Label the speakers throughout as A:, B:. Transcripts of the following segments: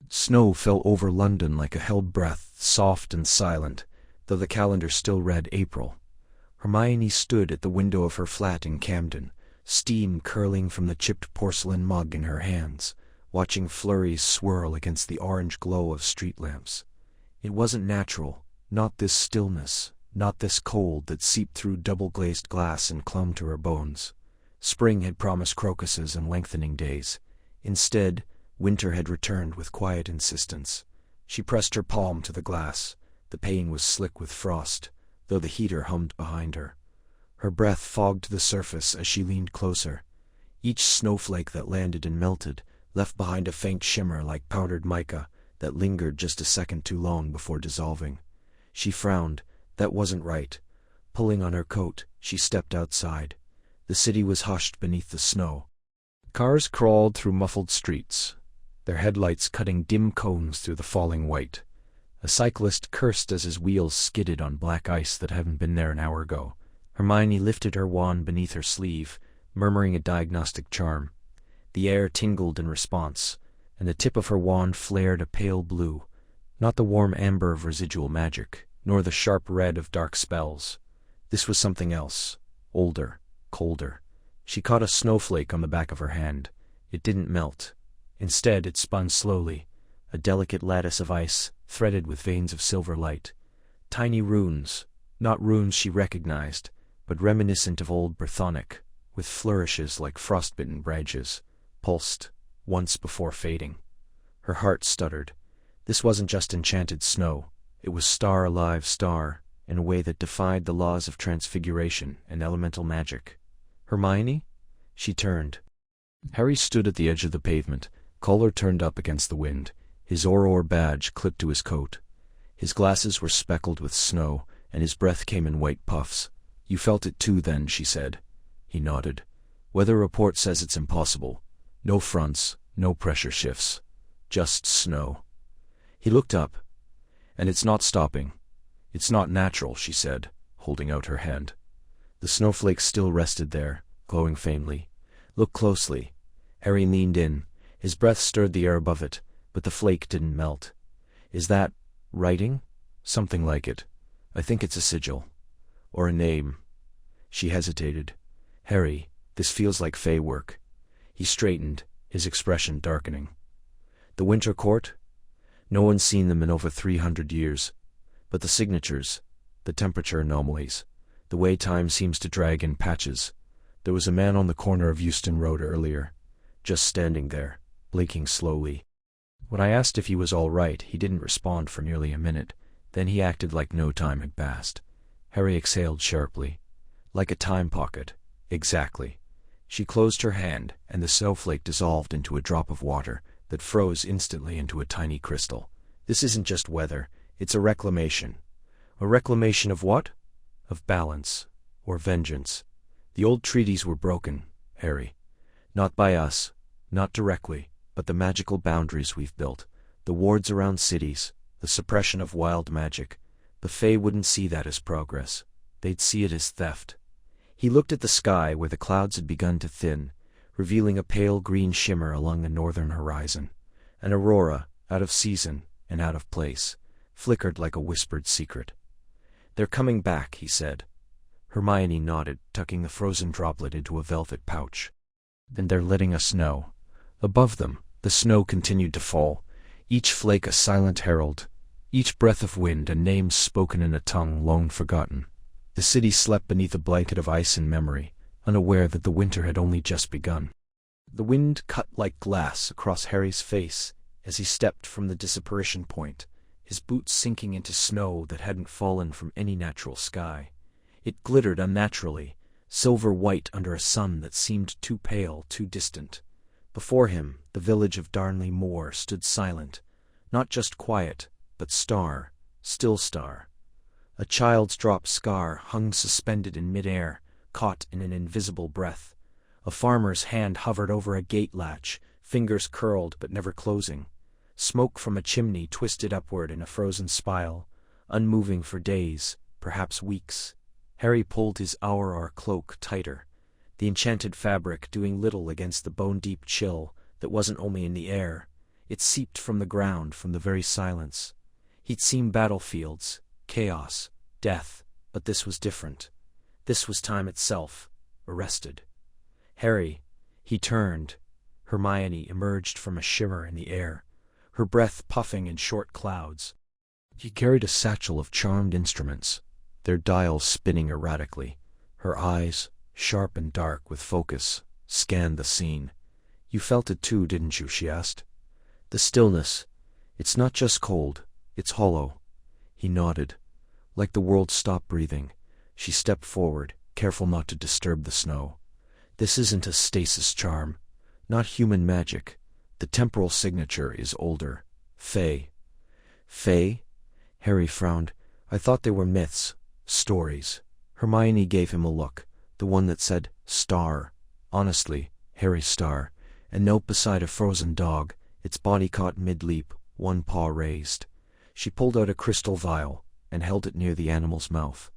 A: Snow fell over London like a held breath, soft and silent, though the calendar still read April. Hermione stood at the window of her flat in Camden, steam curling from the chipped porcelain mug in her hands, watching flurries swirl against the orange glow of street lamps. It wasn't natural, not this stillness, not this cold that seeped through double-glazed glass and clung to her bones. Spring had promised crocuses and lengthening days. Instead, winter had returned with quiet insistence. She pressed her palm to the glass. The pane was slick with frost, though the heater hummed behind her. Her breath fogged the surface as she leaned closer. Each snowflake that landed and melted left behind a faint shimmer like powdered mica that lingered just a second too long before dissolving. She frowned. That wasn't right. Pulling on her coat, she stepped outside. The city was hushed beneath the snow. Cars crawled through muffled streets, their headlights cutting dim cones through the falling white. A cyclist cursed as his wheels skidded on black ice that hadn't been there an hour ago. Hermione lifted her wand beneath her sleeve, murmuring a diagnostic charm. The air tingled in response, and the tip of her wand flared a pale blue, not the warm amber of residual magic, nor the sharp red of dark spells. This was something else, older, colder. She caught a snowflake on the back of her hand. It didn't melt. Instead, it spun slowly, a delicate lattice of ice threaded with veins of silver light. Tiny runes, not runes she recognized, but reminiscent of old Brythonic, with flourishes like frostbitten branches, pulsed, once before fading. Her heart stuttered. This wasn't just enchanted snow. It was star-alive star, in a way that defied the laws of transfiguration and elemental magic. Hermione? She turned. Harry stood at the edge of the pavement, collar turned up against the wind, his Auror badge clipped to his coat. His glasses were speckled with snow, and his breath came in white puffs. "You felt it too then," she said. He nodded. "Weather report says it's impossible. No fronts, no pressure shifts. Just snow." He looked up. "And it's not stopping. It's not natural," she said, holding out her hand. The snowflakes still rested there, glowing faintly. "Look closely." Harry leaned in. His breath stirred the air above it, but the flake didn't melt. "Is that writing?" "Something like it. I think it's a sigil. Or a name." She hesitated. "Harry, this feels like Fey work." He straightened, his expression darkening. "The Winter Court? No one's seen them in over 300 years. But the signatures, the temperature anomalies, the way time seems to drag in patches. There was a man on the corner of Euston Road earlier, just standing there, blinking slowly. When I asked if he was all right, he didn't respond for nearly a minute. Then he acted like no time had passed." Harry exhaled sharply. "Like a time pocket. Exactly." She closed her hand, and the snowflake dissolved into a drop of water that froze instantly into a tiny crystal. "This isn't just weather, it's a reclamation." "A reclamation of what?" "Of balance. Or vengeance. The old treaties were broken, Harry. Not by us, not directly, but the magical boundaries we've built, the wards around cities, the suppression of wild magic. The Fae wouldn't see that as progress. They'd see it as theft." He looked at the sky where the clouds had begun to thin, revealing a pale green shimmer along the northern horizon. An aurora, out of season and out of place, flickered like a whispered secret. "They're coming back," he said. Hermione nodded, tucking the frozen droplet into a velvet pouch. "Then they're letting us know." Above them, the snow continued to fall, each flake a silent herald, each breath of wind a name spoken in a tongue long forgotten. The city slept beneath a blanket of ice and memory, unaware that the winter had only just begun. The wind cut like glass across Harry's face as he stepped from the disapparition point, his boots sinking into snow that hadn't fallen from any natural sky. It glittered unnaturally, silver-white under a sun that seemed too pale, too distant. Before him, the village of Darnley Moor stood silent, not just quiet, but still star. A child's dropped scar hung suspended in mid-air, caught in an invisible breath. A farmer's hand hovered over a gate latch, fingers curled but never closing. Smoke from a chimney twisted upward in a frozen spile, unmoving for days, perhaps weeks. Harry pulled his Auror cloak tighter, the enchanted fabric doing little against the bone-deep chill that wasn't only in the air, It seeped from the ground, from the very silence. He'd seen battlefields, chaos, death, but this was different. This was time itself, arrested. Harry, he turned. Hermione emerged from a shimmer in the air, her breath puffing in short clouds. She carried a satchel of charmed instruments, their dials spinning erratically. Her eyes, sharp and dark with focus, scanned the scene. "You felt it too, didn't you?" she asked. "The stillness. It's not just cold, it's hollow." He nodded. Like the world stopped breathing. She stepped forward, careful not to disturb the snow. "This isn't a stasis charm. Not human magic. The temporal signature is older. Fae." "Fae?" Harry frowned. "I thought they were myths, stories." Hermione gave him a look, the one that said, "Star." Honestly, Harry's star. A note beside a frozen dog, its body caught mid-leap, one paw raised. She pulled out a crystal vial and held it near the animal's mouth.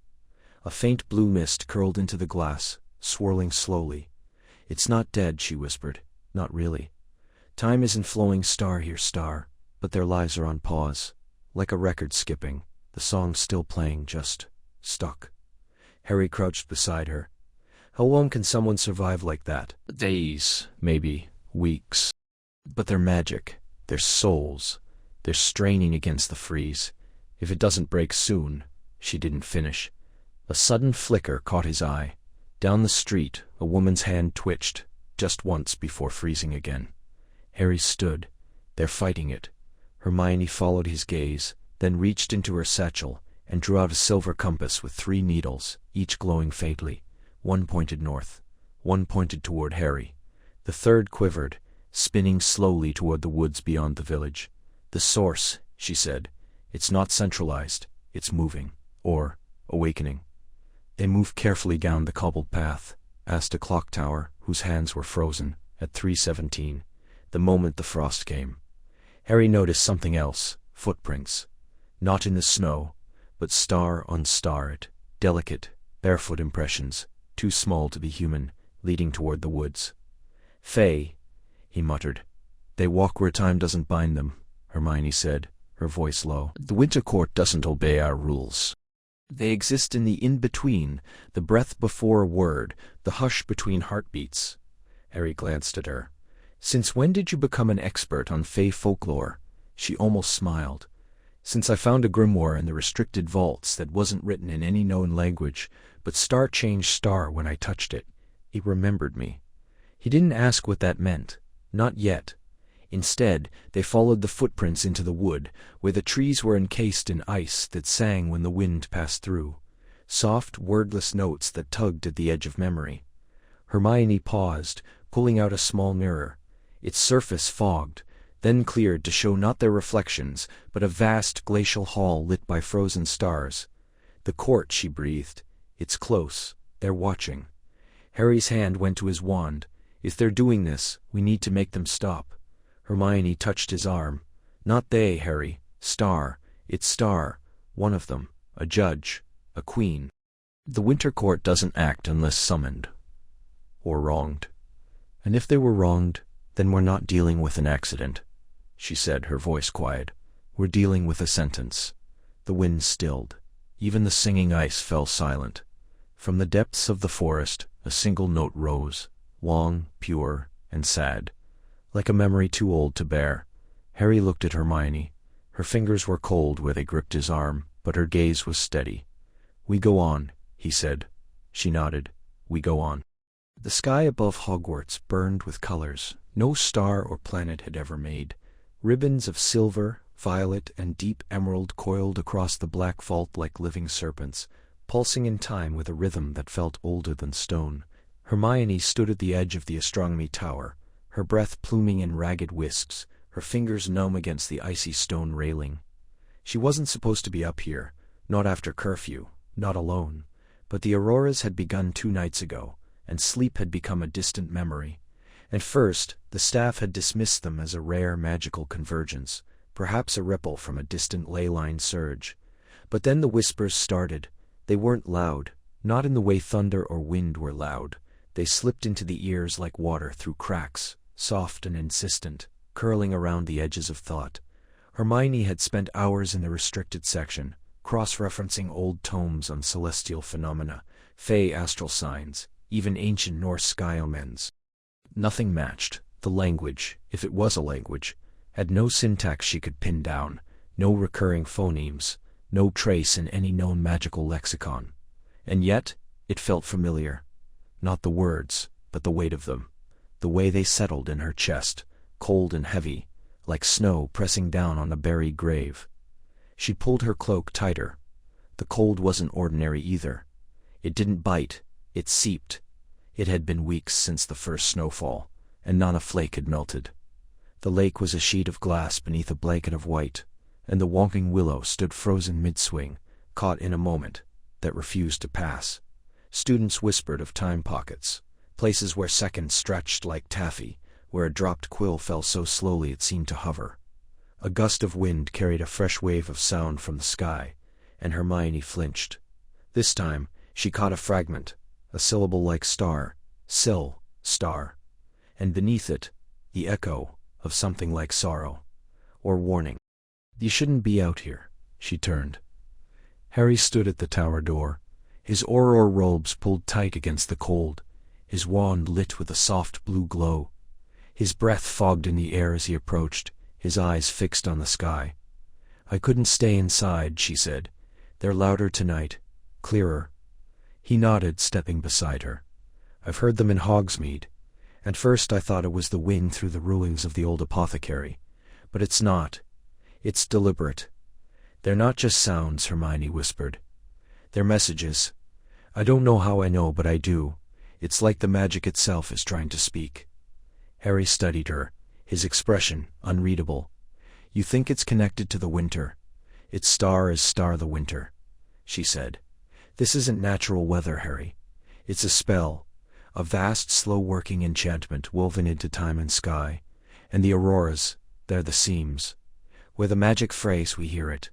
A: A faint blue mist curled into the glass, swirling slowly. "It's not dead," she whispered. "Not really. Time isn't flowing star here, star, but their lives are on pause. Like a record skipping, the song's still playing, just stuck." Harry crouched beside her. "How long can someone survive like that?" "Days, maybe, weeks. But they're magic, they're souls. They're straining against the freeze. If it doesn't break soon..." She didn't finish. A sudden flicker caught his eye. Down the street, a woman's hand twitched, just once before freezing again. Harry stood. "They're fighting it." Hermione followed his gaze, then reached into her satchel and drew out a silver compass with 3 needles, each glowing faintly. One pointed north. One pointed toward Harry. The third quivered, spinning slowly toward the woods beyond the village. "The source," she said. "It's not centralized. It's moving. Or awakening." They moved carefully down the cobbled path, past a clock tower whose hands were frozen, at 3:17, the moment the frost came. Harry noticed something else, footprints. Not in the snow, but star on star, delicate, barefoot impressions, too small to be human, leading toward the woods. "Fae," he muttered. "They walk where time doesn't bind them," Hermione said, her voice low. "The Winter Court doesn't obey our rules. They exist in the in-between, the breath before a word, the hush between heartbeats." Harry glanced at her. "Since when did you become an expert on Fae folklore?" She almost smiled. "Since I found a grimoire in the restricted vaults that wasn't written in any known language, but star changed star when I touched it. It remembered me." He didn't ask what that meant. Not yet. Instead, they followed the footprints into the wood, where the trees were encased in ice that sang when the wind passed through. Soft, wordless notes that tugged at the edge of memory. Hermione paused, pulling out a small mirror. Its surface fogged, then cleared to show not their reflections, but a vast glacial hall lit by frozen stars. "The court," she breathed. "It's close. They're watching." Harry's hand went to his wand. "If they're doing this, we need to make them stop." Hermione touched his arm. "Not they, Harry. Star. It's Star. One of them. A judge. A queen. The Winter Court doesn't act unless summoned. Or wronged. And if they were wronged, then we're not dealing with an accident," she said, her voice quiet. "We're dealing with a sentence." The wind stilled. Even the singing ice fell silent. From the depths of the forest, a single note rose, long, pure, and sad. Like a memory too old to bear. Harry looked at Hermione. Her fingers were cold where they gripped his arm, but her gaze was steady. "We go on," he said. She nodded. "We go on." The sky above Hogwarts burned with colors no star or planet had ever made. Ribbons of silver, violet, and deep emerald coiled across the black vault like living serpents, pulsing in time with a rhythm that felt older than stone. Hermione stood at the edge of the astronomy tower, her breath pluming in ragged wisps, her fingers numb against the icy stone railing. She wasn't supposed to be up here, not after curfew, not alone, but the auroras had begun 2 nights ago, and sleep had become a distant memory. At first, the staff had dismissed them as a rare magical convergence, perhaps a ripple from a distant ley-line surge. But then the whispers started. They weren't loud, not in the way thunder or wind were loud. They slipped into the ears like water through cracks, soft and insistent, curling around the edges of thought. Hermione had spent hours in the restricted section, cross-referencing old tomes on celestial phenomena, fey astral signs, even ancient Norse sky omens. Nothing matched. The language, if it was a language, had no syntax she could pin down, no recurring phonemes, no trace in any known magical lexicon. And yet, it felt familiar. Not the words, but the weight of them. The way they settled in her chest, cold and heavy, like snow pressing down on a buried grave. She pulled her cloak tighter. The cold wasn't ordinary either. It didn't bite, it seeped. It had been weeks since the first snowfall, and not a flake had melted. The lake was a sheet of glass beneath a blanket of white, and the wonking willow stood frozen mid-swing, caught in a moment that refused to pass. Students whispered of time pockets, places where seconds stretched like taffy, where a dropped quill fell so slowly it seemed to hover. A gust of wind carried a fresh wave of sound from the sky, and Hermione flinched. This time, she caught a fragment, a syllable like star, sill, star, and beneath it, the echo of something like sorrow, or warning. "You shouldn't be out here," she turned. Harry stood at the tower door, his auror robes pulled tight against the cold, his wand lit with a soft blue glow. His breath fogged in the air as he approached, his eyes fixed on the sky. "I couldn't stay inside," she said. "They're louder tonight, clearer." He nodded, stepping beside her. "I've heard them in Hogsmeade. At first I thought it was the wind through the ruins of the old apothecary. But it's not. It's deliberate. They're not just sounds," Hermione whispered. "They're messages. I don't know how I know, but I do. It's like the magic itself is trying to speak." Harry studied her, his expression unreadable. "You think it's connected to the winter. Its star is Star the Winter," she said. "This isn't natural weather, Harry. It's a spell, a vast, slow-working enchantment woven into time and sky. And the auroras, they're the seams. Where the magic frays, we hear it."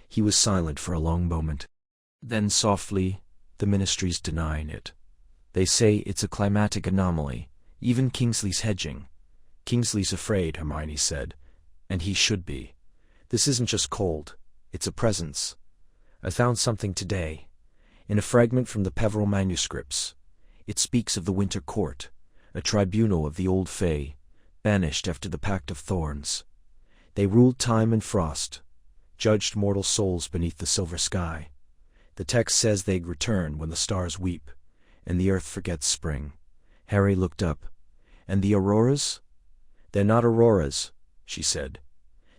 A: He was silent for a long moment. Then softly, "The Ministry's denying it. They say it's a climatic anomaly, even Kingsley's hedging." "Kingsley's afraid," Hermione said, "and he should be. This isn't just cold, it's a presence. I found something today, in a fragment from the Peveril manuscripts. It speaks of the Winter Court, a tribunal of the old Fae, banished after the Pact of Thorns. They ruled time and frost, judged mortal souls beneath the silver sky. The text says they'd return when the stars weep, and the earth forgets spring." Harry looked up. "And the auroras?" "They're not auroras," she said.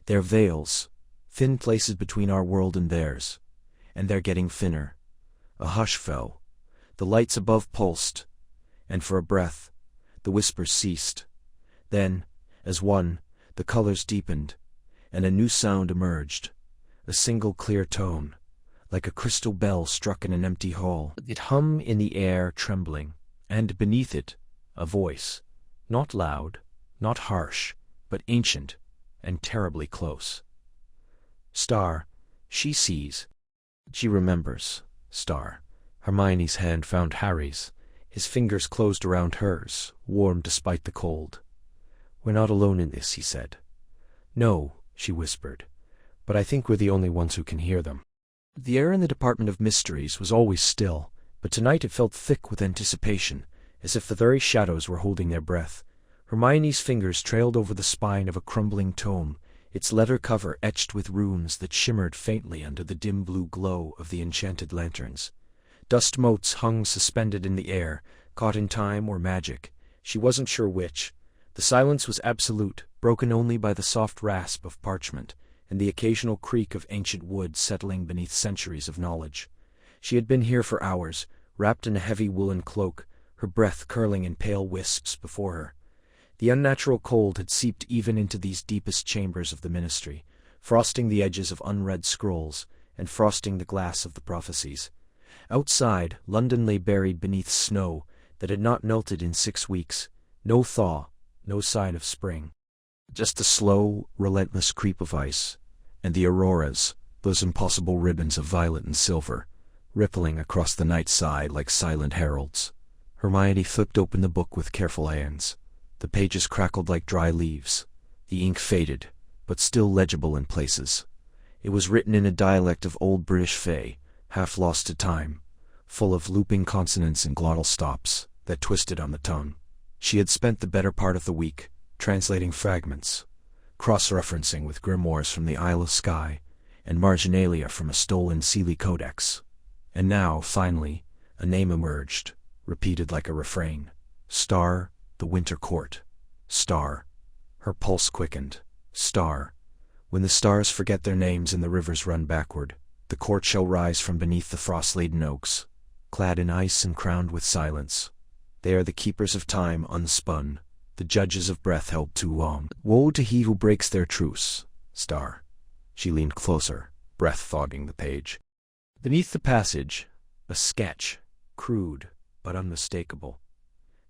A: "They're veils, thin places between our world and theirs. And they're getting thinner." A hush fell. The lights above pulsed, and for a breath, the whispers ceased. Then, as one, the colors deepened, and a new sound emerged, a single clear tone, like a crystal bell struck in an empty hall. It hummed in the air, trembling, and beneath it, a voice, not loud, not harsh, but ancient and terribly close. "Star, she sees. She remembers, Star." Hermione's hand found Harry's. His fingers closed around hers, warm despite the cold. "We're not alone in this," he said. "No," she whispered, "but I think we're the only ones who can hear them." The air in the Department of Mysteries was always still, but tonight it felt thick with anticipation, as if the very shadows were holding their breath. Hermione's fingers trailed over the spine of a crumbling tome, its leather cover etched with runes that shimmered faintly under the dim blue glow of the enchanted lanterns. Dust motes hung suspended in the air, caught in time or magic. She wasn't sure which. The silence was absolute, broken only by the soft rasp of parchment, and the occasional creak of ancient wood settling beneath centuries of knowledge. She had been here for hours, wrapped in a heavy woolen cloak, her breath curling in pale wisps before her. The unnatural cold had seeped even into these deepest chambers of the Ministry, frosting the edges of unread scrolls, and frosting the glass of the prophecies. Outside, London lay buried beneath snow that had not melted in 6 weeks. No thaw, no sign of spring. Just a slow, relentless creep of ice, and the auroras, those impossible ribbons of violet and silver, rippling across the night side like silent heralds. Hermione flipped open the book with careful hands. The pages crackled like dry leaves. The ink faded, but still legible in places. It was written in a dialect of Old British Fey, half lost to time, full of looping consonants and glottal stops that twisted on the tongue. She had spent the better part of the week translating fragments, cross-referencing with grimoires from the Isle of Skye and marginalia from a stolen Seelie codex. And now, finally, a name emerged, repeated like a refrain. Star, the Winter Court. Star. Her pulse quickened. Star. When the stars forget their names and the rivers run backward, the court shall rise from beneath the frost-laden oaks, clad in ice and crowned with silence. They are the keepers of time unspun, the judges of breath held too long. Woe to he who breaks their truce. Star. She leaned closer, breath fogging the page. Beneath the passage, a sketch, crude but unmistakable.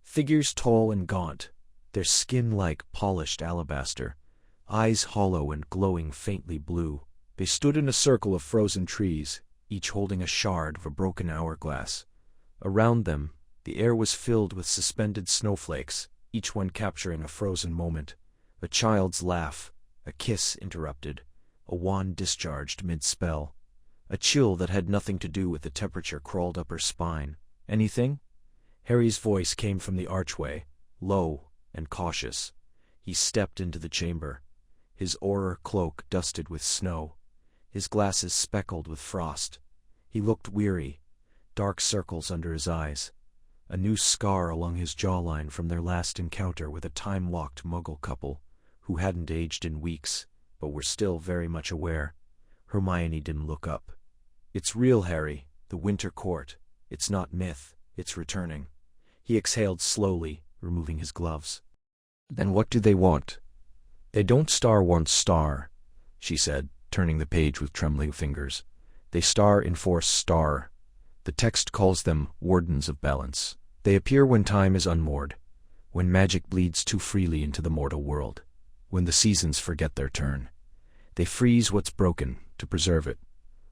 A: Figures tall and gaunt, their skin like polished alabaster, eyes hollow and glowing faintly blue. They stood in a circle of frozen trees, each holding a shard of a broken hourglass. Around them, the air was filled with suspended snowflakes, each one capturing a frozen moment. A child's laugh, a kiss interrupted, a wand discharged mid-spell. A chill that had nothing to do with the temperature crawled up her spine. Anything? Harry's voice came from the archway, low and cautious. He stepped into the chamber, his Auror cloak dusted with snow, his glasses speckled with frost. He looked weary, dark circles under his eyes, a new scar along his jawline from their last encounter with a time-locked Muggle couple who hadn't aged in weeks, but were still very much aware. Hermione didn't look up. It's real, Harry, the Winter Court. It's not myth, it's returning. He exhaled slowly, removing his gloves. Then what do they want? They don't want star, she said, turning the page with trembling fingers. They enforce star. The text calls them wardens of balance. They appear when time is unmoored, when magic bleeds too freely into the mortal world, when the seasons forget their turn. They freeze what's broken to preserve it,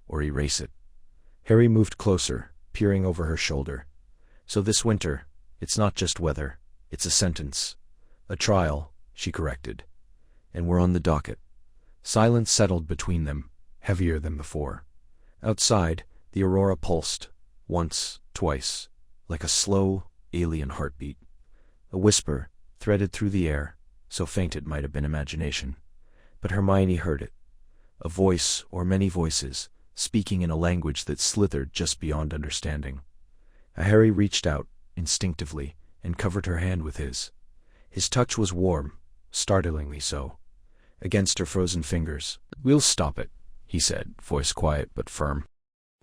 A: or erase it. Harry moved closer, peering over her shoulder. So this winter, it's not just weather, it's a sentence. A trial, she corrected. And we're on the docket. Silence settled between them, heavier than before. Outside, the aurora pulsed, once, twice, like a slow, alien heartbeat. A whisper threaded through the air, so faint it might have been imagination. But Hermione heard it. A voice, or many voices, speaking in a language that slithered just beyond understanding. Harry reached out, instinctively, and covered her hand with his. His touch was warm, startlingly so, against her frozen fingers. We'll stop it, he said, voice quiet but firm.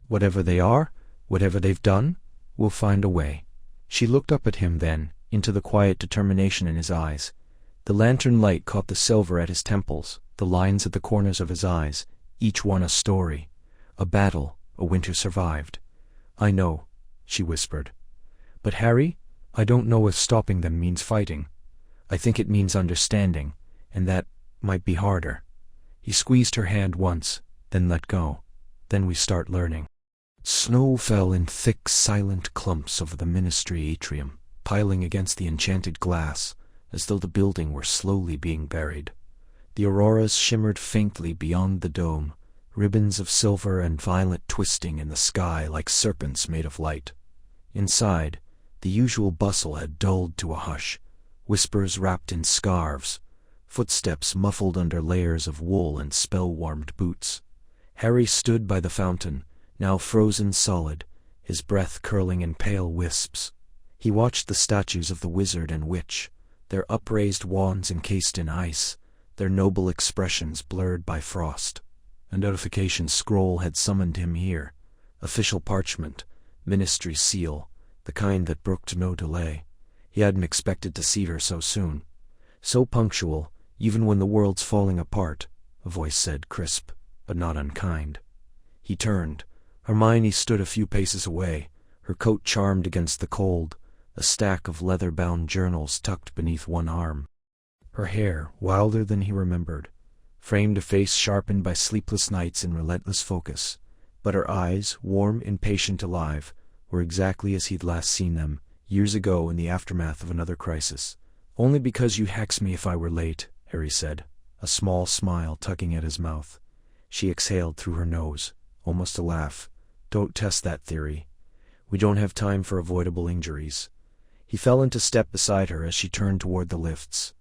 A: Whatever they are, whatever they've done, we'll find a way. She looked up at him then, into the quiet determination in his eyes. The lantern light caught the silver at his temples, the lines at the corners of his eyes, each one a story. A battle, a winter survived. I know, she whispered. But Harry, I don't know if stopping them means fighting. I think it means understanding, and that might be harder. He squeezed her hand once, then let go. Then we start learning. Snow fell in thick, silent clumps over the ministry atrium, piling against the enchanted glass, as though the building were slowly being buried. The auroras shimmered faintly beyond the dome, ribbons of silver and violet twisting in the sky like serpents made of light. Inside, the usual bustle had dulled to a hush, whispers wrapped in scarves, footsteps muffled under layers of wool and spell-warmed boots. Harry stood by the fountain, now frozen solid, his breath curling in pale wisps. He watched the statues of the wizard and witch, their upraised wands encased in ice, their noble expressions blurred by frost. A notification scroll had summoned him here, official parchment, ministry seal, the kind that brooked no delay. He hadn't expected to see her so soon. So punctual, even when the world's falling apart, a voice said, crisp, but not unkind. He turned. Hermione stood a few paces away, her coat charmed against the cold, a stack of leather-bound journals tucked beneath one arm. Her hair, wilder than he remembered, framed a face sharpened by sleepless nights and relentless focus, but her eyes, warm, impatient, alive, were exactly as he'd last seen them, years ago in the aftermath of another crisis. Only because you'd hex me if I were late, Harry said. a small smile tugging at his mouth. She exhaled through her nose, almost a laugh. Don't test that theory. We don't have time for avoidable injuries. He fell into step beside her as she turned toward the lifts.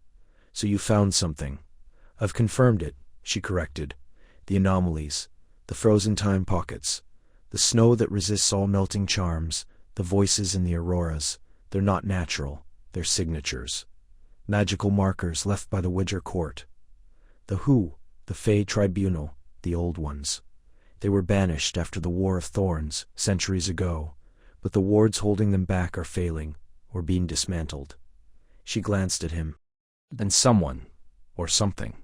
A: So you found something. I've confirmed it, she corrected. The anomalies, the frozen time pockets, the snow that resists all melting charms, the voices in the auroras. They're not natural, they're signatures. Magical markers left by the Widger court. The Who, the Fey tribunal, the old ones. They were banished after the War of Thorns, centuries ago, but the wards holding them back are failing, or being dismantled. She glanced at him. Then someone, or something,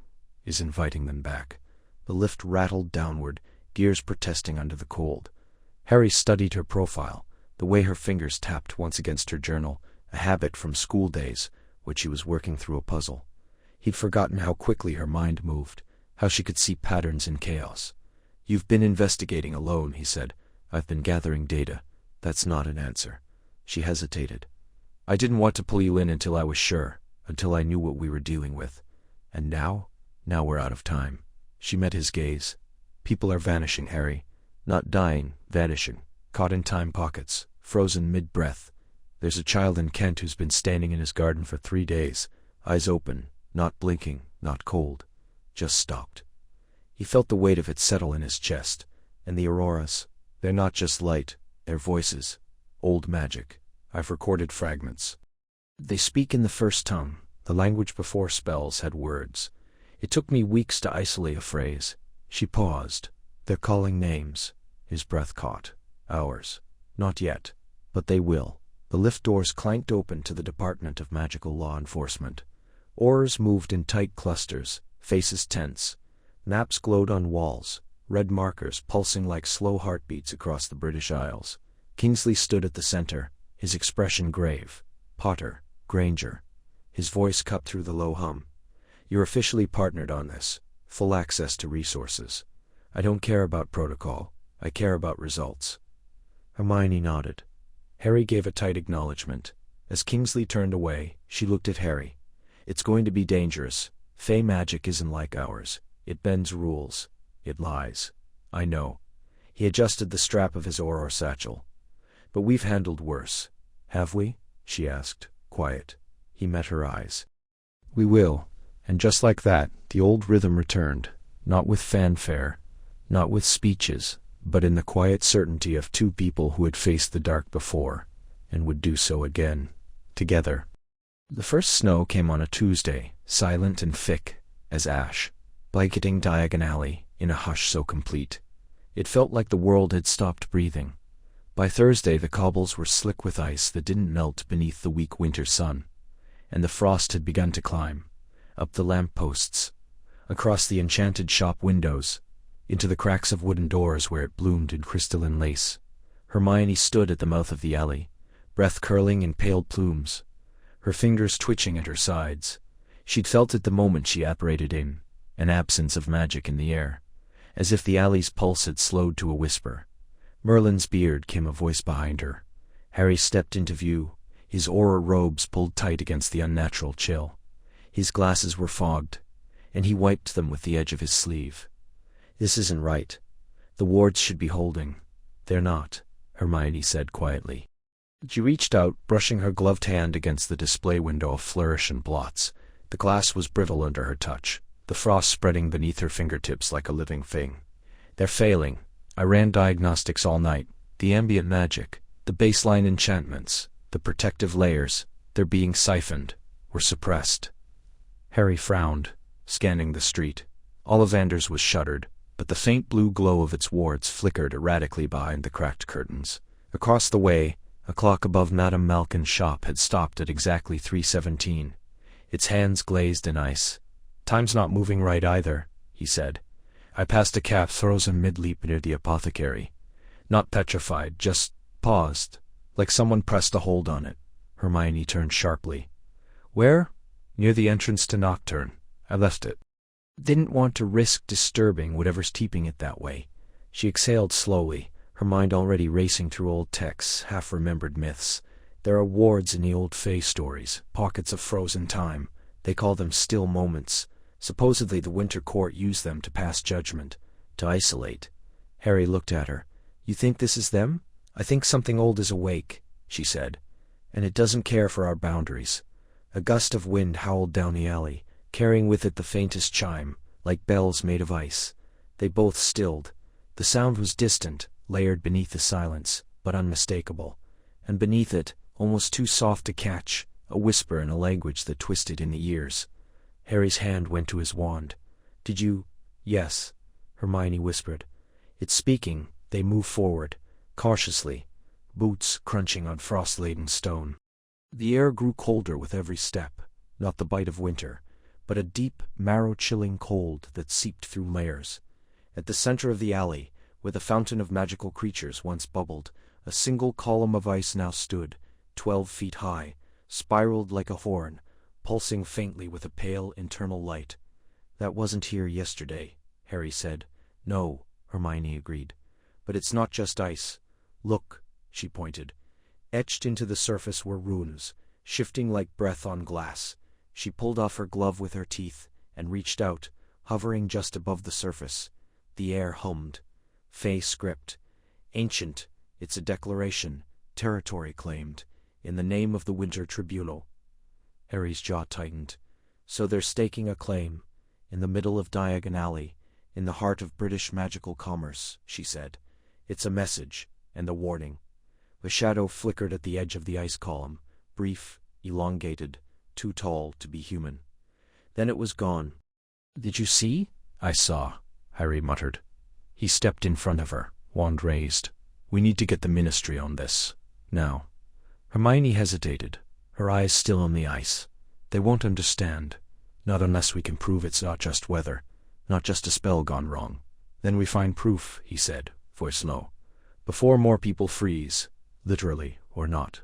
A: is inviting them back. The lift rattled downward, gears protesting under the cold. Harry studied her profile, the way her fingers tapped once against her journal, a habit from school days, which she was working through a puzzle. He'd forgotten how quickly her mind moved, how she could see patterns in chaos. You've been investigating alone, he said. I've been gathering data. That's not an answer. She hesitated. I didn't want to pull you in until I was sure, until I knew what we were dealing with. And now? Now we're out of time. She met his gaze. People are vanishing, Harry. Not dying, vanishing. Caught in time pockets, frozen mid-breath. There's a child in Kent who's been standing in his garden for 3 days, eyes open, not blinking, not cold. Just stopped. He felt the weight of it settle in his chest. And the auroras, they're not just light, they're voices. Old magic. I've recorded fragments. They speak in the first tongue. The language before spells had words. It took me weeks to isolate a phrase. She paused. They're calling names. His breath caught. Ours. Not yet. But they will. The lift doors clanked open to the Department of Magical Law Enforcement. Oars moved in tight clusters, faces tense. Maps glowed on walls, red markers pulsing like slow heartbeats across the British Isles. Kingsley stood at the center, his expression grave. Potter, Granger. His voice cut through the low hum. You're officially partnered on this. Full access to resources. I don't care about protocol. I care about results. Hermione nodded. Harry gave a tight acknowledgement. As Kingsley turned away, she looked at Harry. It's going to be dangerous. Fey magic isn't like ours. It bends rules. It lies. I know. He adjusted the strap of his Auror satchel. But we've handled worse. Have we? She asked, quiet. He met her eyes. We will. And just like that, the old rhythm returned. Not with fanfare, not with speeches, but in the quiet certainty of two people who had faced the dark before, and would do so again, together. The first snow came on a Tuesday, silent and thick as ash, blanketing Diagon Alley in a hush so complete. It felt like the world had stopped breathing. By Thursday the cobbles were slick with ice that didn't melt beneath the weak winter sun, and the frost had begun to climb, up the lamp-posts, across the enchanted shop windows, into the cracks of wooden doors where it bloomed in crystalline lace. Hermione stood at the mouth of the alley, breath curling in pale plumes, her fingers twitching at her sides. She'd felt it the moment she apparated in, an absence of magic in the air, as if the alley's pulse had slowed to a whisper. Merlin's beard came a voice behind her. Harry stepped into view, his Auror robes pulled tight against the unnatural chill. His glasses were fogged, and he wiped them with the edge of his sleeve. This isn't right. The wards should be holding. They're not, Hermione said quietly. She reached out, brushing her gloved hand against the display window of flourish and blots. The glass was brittle under her touch, the frost spreading beneath her fingertips like a living thing. They're failing. I ran diagnostics all night. The ambient magic, the baseline enchantments, the protective layers, they're being siphoned, or suppressed. Harry frowned, scanning the street. Ollivanders was shuttered, but the faint blue glow of its wards flickered erratically behind the cracked curtains. Across the way, a clock above Madame Malkin's shop had stopped at exactly 3:17. Its hands glazed in ice. Time's not moving right either, he said. I passed a cat frozen mid-leap near the apothecary. Not petrified, just paused, like someone pressed a hold on it. Hermione turned sharply. Where? Near the entrance to Nocturne. I left it. Didn't want to risk disturbing whatever's keeping it that way. She exhaled slowly, her mind already racing through old texts, half-remembered myths. There are wards in the old Fey stories, pockets of frozen time. They call them still moments, Supposedly the Winter Court used them to pass judgment, to isolate. Harry looked at her. You think this is them? I think something old is awake, she said. And it doesn't care for our boundaries. A gust of wind howled down the alley, carrying with it the faintest chime, like bells made of ice. They both stilled. The sound was distant, layered beneath the silence, but unmistakable. And beneath it, almost too soft to catch, a whisper in a language that twisted in the ears. Harry's hand went to his wand. Did you? Yes, Hermione whispered. It's speaking. They moved forward, cautiously, boots crunching on frost-laden stone. The air grew colder with every step, not the bite of winter, but a deep, marrow-chilling cold that seeped through layers. At the center of the alley, where the fountain of magical creatures once bubbled, a single column of ice now stood, 12 feet high, spiraled like a horn, pulsing faintly with a pale internal light. That wasn't here yesterday, Harry said. No, Hermione agreed. But it's not just ice. Look, she pointed. Etched into the surface were runes, shifting like breath on glass. She pulled off her glove with her teeth and reached out, hovering just above the surface. The air hummed. Fey script. Ancient, it's a declaration, territory claimed, in the name of the Winter Tribunal. Harry's jaw tightened. So they're staking a claim, in the middle of Diagon Alley, in the heart of British magical commerce, she said. It's a message, and a warning. The shadow flickered at the edge of the ice column, brief, elongated, too tall to be human. Then it was gone. Did you see? I saw, Harry muttered. He stepped in front of her, wand raised. We need to get the Ministry on this. Now. Hermione hesitated, her eyes still on the ice. They won't understand. Not unless we can prove it's not just weather, not just a spell gone wrong. Then we find proof, he said, voice low. Before more people freeze, literally or not.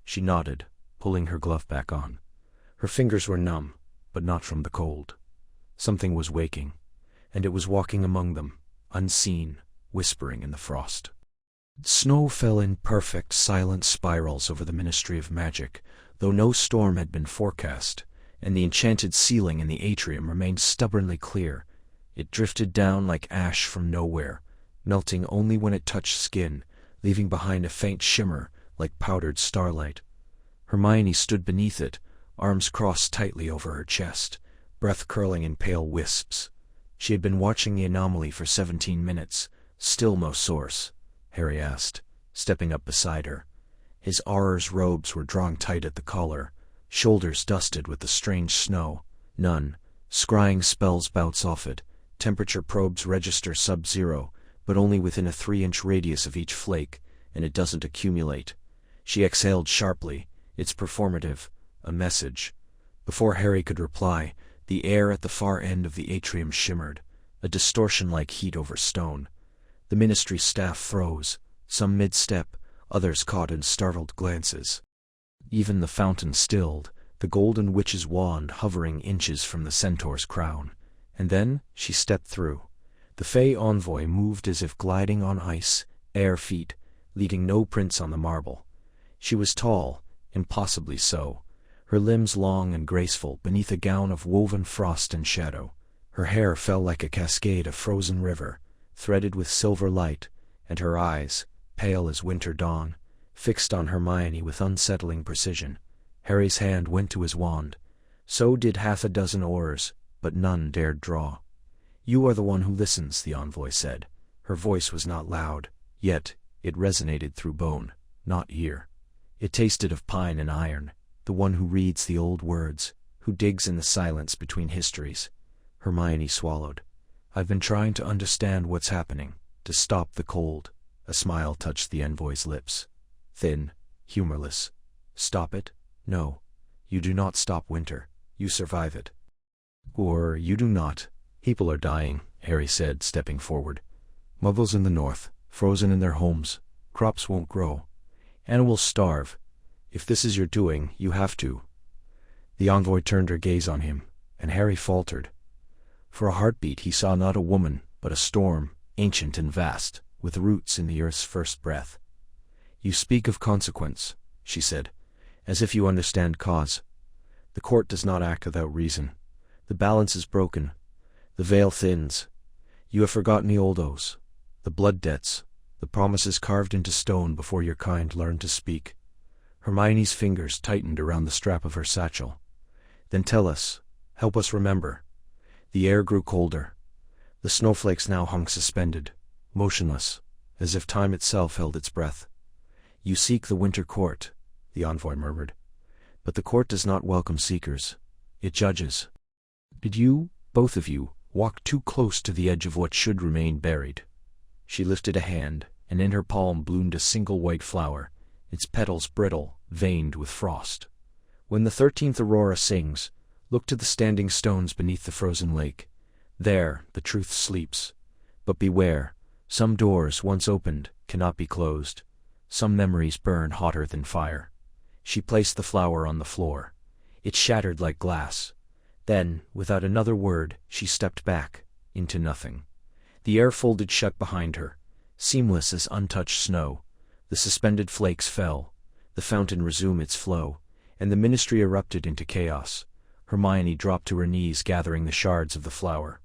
A: She nodded, pulling her glove back on. Her fingers were numb, but not from the cold. Something was waking, and it was walking among them, unseen, whispering in the frost. Snow fell in perfect, silent spirals over the Ministry of Magic, though no storm had been forecast, and the enchanted ceiling in the atrium remained stubbornly clear. It drifted down like ash from nowhere, melting only when it touched skin, leaving behind a faint shimmer like powdered starlight. Hermione stood beneath it, arms crossed tightly over her chest, breath curling in pale wisps. She had been watching the anomaly for 17 minutes. Still no source, Harry asked, stepping up beside her. His auror's robes were drawn tight at the collar, shoulders dusted with the strange snow. None. Scrying spells bounce off it. Temperature probes register sub-zero, but only within a 3-inch radius of each flake, and it doesn't accumulate. She exhaled sharply. It's performative. A message. Before Harry could reply, the air at the far end of the atrium shimmered, a distortion like heat over stone. The Ministry staff froze, some mid-step, others caught in startled glances. Even the fountain stilled, the golden witch's wand hovering inches from the centaur's crown. And then she stepped through. The Fey envoy moved as if gliding on ice, air feet, leaving no prints on the marble. She was tall, impossibly so, her limbs long and graceful beneath a gown of woven frost and shadow. Her hair fell like a cascade of frozen river, threaded with silver light, and her eyes, pale as winter dawn, fixed on Hermione with unsettling precision. Harry's hand went to his wand. So did half a dozen aurors, but none dared draw. You are the one who listens, the envoy said. Her voice was not loud, yet it resonated through bone, not ear. It tasted of pine and iron, the one who reads the old words, who digs in the silence between histories. Hermione swallowed. I've been trying to understand what's happening, to stop the cold. A smile touched the envoy's lips. Thin, humorless. Stop it? No. You do not stop winter. You survive it. Or you do not. People are dying, Harry said, stepping forward. Muggles in the north, frozen in their homes. Crops won't grow. Animals starve. If this is your doing, you have to. The envoy turned her gaze on him, and Harry faltered. For a heartbeat he saw not a woman, but a storm, ancient and vast, with roots in the earth's first breath. You speak of consequence, she said, as if you understand cause. The court does not act without reason. The balance is broken. The veil thins. You have forgotten the old oaths, the blood debts, the promises carved into stone before your kind learned to speak. Hermione's fingers tightened around the strap of her satchel. Then tell us, help us remember. The air grew colder. The snowflakes now hung suspended, motionless, as if time itself held its breath. You seek the winter court, the envoy murmured. But the court does not welcome seekers. It judges. Did you, both of you, walk too close to the edge of what should remain buried? She lifted a hand, and in her palm bloomed a single white flower, its petals brittle, veined with frost. When the 13th aurora sings, look to the standing stones beneath the frozen lake. There the truth sleeps. But beware, some doors, once opened, cannot be closed. Some memories burn hotter than fire. She placed the flower on the floor. It shattered like glass. Then, without another word, she stepped back, into nothing. The air folded shut behind her, seamless as untouched snow. The suspended flakes fell, the fountain resumed its flow, and the ministry erupted into chaos. Hermione dropped to her knees, gathering the shards of the flower.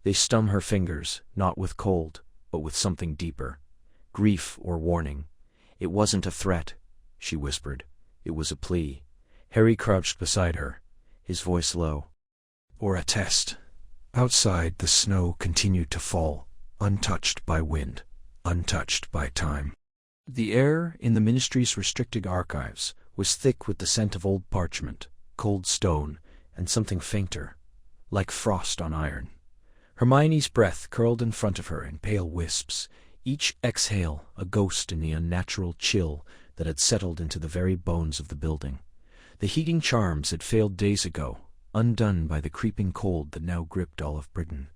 A: They stung her fingers, not with cold, but with something deeper. Grief or warning. It wasn't a threat, she whispered. It was a plea. Harry crouched beside her, his voice low. Or a test. Outside, the snow continued to fall, untouched by wind, untouched by time. The air in the ministry's restricted archives was thick with the scent of old parchment, cold stone, and something fainter, like frost on iron. Hermione's breath curled in front of her in pale wisps, each exhale a ghost in the unnatural chill that had settled into the very bones of the building. The heating charms had failed days ago, undone by the creeping cold that now gripped all of Britain.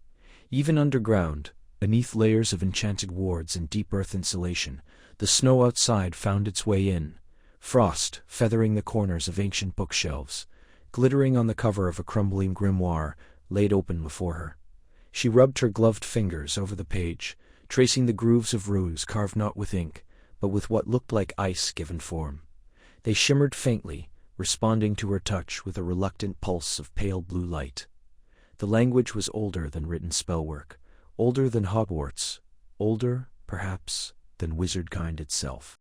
A: Even underground, beneath layers of enchanted wards and deep earth insulation, the snow outside found its way in, frost feathering the corners of ancient bookshelves, glittering on the cover of a crumbling grimoire laid open before her. She rubbed her gloved fingers over the page, tracing the grooves of runes carved not with ink, but with what looked like ice given form. They shimmered faintly, responding to her touch with a reluctant pulse of pale blue light. The language was older than written spellwork, older than Hogwarts, older, perhaps, than wizardkind itself.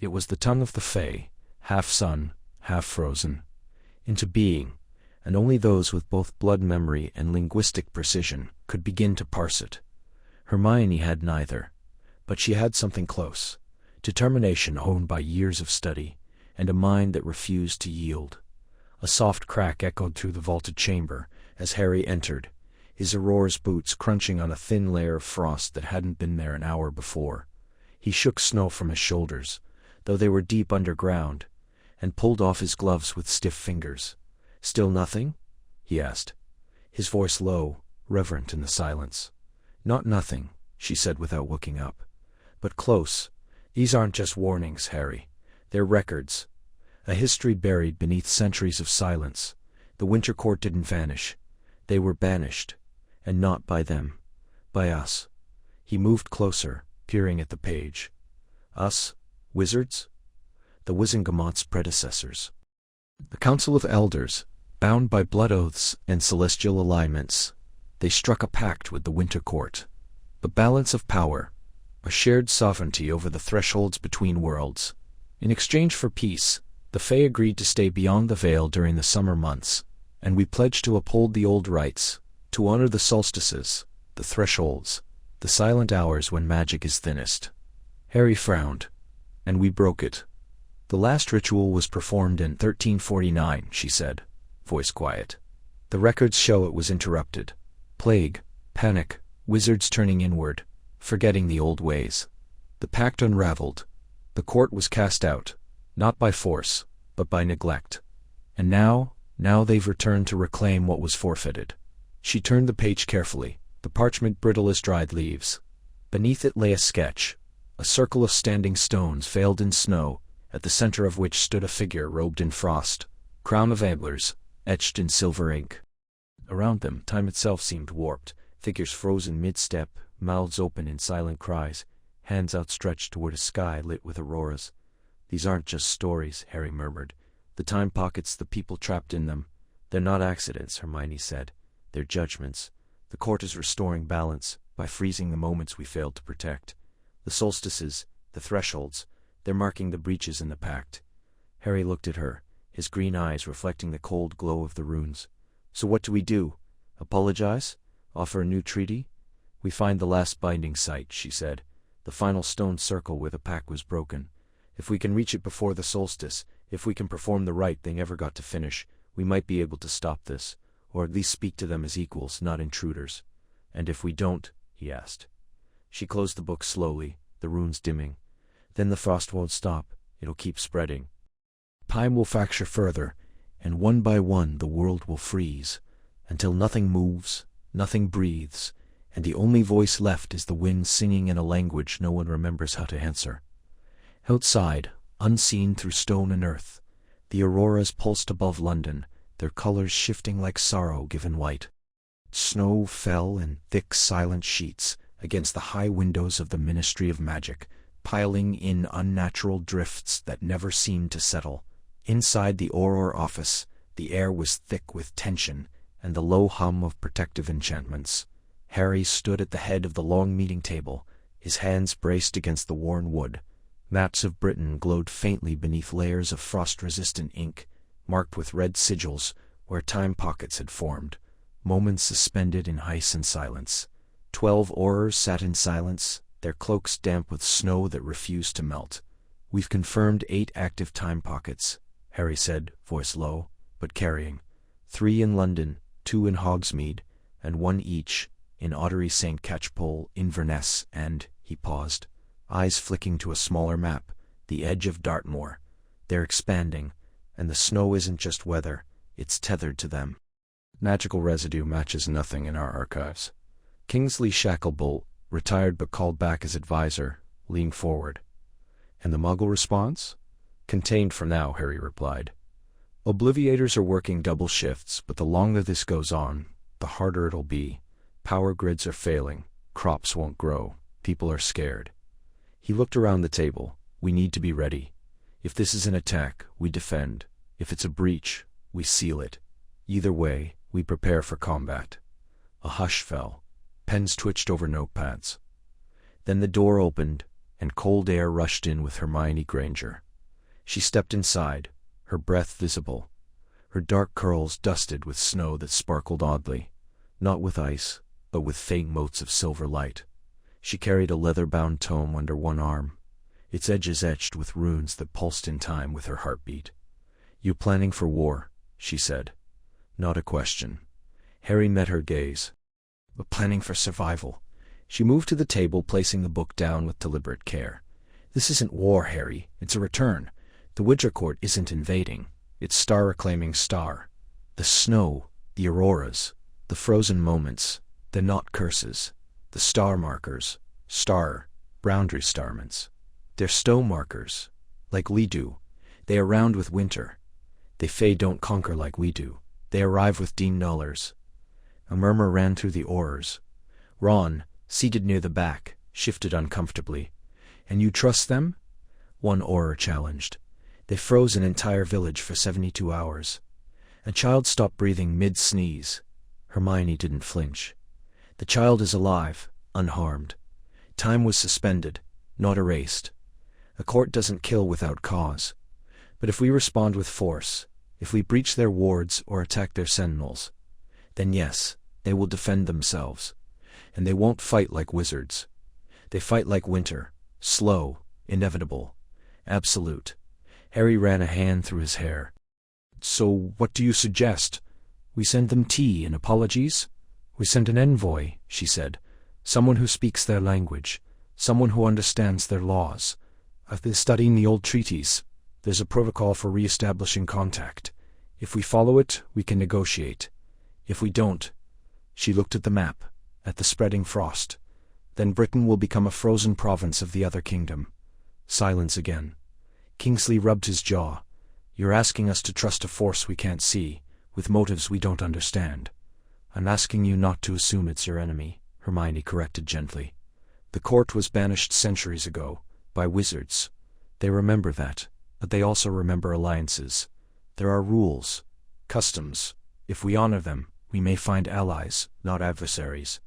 A: It was the tongue of the Fae, half sun, half frozen, into being, and only those with both blood memory and linguistic precision could begin to parse it. Hermione had neither, but she had something close, determination honed by years of study, and a mind that refused to yield. A soft crack echoed through the vaulted chamber as Harry entered, his Auror's boots crunching on a thin layer of frost that hadn't been there an hour before. He shook snow from his shoulders, though they were deep underground, and pulled off his gloves with stiff fingers. "Still nothing?" he asked, his voice low, reverent in the silence. "Not nothing," she said without looking up. "But close. These aren't just warnings, Harry. They're records. A history buried beneath centuries of silence. The Winter Court didn't vanish. They were banished. And not by them. By us." He moved closer, peering at the page. "Us? Wizards?" "The Wizengamot's predecessors. The Council of Elders, bound by blood oaths and celestial alignments. They struck a pact with the Winter Court. A balance of power, a shared sovereignty over the thresholds between worlds. In exchange for peace, the Fae agreed to stay beyond the veil during the summer months, and we pledged to uphold the old rites, to honor the solstices, the thresholds, the silent hours when magic is thinnest." Harry frowned. "And we broke it." "The last ritual was performed in 1349, she said, voice quiet. "The records show it was interrupted. Plague, panic, wizards turning inward, forgetting the old ways. The pact unraveled. The court was cast out, not by force, but by neglect. And now they've returned to reclaim what was forfeited." She turned the page carefully, the parchment brittle as dried leaves. Beneath it lay a sketch, a circle of standing stones veiled in snow, at the center of which stood a figure robed in frost, crown of antlers, etched in silver ink. Around them, time itself seemed warped, figures frozen mid-step, mouths open in silent cries, hands outstretched toward a sky lit with auroras. "These aren't just stories," Harry murmured. "The time pockets, the people trapped in them. They're not accidents," Hermione said. their judgments. The court is restoring balance by freezing the moments we failed to protect. The solstices, the thresholds, they're marking the breaches in the pact. Harry looked at her, his green eyes reflecting the cold glow of the runes. So what do we do? Apologize? Offer a new treaty? We find the last binding site, she said, the final stone circle where the pact was broken. If we can reach it before the solstice, if we can perform the rite they never got to finish, we might be able to stop this, or at least speak to them as equals, not intruders. And if we don't? He asked. She closed the book slowly, the runes dimming. Then the frost won't stop, it'll keep spreading. Time will fracture further, and one by one the world will freeze, until nothing moves, nothing breathes, and the only voice left is the wind singing in a language no one remembers how to answer. Outside, unseen through stone and earth, the auroras pulsed above London, their colors shifting like sorrow given white. Snow fell in thick silent sheets against the high windows of the Ministry of Magic, piling in unnatural drifts that never seemed to settle. Inside the Auror office, the air was thick with tension and the low hum of protective enchantments. Harry stood at the head of the long meeting table, his hands braced against the worn wood. Maps of Britain glowed faintly beneath layers of frost-resistant ink, marked with red sigils where time pockets had formed, moments suspended in ice and silence. 12 aurors sat in silence, their cloaks damp with snow that refused to melt. We've confirmed 8 active time pockets, Harry said, voice low, but carrying. 3 in London, 2 in Hogsmeade, and 1 each in Ottery St. Catchpole, Inverness, and, he paused, eyes flicking to a smaller map, the edge of Dartmoor. They're expanding, and the snow isn't just weather, it's tethered to them. Magical residue matches nothing in our archives. Kingsley Shacklebolt, retired but called back as advisor, leaned forward. And the Muggle response? Contained for now, Harry replied. Obliviators are working double shifts, but the longer this goes on, the harder it'll be. Power grids are failing, crops won't grow, people are scared. He looked around the table. We need to be ready. If this is an attack, we defend. If it's a breach, we seal it. Either way, we prepare for combat. A hush fell. Pens twitched over notepads. Then the door opened, and cold air rushed in with Hermione Granger. She stepped inside, her breath visible, her dark curls dusted with snow that sparkled oddly, not with ice, but with faint motes of silver light. She carried a leather-bound tome under one arm, its edges etched with runes that pulsed in time with her heartbeat. You planning for war? She said. Not a question. Harry met her gaze. But planning for survival. She moved to the table, placing the book down with deliberate care. This isn't war, Harry. It's a return. The Witcher Court isn't invading. It's star-reclaiming star. The snow, the auroras, the frozen moments, the not curses, the star markers, boundary starments. They're stow markers, like we do. They are round with winter. They don't conquer like we do. They arrive with Dean Nullers. A murmur ran through the aurors. Ron, seated near the back, shifted uncomfortably. And you trust them? One auror challenged. They froze an entire village for 72 hours. A child stopped breathing mid-sneeze. Hermione didn't flinch. The child is alive, unharmed. Time was suspended, not erased. A court doesn't kill without cause. But if we respond with force, if we breach their wards or attack their sentinels, then yes, they will defend themselves. And they won't fight like wizards. They fight like winter, slow, inevitable, absolute. Harry ran a hand through his hair. So what do you suggest? We send them tea and apologies? We send an envoy, she said. Someone who speaks their language. Someone who understands their laws. I've been studying the old treaties. There's a protocol for re-establishing contact. If we follow it, we can negotiate. If we don't, she looked at the map, at the spreading frost. Then Britain will become a frozen province of the other kingdom. Silence again. Kingsley rubbed his jaw. You're asking us to trust a force we can't see, with motives we don't understand. I'm asking you not to assume it's your enemy, Hermione corrected gently. The court was banished centuries ago, by wizards. They remember that, but they also remember alliances. There are rules, customs. If we honor them, We may find allies, not adversaries."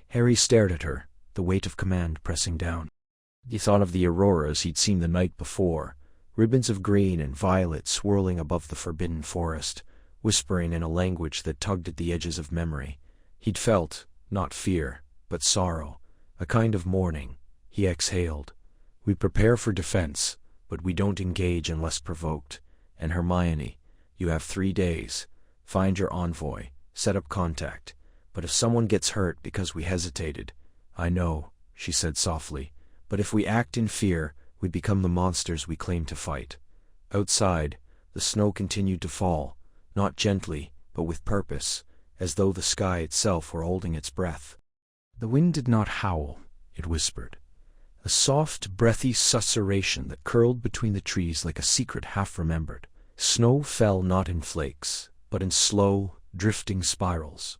A: Harry stared at her, the weight of command pressing down. He thought of the auroras he'd seen the night before, ribbons of green and violet swirling above the forbidden forest, whispering in a language that tugged at the edges of memory. He'd felt, not fear, but sorrow, a kind of mourning. He exhaled. "We prepare for defense, but we don't engage unless provoked. And Hermione, you have 3 days. Find your envoy, set up contact. But if someone gets hurt because we hesitated—" "I know," she said softly, "but if we act in fear, we become the monsters we claim to fight." Outside, the snow continued to fall, not gently, but with purpose, as though the sky itself were holding its breath. The wind did not howl, it whispered. A soft, breathy susurration that curled between the trees like a secret half-remembered. Snow fell not in flakes, but in slow, drifting spirals,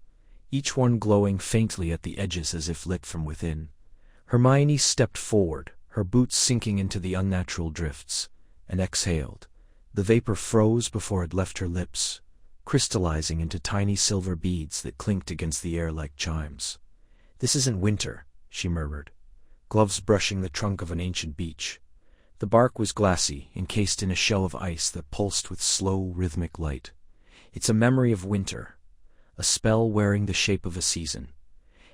A: each one glowing faintly at the edges as if lit from within. Hermione stepped forward, her boots sinking into the unnatural drifts, and exhaled. The vapor froze before it left her lips, crystallizing into tiny silver beads that clinked against the air like chimes. "This isn't winter," she murmured, gloves brushing the trunk of an ancient beech. The bark was glassy, encased in a shell of ice that pulsed with slow, rhythmic light. "It's a memory of winter, a spell wearing the shape of a season."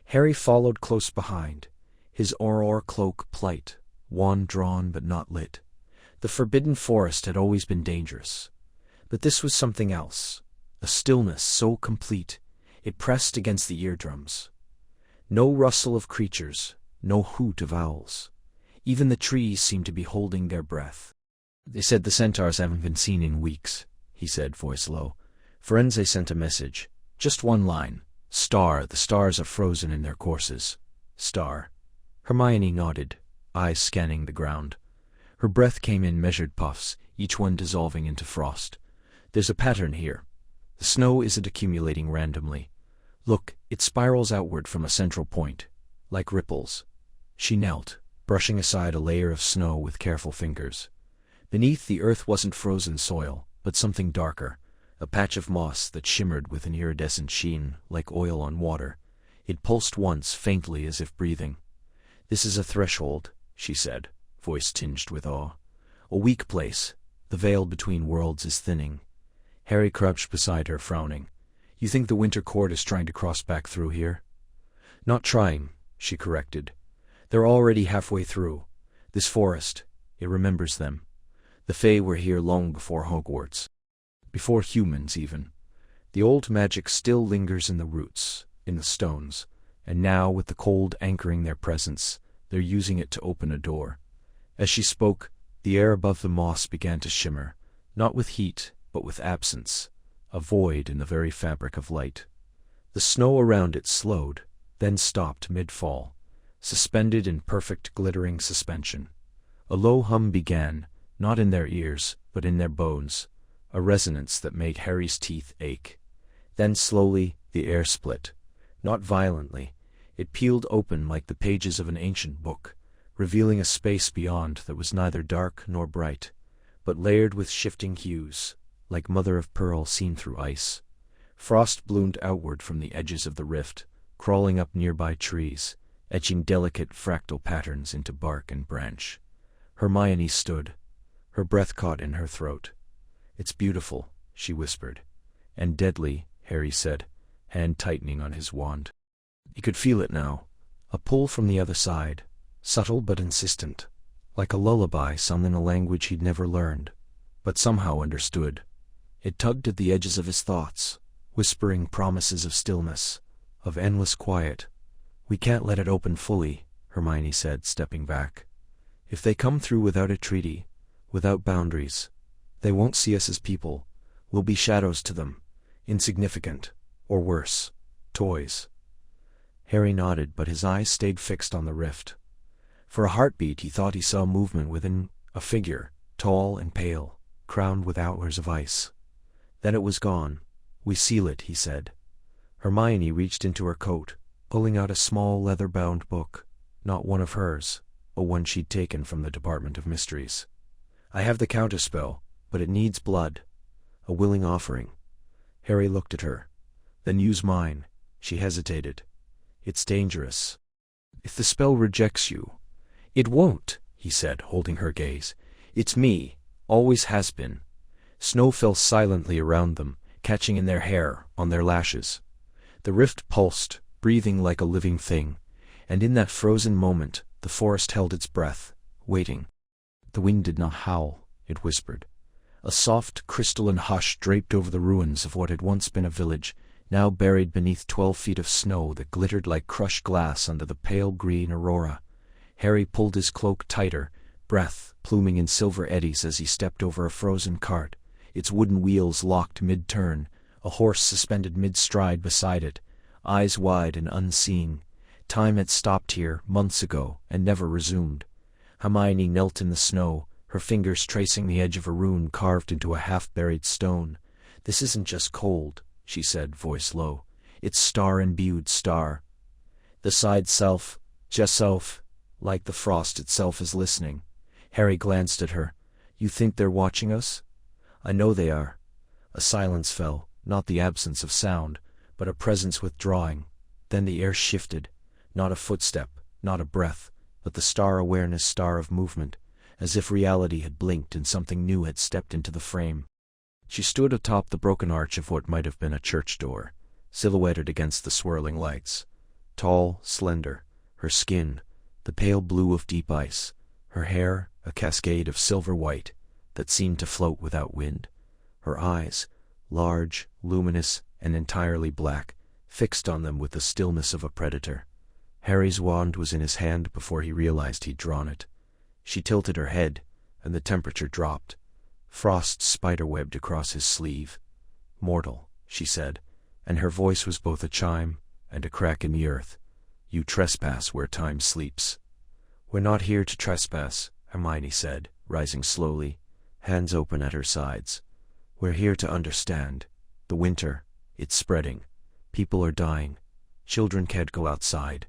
A: Harry followed close behind, his auror cloak plight, wand drawn but not lit. The forbidden forest had always been dangerous, but this was something else, a stillness so complete it pressed against the eardrums. No rustle of creatures, no hoot of owls. Even the trees seemed to be holding their breath. "They said the centaurs haven't been seen in weeks," he said, voice low. "Firenze sent a message. Just one line. Star, the stars are frozen in their courses. Star." Hermione nodded, eyes scanning the ground. Her breath came in measured puffs, each one dissolving into frost. "There's a pattern here. The snow isn't accumulating randomly. Look, it spirals outward from a central point, like ripples." She knelt, brushing aside a layer of snow with careful fingers. Beneath, the earth wasn't frozen soil, but something darker, a patch of moss that shimmered with an iridescent sheen, like oil on water. It pulsed once, faintly as if breathing. "This is a threshold," she said, voice tinged with awe. "A weak place. The veil between worlds is thinning." Harry crouched beside her, frowning. "You think the winter court is trying to cross back through here?" "Not trying," she corrected. "They're already halfway through. This forest, it remembers them. The Fae were here long before Hogwarts. Before humans, even. The old magic still lingers in the roots, in the stones, and now, with the cold anchoring their presence, they're using it to open a door." As she spoke, the air above the moss began to shimmer, not with heat, but with absence, a void in the very fabric of light. The snow around it slowed, then stopped mid-fall, suspended in perfect glittering suspension. A low hum began, not in their ears, but in their bones, a resonance that made Harry's teeth ache. Then slowly the air split, not violently. It peeled open like the pages of an ancient book, revealing a space beyond that was neither dark nor bright, but layered with shifting hues, like mother of pearl seen through ice. Frost bloomed outward from the edges of the rift, crawling up nearby trees, etching delicate fractal patterns into bark and branch. Hermione stood, her breath caught in her throat. "It's beautiful," she whispered. "And deadly," Harry said, hand tightening on his wand. He could feel it now, a pull from the other side, subtle but insistent, like a lullaby sung in a language he'd never learned, but somehow understood. It tugged at the edges of his thoughts, whispering promises of stillness, of endless quiet. "We can't let it open fully," Hermione said, stepping back. "If they come through without a treaty, without boundaries, they won't see us as people. We'll be shadows to them, insignificant, or worse, toys." Harry nodded, but his eyes stayed fixed on the rift. For a heartbeat he thought he saw movement within, a figure, tall and pale, crowned with antlers of ice. Then it was gone. "We seal it," he said. Hermione reached into her coat, pulling out a small leather-bound book, not one of hers, but one she'd taken from the Department of Mysteries. "I have the counterspell, but it needs blood. A willing offering." Harry looked at her. Then use mine. She hesitated. It's dangerous. If the spell rejects you. It won't, he said, holding her gaze. It's me, always has been. Snow fell silently around them, catching in their hair, on their lashes. The rift pulsed, breathing like a living thing, and in that frozen moment, the forest held its breath, waiting. The wind did not howl, it whispered. A soft, crystalline hush draped over the ruins of what had once been a village, now buried beneath 12 feet of snow that glittered like crushed glass under the pale green aurora. Harry pulled his cloak tighter, breath pluming in silver eddies as he stepped over a frozen cart, its wooden wheels locked mid-turn, a horse suspended mid-stride beside it, eyes wide and unseeing. Time had stopped here months ago and never resumed. Hermione knelt in the snow, her fingers tracing the edge of a rune carved into a half-buried stone. "This isn't just cold," she said, voice low. "It's star-imbued star. The side self, just self, like the frost itself is listening." Harry glanced at her. "You think they're watching us?" "I know they are." A silence fell, not the absence of sound, but a presence withdrawing. Then the air shifted. Not a footstep, not a breath, but the star-awareness star of movement, as if reality had blinked and something new had stepped into the frame. She stood atop the broken arch of what might have been a church door, silhouetted against the swirling lights. Tall, slender, her skin, the pale blue of deep ice, her hair a cascade of silver white that seemed to float without wind, her eyes, large, luminous, and entirely black, fixed on them with the stillness of a predator. Harry's wand was in his hand before he realized he'd drawn it. She tilted her head, and the temperature dropped. Frost spiderwebbed across his sleeve. "Mortal," she said, and her voice was both a chime and a crack in the earth. "You trespass where time sleeps." "We're not here to trespass," Hermione said, rising slowly, hands open at her sides. "We're here to understand. The winter, it's spreading. People are dying. Children can't go outside.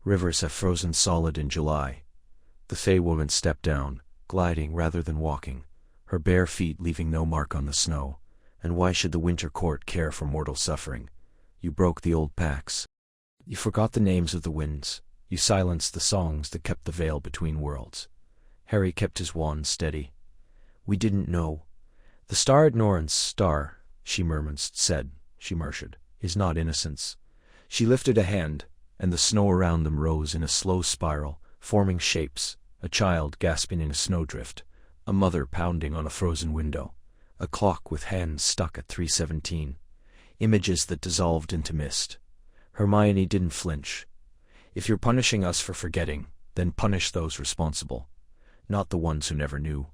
A: Rivers have frozen solid in July." The Fey woman stepped down, gliding rather than walking, her bare feet leaving no mark on the snow. "And why should the Winter Court care for mortal suffering? You broke the old pacts. You forgot the names of the winds. You silenced the songs that kept the veil between worlds." Harry kept his wand steady. "We didn't know. The star ignorance star," she murmured, "is not innocence." She lifted a hand, and the snow around them rose in a slow spiral, forming shapes, a child gasping in a snowdrift, a mother pounding on a frozen window, a clock with hands stuck at 3:17, images that dissolved into mist. Hermione didn't flinch. "If you're punishing us for forgetting, then punish those responsible, not the ones who never knew."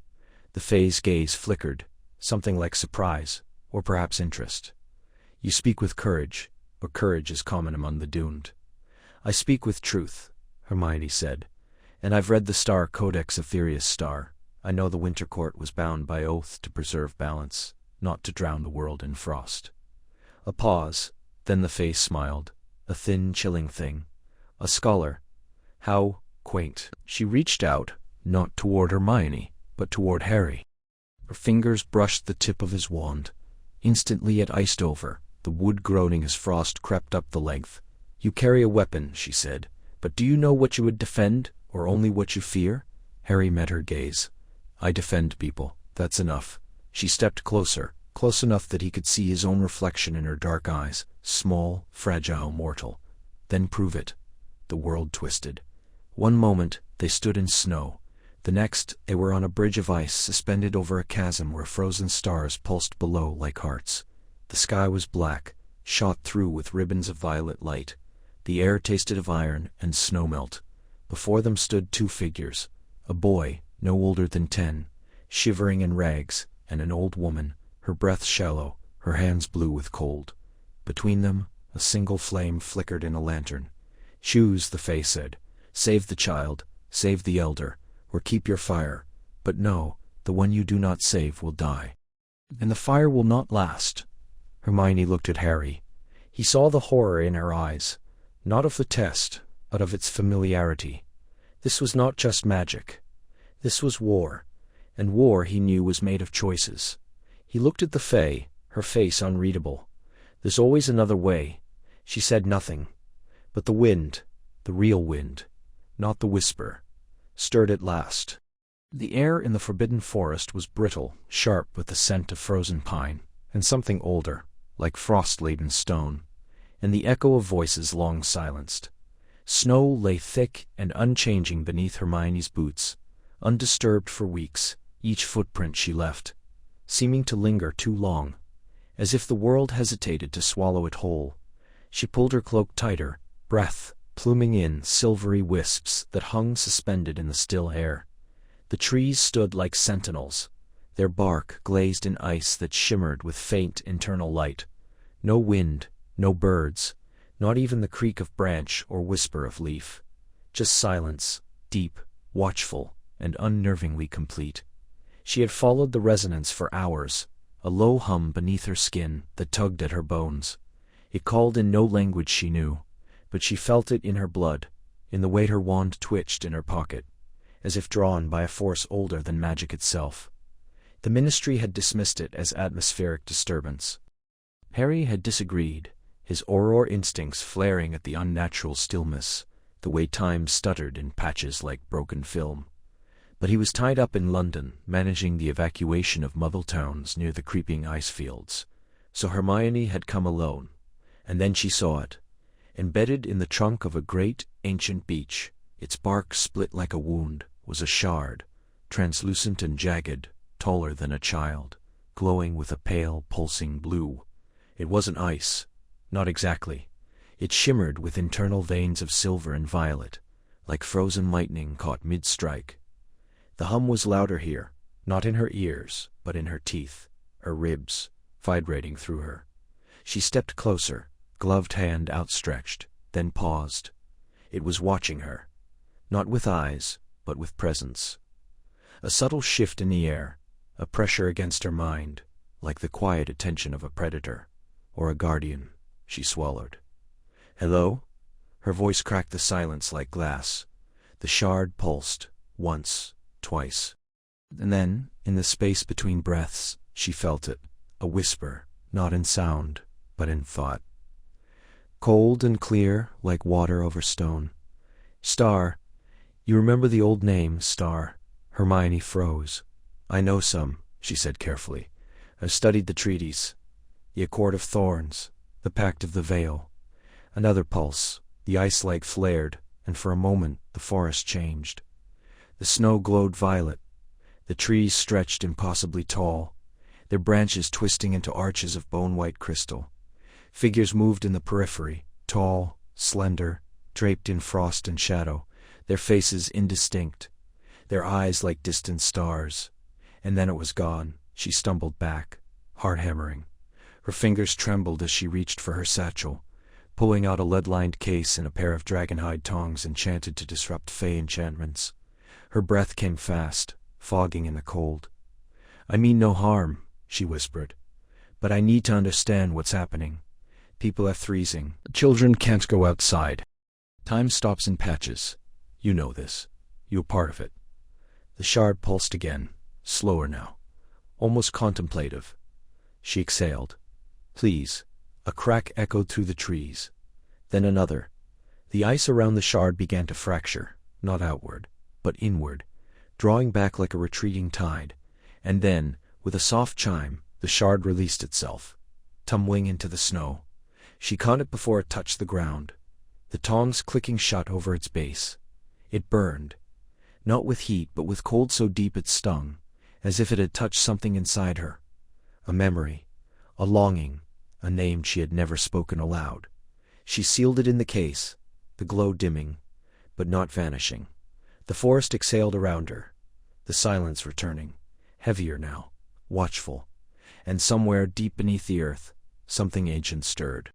A: The Fey's gaze flickered, something like surprise, or perhaps interest. "You speak with courage, but courage is common among the doomed." "I speak with truth," Hermione said, "and I've read the Star Codex of Theria's star. I know the Winter Court was bound by oath to preserve balance, not to drown the world in frost." A pause, then the Fey smiled, a thin, chilling thing. "A scholar. How quaint." She reached out, not toward Hermione, but toward Harry. Her fingers brushed the tip of his wand. Instantly it iced over, the wood groaning as frost crept up the length. "You carry a weapon," she said, "but do you know what you would defend, or only what you fear?" Harry met her gaze. "I defend people, that's enough." She stepped closer, close enough that he could see his own reflection in her dark eyes, small, fragile, mortal. "Then prove it." The world twisted. One moment they stood in snow. The next they were on a bridge of ice suspended over a chasm where frozen stars pulsed below like hearts. The sky was black, shot through with ribbons of violet light. The air tasted of iron and snowmelt. Before them stood two figures, a boy, no older than 10, shivering in rags, and an old woman, her breath shallow, her hands blue with cold. Between them, a single flame flickered in a lantern. "Choose," the Fae said. "Save the child, save the elder, or keep your fire. But no, the one you do not save will die. And the fire will not last." Hermione looked at Harry. He saw the horror in her eyes, not of the test, but of its familiarity. This was not just magic. This was war, and war, he knew, was made of choices. He looked at the Fae, her face unreadable. "There's always another way." She said nothing, but the wind, the real wind, not the whisper, stirred at last. The air in the forbidden forest was brittle, sharp with the scent of frozen pine, and something older, like frost-laden stone, and the echo of voices long silenced. Snow lay thick and unchanging beneath Hermione's boots, undisturbed for weeks, each footprint she left, seeming to linger too long, as if the world hesitated to swallow it whole. She pulled her cloak tighter, breath pluming in silvery wisps that hung suspended in the still air. The trees stood like sentinels, their bark glazed in ice that shimmered with faint internal light. No wind, no birds, not even the creak of branch or whisper of leaf. Just silence, deep, watchful, and unnervingly complete. She had followed the resonance for hours, a low hum beneath her skin that tugged at her bones. It called in no language she knew, but she felt it in her blood, in the way her wand twitched in her pocket, as if drawn by a force older than magic itself. The Ministry had dismissed it as atmospheric disturbance. Harry had disagreed, his auror instincts flaring at the unnatural stillness, the way time stuttered in patches like broken film. But he was tied up in London, managing the evacuation of Muggle towns near the creeping ice fields. So Hermione had come alone, and then she saw it. Embedded in the trunk of a great, ancient beech, its bark split like a wound, was a shard, translucent and jagged, taller than a child, glowing with a pale, pulsing blue. It wasn't ice, not exactly. It shimmered with internal veins of silver and violet, like frozen lightning caught mid-strike. The hum was louder here, not in her ears, but in her teeth, her ribs, vibrating through her. She stepped closer, gloved hand outstretched, then paused. It was watching her, not with eyes, but with presence. A subtle shift in the air, a pressure against her mind, like the quiet attention of a predator, or a guardian. She swallowed. "Hello?" Her voice cracked the silence like glass. The shard pulsed, once, twice. And then, in the space between breaths, she felt it, a whisper, not in sound, but in thought. Cold and clear, like water over stone. "Star, you remember the old name, Star?" Hermione froze. "I know some," she said carefully. "I've studied the treaties. The Accord of Thorns, the Pact of the Veil." Another pulse, the ice light flared, and for a moment the forest changed. The snow glowed violet. The trees stretched impossibly tall, their branches twisting into arches of bone-white crystal. Figures moved in the periphery, tall, slender, draped in frost and shadow, their faces indistinct, their eyes like distant stars. And then it was gone. She stumbled back, heart hammering. Her fingers trembled as she reached for her satchel, pulling out a lead-lined case and a pair of dragon-hide tongs enchanted to disrupt fey enchantments. Her breath came fast, fogging in the cold. "I mean no harm," she whispered, "but I need to understand what's happening. People are freezing. Children can't go outside. Time stops in patches. You know this. You're part of it." The shard pulsed again, slower now, almost contemplative. She exhaled. "Please." A crack echoed through the trees. Then another. The ice around the shard began to fracture, not outward, but inward, drawing back like a retreating tide. And then, with a soft chime, the shard released itself, tumbling into the snow. She caught it before it touched the ground, the tongs clicking shut over its base. It burned, not with heat but with cold so deep it stung, as if it had touched something inside her. A memory, a longing, a name she had never spoken aloud. She sealed it in the case, the glow dimming, but not vanishing. The forest exhaled around her, the silence returning, heavier now, watchful, and somewhere deep beneath the earth, something ancient stirred.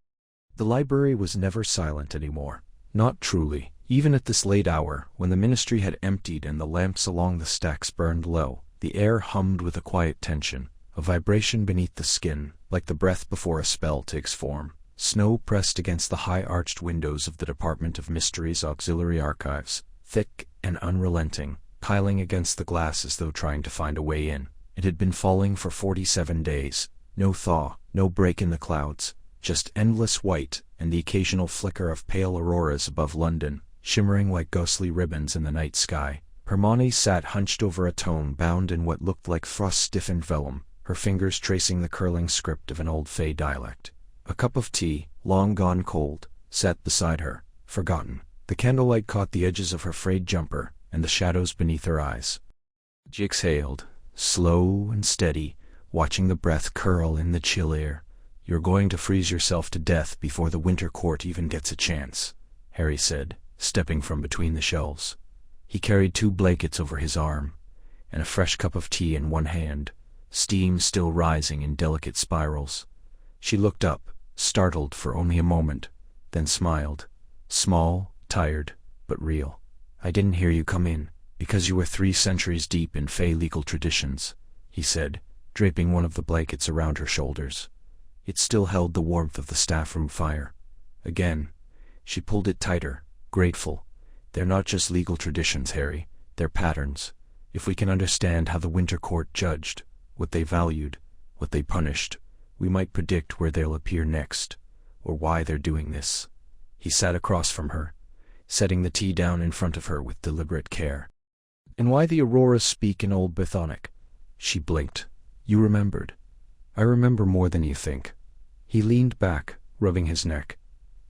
A: The library was never silent anymore, not truly, even at this late hour, when the Ministry had emptied and the lamps along the stacks burned low. The air hummed with a quiet tension, a vibration beneath the skin, like the breath before a spell takes form. Snow pressed against the high-arched windows of the Department of Mystery's auxiliary archives, thick and unrelenting, piling against the glass as though trying to find a way in. It had been falling for 47 days. No thaw, no break in the clouds, just endless white and the occasional flicker of pale auroras above London, shimmering like ghostly ribbons in the night sky. Hermione sat hunched over a tome bound in what looked like frost-stiffened vellum, her fingers tracing the curling script of an old Fey dialect. A cup of tea, long gone cold, sat beside her, forgotten. The candlelight caught the edges of her frayed jumper and the shadows beneath her eyes. She exhaled, slow and steady, watching the breath curl in the chill air. "You're going to freeze yourself to death before the winter court even gets a chance," Harry said, stepping from between the shelves. He carried 2 blankets over his arm, and a fresh cup of tea in one hand, steam still rising in delicate spirals. She looked up, startled for only a moment, then smiled. Small, tired, but real. "I didn't hear you come in, because you were 3 centuries deep in Fey legal traditions," he said, draping one of the blankets around her shoulders. It still held the warmth of the staff room fire. Again, she pulled it tighter, grateful. "They're not just legal traditions, Harry. They're patterns. If we can understand how the Winter Court judged, what they valued, what they punished, we might predict where they'll appear next, or why they're doing this." He sat across from her, setting the tea down in front of her with deliberate care. "And why the auroras speak in Old Brythonic?" She blinked. "You remembered." "I remember more than you think." He leaned back, rubbing his neck.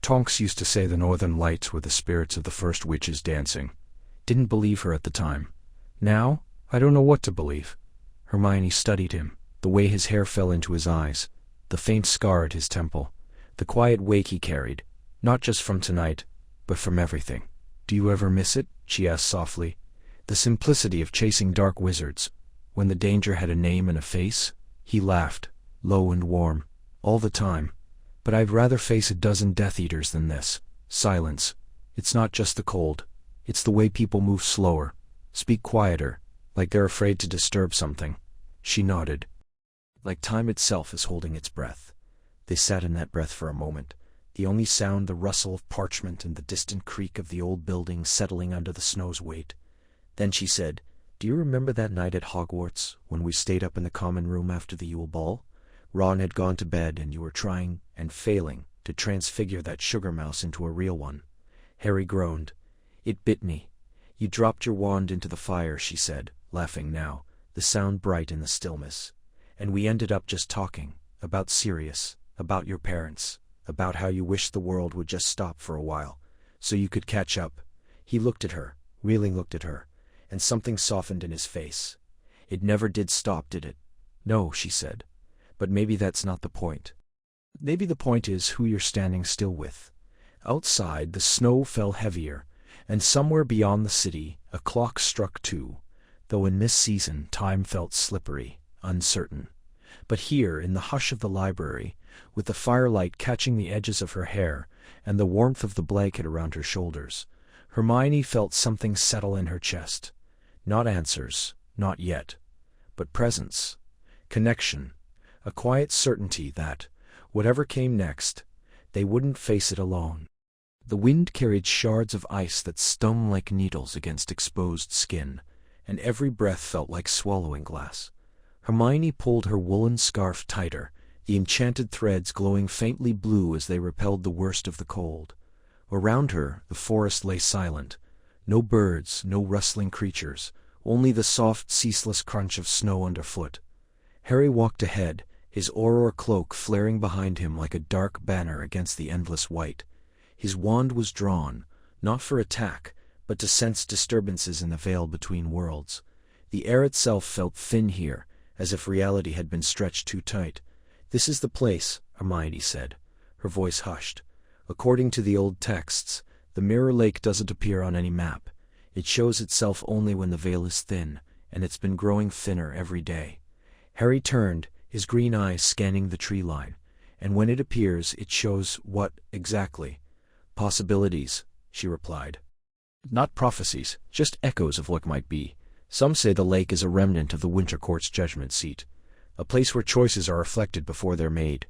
A: "Tonks used to say the northern lights were the spirits of the first witches dancing. Didn't believe her at the time. Now, I don't know what to believe." Hermione studied him, the way his hair fell into his eyes, the faint scar at his temple, the quiet weight he carried, not just from tonight, but from everything. "Do you ever miss it?" she asked softly. "The simplicity of chasing dark wizards, when the danger had a name and a face?" He laughed, low and warm. "All the time. But I'd rather face a dozen Death Eaters than this. Silence. It's not just the cold. It's the way people move slower, speak quieter, like they're afraid to disturb something." She nodded. "Like time itself is holding its breath." They sat in that breath for a moment, the only sound the rustle of parchment and the distant creak of the old building settling under the snow's weight. Then she said, "Do you remember that night at Hogwarts, when we stayed up in the common room after the Yule Ball? Ron had gone to bed and you were trying, and failing, to transfigure that sugar mouse into a real one." Harry groaned. "It bit me." "You dropped your wand into the fire," she said, laughing now, the sound bright in the stillness. "And we ended up just talking, about Sirius, about your parents, about how you wished the world would just stop for a while, so you could catch up." He looked at her, really looked at her, and something softened in his face. "It never did stop, did it?" "No," she said. "But maybe that's not the point. Maybe the point is who you're standing still with." Outside, the snow fell heavier, and somewhere beyond the city, a clock struck 2, though in this season time felt slippery, uncertain. But here, in the hush of the library, with the firelight catching the edges of her hair and the warmth of the blanket around her shoulders, Hermione felt something settle in her chest. Not answers, not yet, but presence, connection, a quiet certainty that, whatever came next, they wouldn't face it alone. The wind carried shards of ice that stung like needles against exposed skin, and every breath felt like swallowing glass. Hermione pulled her woolen scarf tighter, the enchanted threads glowing faintly blue as they repelled the worst of the cold. Around her, the forest lay silent. No birds, no rustling creatures, only the soft, ceaseless crunch of snow underfoot. Harry walked ahead, his Auror cloak flaring behind him like a dark banner against the endless white. His wand was drawn, not for attack, but to sense disturbances in the veil between worlds. The air itself felt thin here, as if reality had been stretched too tight. "This is the place," Hermione said, her voice hushed. "According to the old texts, the Mirror Lake doesn't appear on any map. It shows itself only when the veil is thin, and it's been growing thinner every day." Harry turned, his green eyes scanning the tree line. "And when it appears, it shows what, exactly?" "Possibilities," she replied. "Not prophecies, just echoes of what might be. Some say the lake is a remnant of the Winter Court's judgment seat, a place where choices are reflected before they're made."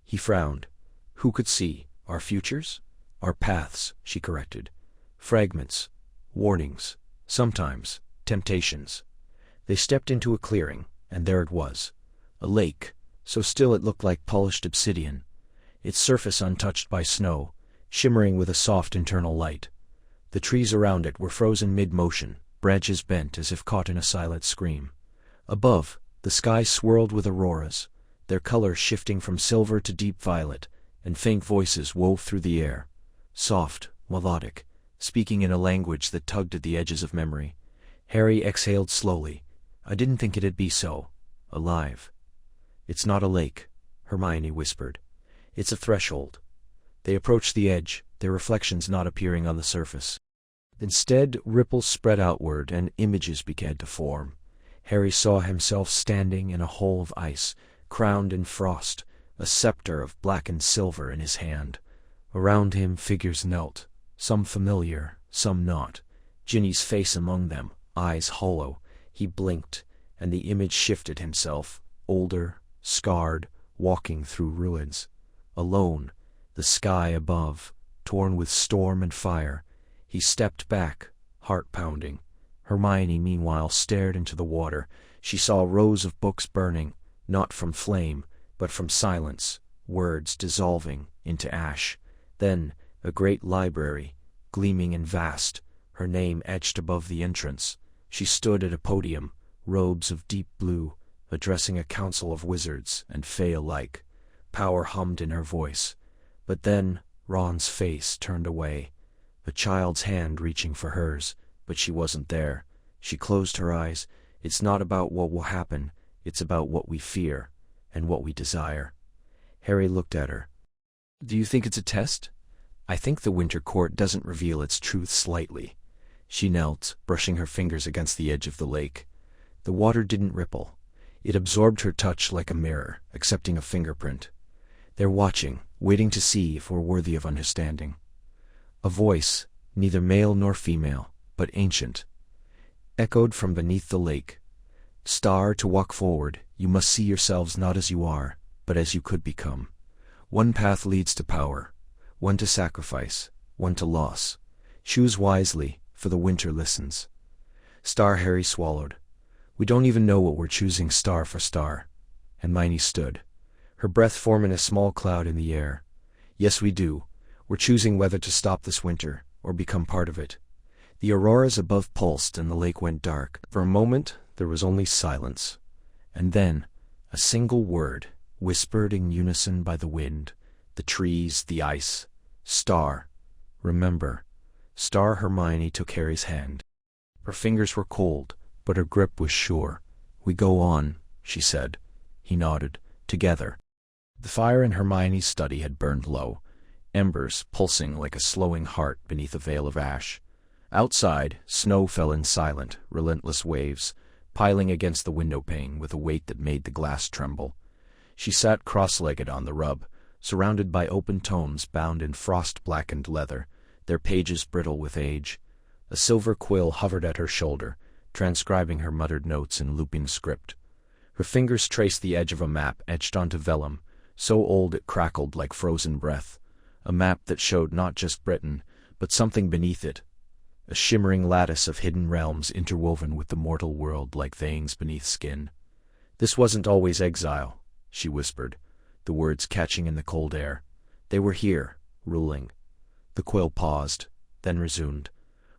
A: He frowned. "Who could see? Our futures?" "Our paths," she corrected. "Fragments, warnings, sometimes temptations." They stepped into a clearing, and there it was. A lake, so still it looked like polished obsidian. its surface untouched by snow, shimmering with a soft internal light. The trees around it were frozen mid-motion, branches bent as if caught in a silent scream. Above, the sky swirled with auroras, their color shifting from silver to deep violet, and faint voices wove through the air, soft, melodic, speaking in a language that tugged at the edges of memory. Harry exhaled slowly. I didn't think it'd be so alive. It's not a lake, Hermione whispered. It's a threshold. They approached the edge, their reflections not appearing on the surface. Instead, ripples spread outward and images began to form. Harry saw himself standing in a hole of ice, crowned in frost, a scepter of blackened silver in his hand. Around him figures knelt, some familiar, some not. Ginny's face among them, eyes hollow. He blinked, and the image shifted himself, older, scarred, walking through ruins. Alone, the sky above, torn with storm and fire. He stepped back, heart pounding. Hermione, meanwhile, stared into the water. She saw rows of books burning, not from flame, but from silence, words dissolving into ash. Then, a great library, gleaming and vast, her name etched above the entrance. She stood at a podium, robes of deep blue, addressing a council of wizards and fae alike. Power hummed in her voice. But then, Ron's face turned away, a child's hand reaching for hers, but she wasn't there. She closed her eyes. It's not about what will happen, it's about what we fear, and what we desire. Harry looked at her. Do you think it's a test? I think the Winter Court doesn't reveal its truth slightly. She knelt, brushing her fingers against the edge of the lake. The water didn't ripple. It absorbed her touch like a mirror, accepting a fingerprint. They're watching, waiting to see if we're worthy of understanding. A voice, neither male nor female, but ancient, echoed from beneath the lake. Star, to walk forward, you must see yourselves not as you are, but as you could become. One path leads to power, one to sacrifice, one to loss. Choose wisely, for the winter listens. Star. Harry swallowed. We don't even know what we're choosing star for star. Hermione stood, her breath forming a small cloud in the air. Yes, we do. We're choosing whether to stop this winter, or become part of it. The auroras above pulsed and the lake went dark. For a moment, there was only silence. And then, a single word, whispered in unison by the wind, the trees, the ice. Star. Remember. Star. Hermione took Harry's hand. Her fingers were cold, but her grip was sure. We go on, she said. He nodded. Together. The fire in Hermione's study had burned low, embers pulsing like a slowing heart beneath a veil of ash. Outside, snow fell in silent, relentless waves, piling against the window pane with a weight that made the glass tremble. She sat cross-legged on the rub, surrounded by open tomes bound in frost-blackened leather, their pages brittle with age. A silver quill hovered at her shoulder, transcribing her muttered notes in looping script. Her fingers traced the edge of a map etched onto vellum, so old it crackled like frozen breath. A map that showed not just Britain, but something beneath it. A shimmering lattice of hidden realms interwoven with the mortal world like veins beneath skin. This wasn't always exile, she whispered, the words catching in the cold air. They were here, ruling. The quill paused, then resumed.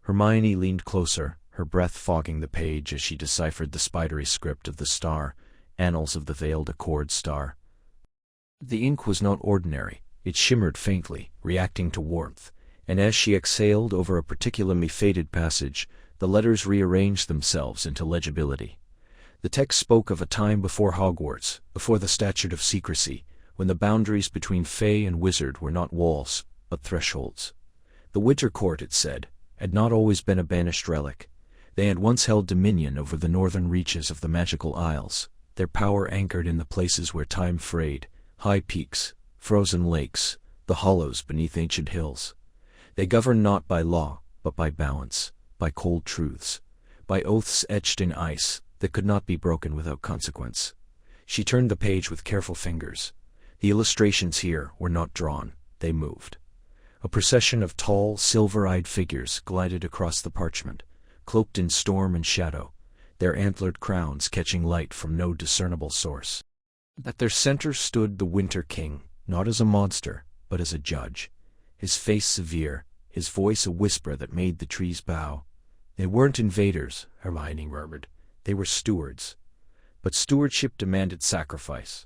A: Hermione leaned closer, her breath fogging the page as she deciphered the spidery script of the star, annals of the veiled accord star. The ink was not ordinary. It shimmered faintly, reacting to warmth, and as she exhaled over a particularly faded passage, the letters rearranged themselves into legibility. The text spoke of a time before Hogwarts, before the statute of secrecy, when the boundaries between fae and wizard were not walls, but thresholds. The Winter Court, it said, had not always been a banished relic. They had once held dominion over the northern reaches of the magical isles, their power anchored in the places where time frayed, high peaks, frozen lakes, the hollows beneath ancient hills. They governed not by law, but by balance, by cold truths, by oaths etched in ice that could not be broken without consequence. She turned the page with careful fingers. The illustrations here were not drawn, they moved. A procession of tall, silver-eyed figures glided across the parchment, cloaked in storm and shadow, their antlered crowns catching light from no discernible source. At their center stood the Winter King, not as a monster, but as a judge. His face severe, his voice a whisper that made the trees bow. They weren't invaders, Hermione murmured. They were stewards. But stewardship demanded sacrifice.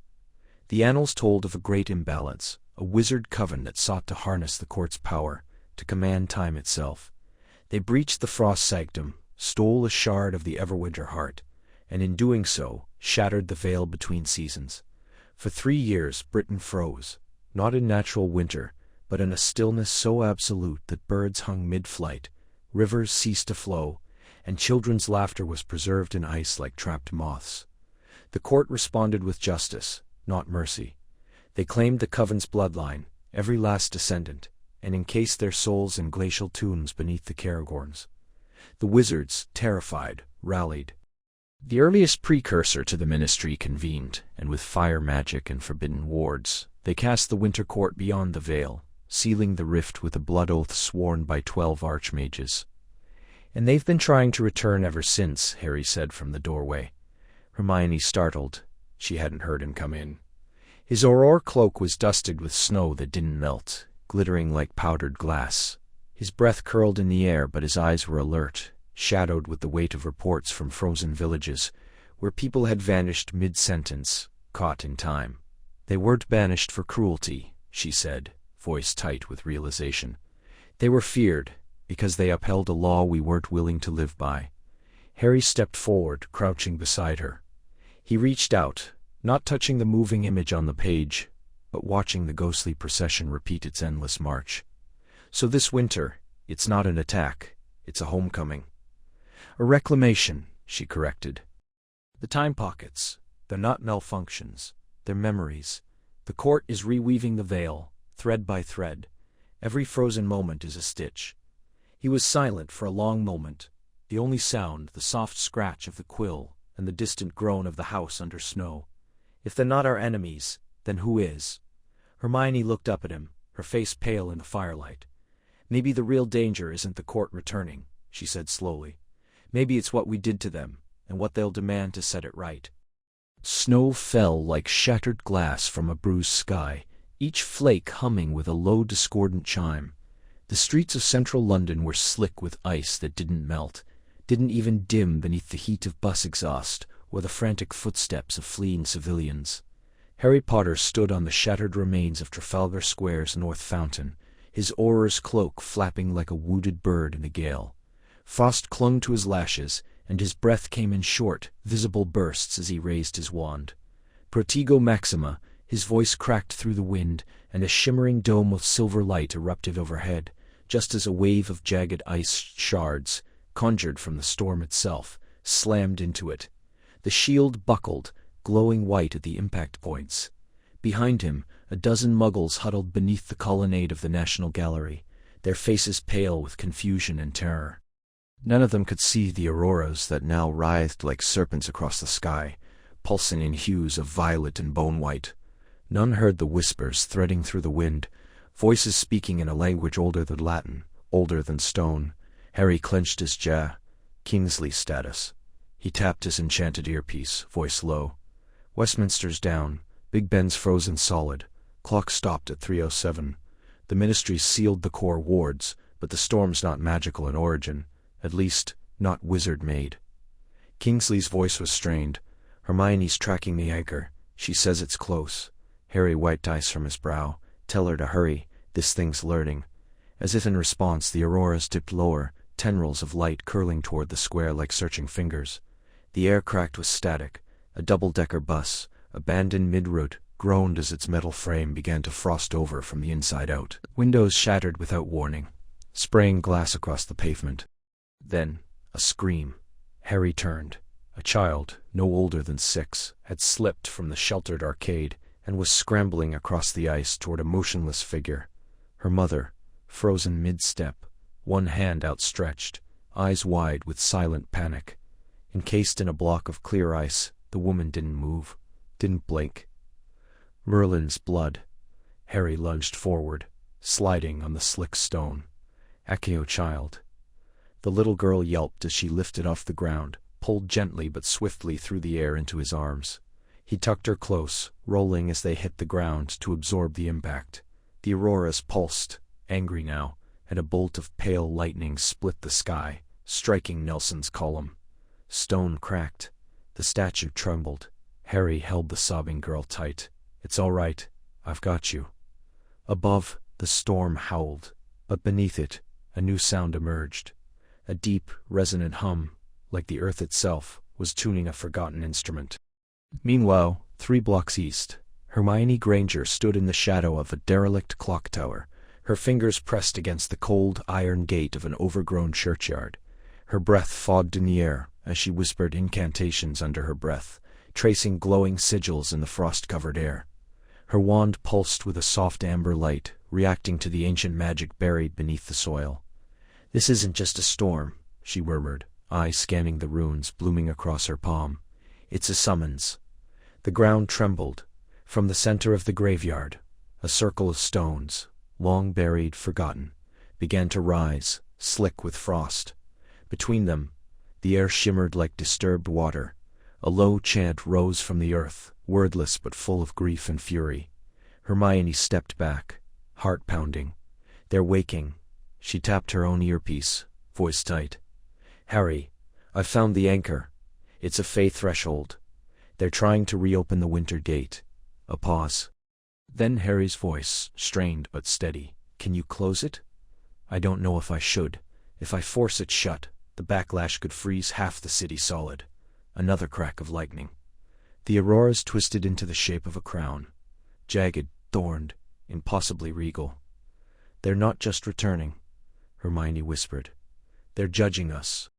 A: The annals told of a great imbalance, a wizard coven that sought to harness the court's power, to command time itself. They breached the frost sanctum, stole a shard of the Everwinter heart, and in doing so, shattered the veil between seasons. For 3 years Britain froze, not in natural winter, but in a stillness so absolute that birds hung mid-flight, rivers ceased to flow, and children's laughter was preserved in ice like trapped moths. The court responded with justice, not mercy. They claimed the coven's bloodline, every last descendant, and encased their souls in glacial tombs beneath the Caragorns. The wizards, terrified, rallied. The earliest precursor to the ministry convened, and with fire magic and forbidden wards, they cast the winter court beyond the veil, sealing the rift with a blood oath sworn by 12 archmages. "And they've been trying to return ever since," Harry said from the doorway. Hermione startled. She hadn't heard him come in. His Auror cloak was dusted with snow that didn't melt, glittering like powdered glass. His breath curled in the air, but his eyes were alert, shadowed with the weight of reports from frozen villages, where people had vanished mid-sentence, caught in time. "They weren't banished for cruelty," she said, voice tight with realization. "They were feared, because they upheld a law we weren't willing to live by." Harry stepped forward, crouching beside her. He reached out, not touching the moving image on the page, but watching the ghostly procession repeat its endless march. "So this winter, it's not an attack, it's a homecoming." "A reclamation," she corrected. "The time pockets, they're not malfunctions, they're memories. The court is reweaving the veil, thread by thread. Every frozen moment is a stitch." He was silent for a long moment, the only sound the soft scratch of the quill and the distant groan of the house under snow. "If they're not our enemies, then who is?" Hermione looked up at him, her face pale in the firelight. "Maybe the real danger isn't the court returning," she said slowly. "Maybe it's what we did to them, and what they'll demand to set it right." Snow fell like shattered glass from a bruised sky, each flake humming with a low discordant chime. The streets of central London were slick with ice that didn't melt, didn't even dim beneath the heat of bus exhaust or the frantic footsteps of fleeing civilians. Harry Potter stood on the shattered remains of Trafalgar Square's North Fountain, his Auror's cloak flapping like a wounded bird in a gale. Frost clung to his lashes, and his breath came in short, visible bursts as he raised his wand. "Protego Maxima," his voice cracked through the wind, and a shimmering dome of silver light erupted overhead, just as a wave of jagged ice shards, conjured from the storm itself, slammed into it. The shield buckled, glowing white at the impact points. Behind him, a dozen Muggles huddled beneath the colonnade of the National Gallery, their faces pale with confusion and terror. None of them could see the auroras that now writhed like serpents across the sky, pulsing in hues of violet and bone-white. None heard the whispers threading through the wind, voices speaking in a language older than Latin, older than stone. Harry clenched his jaw. Kingsley status. He tapped his enchanted earpiece, voice low. "Westminster's down. Big Ben's frozen solid. Clock stopped at 3:07. The ministry sealed the core wards, but the storm's not magical in origin. At least, not wizard-made." Kingsley's voice was strained. "Hermione's tracking the anchor. She says it's close." Harry wiped ice from his brow. "Tell her to hurry. This thing's learning." As if in response, the auroras dipped lower, tendrils of light curling toward the square like searching fingers. The air cracked with static. A double-decker bus, abandoned mid-route, groaned as its metal frame began to frost over from the inside out. Windows shattered without warning, spraying glass across the pavement. Then, a scream. Harry turned. A child, no older than 6, had slipped from the sheltered arcade and was scrambling across the ice toward a motionless figure. Her mother, frozen mid-step, one hand outstretched, eyes wide with silent panic. Encased in a block of clear ice, the woman didn't move, didn't blink. Merlin's blood. Harry lunged forward, sliding on the slick stone. Accio child. The little girl yelped as she lifted off the ground, pulled gently but swiftly through the air into his arms. He tucked her close, rolling as they hit the ground to absorb the impact. The auroras pulsed, angry now, and a bolt of pale lightning split the sky, striking Nelson's column. Stone cracked. The statue trembled. Harry held the sobbing girl tight. "It's all right. I've got you." Above, the storm howled, but beneath it, a new sound emerged. A deep, resonant hum, like the earth itself, was tuning a forgotten instrument. Meanwhile, 3 blocks east, Hermione Granger stood in the shadow of a derelict clock tower, her fingers pressed against the cold iron gate of an overgrown churchyard. Her breath fogged in the air as she whispered incantations under her breath, tracing glowing sigils in the frost-covered air. Her wand pulsed with a soft amber light, reacting to the ancient magic buried beneath the soil. "This isn't just a storm," she murmured, eyes scanning the runes blooming across her palm. "It's a summons." The ground trembled. From the center of the graveyard, a circle of stones, long buried, forgotten, began to rise, slick with frost. Between them, the air shimmered like disturbed water. A low chant rose from the earth, wordless but full of grief and fury. Hermione stepped back, heart pounding. "They're waking." She tapped her own earpiece, voice tight. "Harry, I've found the anchor. It's a Fey threshold. They're trying to reopen the winter gate." A pause. Then Harry's voice, strained but steady. "Can you close it?" "I don't know if I should. If I force it shut, the backlash could freeze half the city solid." Another crack of lightning. The auroras twisted into the shape of a crown, jagged, thorned, impossibly regal. "They're not just returning," Hermione whispered. "They're judging us."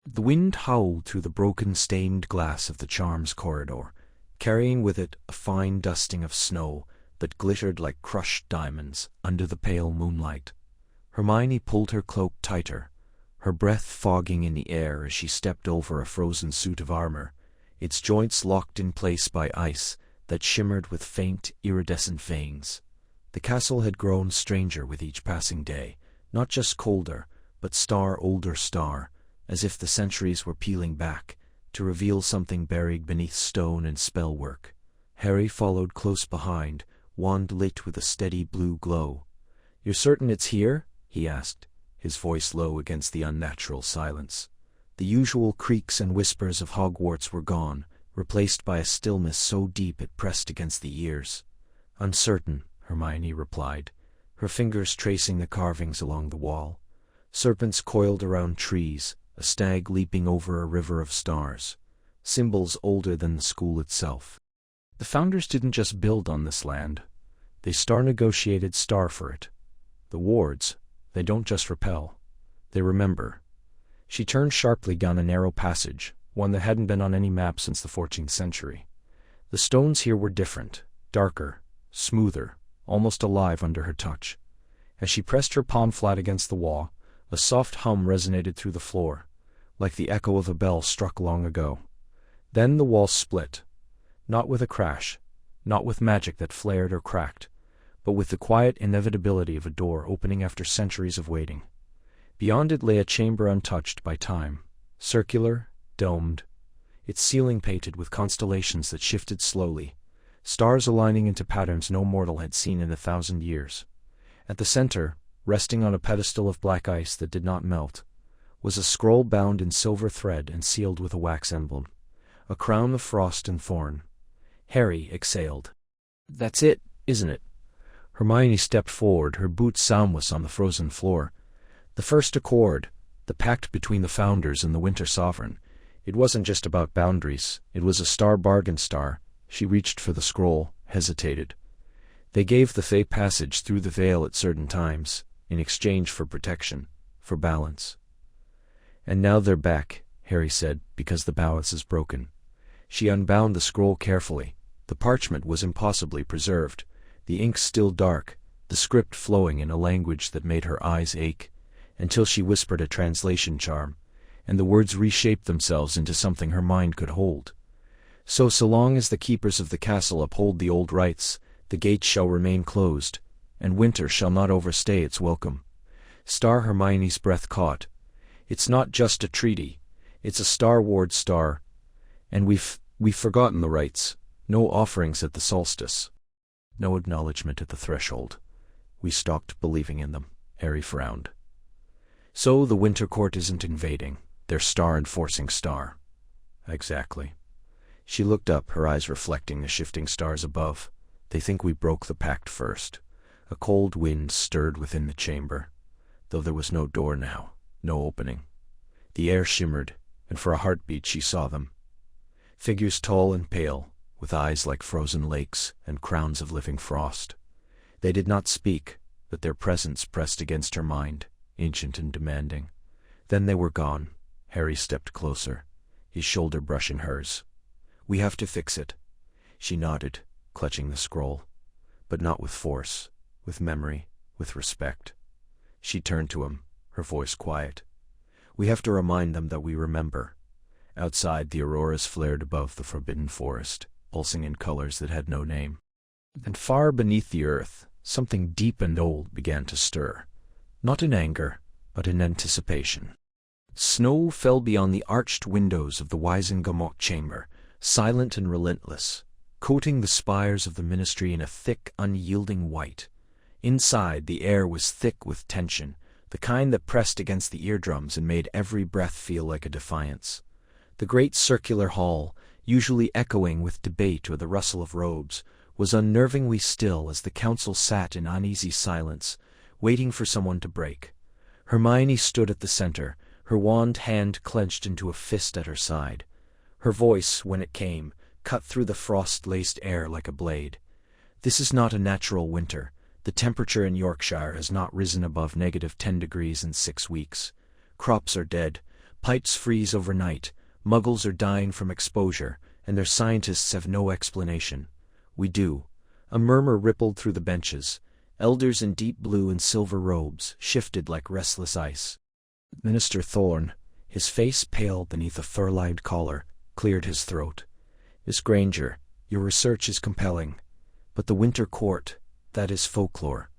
A: The wind howled through the broken stained glass of the charms corridor, carrying with it a fine dusting of snow that glittered like crushed diamonds under the pale moonlight. Hermione pulled her cloak tighter, her breath fogging in the air as she stepped over a frozen suit of armor, its joints locked in place by ice that shimmered with faint, iridescent veins. The castle had grown stranger with each passing day, not just colder, but older star, as if the centuries were peeling back, to reveal something buried beneath stone and spellwork. Harry followed close behind, wand lit with a steady blue glow. "You're certain it's here?" he asked, his voice low against the unnatural silence. The usual creaks and whispers of Hogwarts were gone, replaced by a stillness so deep it pressed against the ears. "Uncertain," Hermione replied, her fingers tracing the carvings along the wall. Serpents coiled around trees, a stag leaping over a river of stars, symbols older than the school itself. The founders didn't just build on this land. They star-negotiated star for it. The wards, they don't just repel. They remember. She turned sharply down a narrow passage, one that hadn't been on any map since the 14th century. The stones here were different, darker, smoother, almost alive under her touch. As she pressed her palm flat against the wall, a soft hum resonated through the floor, like the echo of a bell struck long ago. Then the wall split, not with a crash, not with magic that flared or cracked, but with the quiet inevitability of a door opening after centuries of waiting. Beyond it lay a chamber untouched by time, circular, domed, its ceiling painted with constellations that shifted slowly, stars aligning into patterns no mortal had seen in 1,000 years. At the center, resting on a pedestal of black ice that did not melt, was a scroll bound in silver thread and sealed with a wax emblem, a crown of frost and thorn. Harry exhaled. "That's it, isn't it?" Hermione stepped forward, her boots soundless on the frozen floor. The first accord, the pact between the founders and the Winter Sovereign. It wasn't just about boundaries, it was a star bargain star. She reached for the scroll, hesitated. They gave the Fey passage through the veil at certain times, in exchange for protection, for balance. "And now they're back," Harry said, "because the balance is broken." She unbound the scroll carefully. The parchment was impossibly preserved, the ink still dark, the script flowing in a language that made her eyes ache, until she whispered a translation charm, and the words reshaped themselves into something her mind could hold. So long as the keepers of the castle uphold the old rites, the gates shall remain closed, and winter shall not overstay its welcome. Hermione's breath caught. "It's not just a treaty, it's a Star Ward star, and we've forgotten the rites. No offerings at the solstice. No acknowledgement at the threshold. We stopped believing in them. Harry frowned. So the Winter Court isn't invading. They're star-enforcing star. Exactly. She looked up, her eyes reflecting the shifting stars above. They think we broke the pact first. A cold wind stirred within the chamber, though there was no door now, no opening. The air shimmered, and for a heartbeat she saw them. Figures tall and pale, with eyes like frozen lakes and crowns of living frost. They did not speak, but their presence pressed against her mind, ancient and demanding. Then they were gone. Harry stepped closer, his shoulder brushing hers. "We have to fix it." She nodded, clutching the scroll, but not with force, with memory, with respect. She turned to him, her voice quiet. "We have to remind them that we remember." Outside, the auroras flared above the forbidden forest, pulsing in colors that had no name. And far beneath the earth, something deep and old began to stir, not in anger, but in anticipation. Snow fell beyond the arched windows of the Wisengamot chamber, silent and relentless, coating the spires of the ministry in a thick, unyielding white. Inside, the air was thick with tension, the kind that pressed against the eardrums and made every breath feel like a defiance. The great circular hall, usually echoing with debate or the rustle of robes, was unnervingly still as the council sat in uneasy silence, waiting for someone to break. Hermione stood at the center, her wand hand clenched into a fist at her side. Her voice, when it came, cut through the frost-laced air like a blade. "This is not a natural winter. The temperature in Yorkshire has not risen above -10 degrees in 6 weeks. Crops are dead, pipes freeze overnight, Muggles are dying from exposure, and their scientists have no explanation. We do." A murmur rippled through the benches. Elders in deep blue and silver robes shifted like restless ice. Minister Thorne, his face pale beneath a fur-lined collar, cleared his throat. "Miss Granger, your research is compelling. But the Winter Court, that is folklore.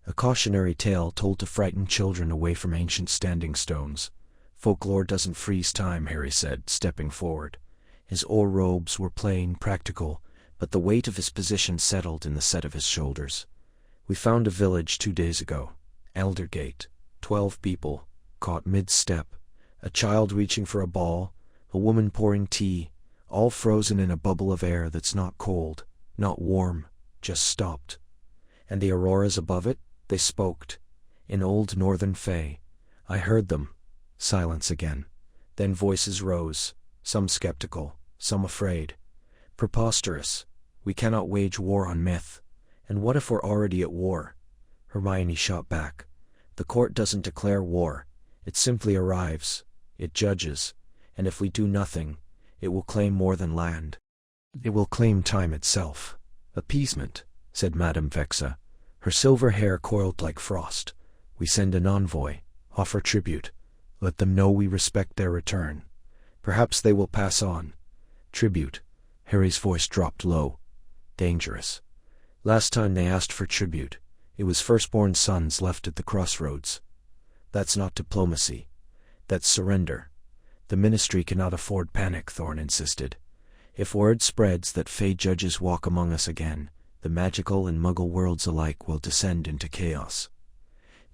A: A cautionary tale told to frighten children away from ancient standing stones. Folklore doesn't freeze time," Harry said, stepping forward. His old robes were plain, practical, but the weight of his position settled in the set of his shoulders. "We found a village 2 days ago. Aldergate. 12 people, caught mid-step. A child reaching for a ball, a woman pouring tea, all frozen in a bubble of air that's not cold, not warm, just stopped. And the auroras above it, they spoke. In old northern Fae. I heard them." Silence again. Then voices rose, some skeptical, some afraid. "Preposterous. We cannot wage war on myth. And what if we're already at war?" Hermione shot back. "The court doesn't declare war. It simply arrives. It judges. And if we do nothing, it will claim more than land. It will claim time itself." "Appeasement," said Madame Vexa, her silver hair coiled like frost. "We send an envoy, offer tribute. Let them know we respect their return. Perhaps they will pass on." "Tribute." Harry's voice dropped low. "Dangerous. Last time they asked for tribute, it was firstborn sons left at the crossroads. That's not diplomacy. That's surrender. The ministry cannot afford panic," Thorne insisted. "If word spreads that Fae judges walk among us again, the magical and Muggle worlds alike will descend into chaos."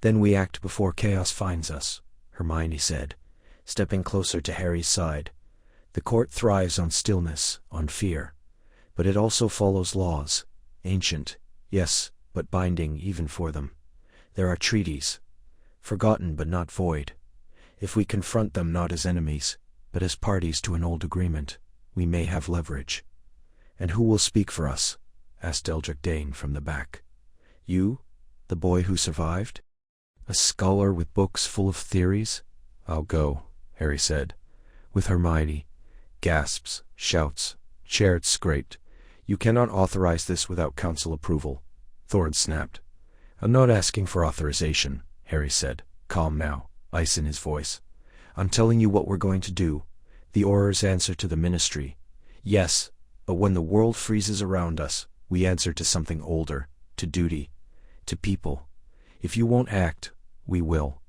A: "Then we act before chaos finds us," Hermione said, stepping closer to Harry's side. "The court thrives on stillness, on fear. But it also follows laws. Ancient, yes, but binding even for them. There are treaties. Forgotten but not void. If we confront them not as enemies, but as parties to an old agreement, we may have leverage." "And who will speak for us?" asked Eldrick Dane from the back. "You? The boy who survived? A scholar with books full of theories?" "I'll go," Harry said. With Hermione. Gasps, shouts, chairs scraped. "You cannot authorize this without council approval," Thorne snapped. "I'm not asking for authorization," Harry said, calm now, ice in his voice. "I'm telling you what we're going to do. The Auror's answer to the ministry. Yes, but when the world freezes around us, we answer to something older, to duty, to people. If you won't act, we will."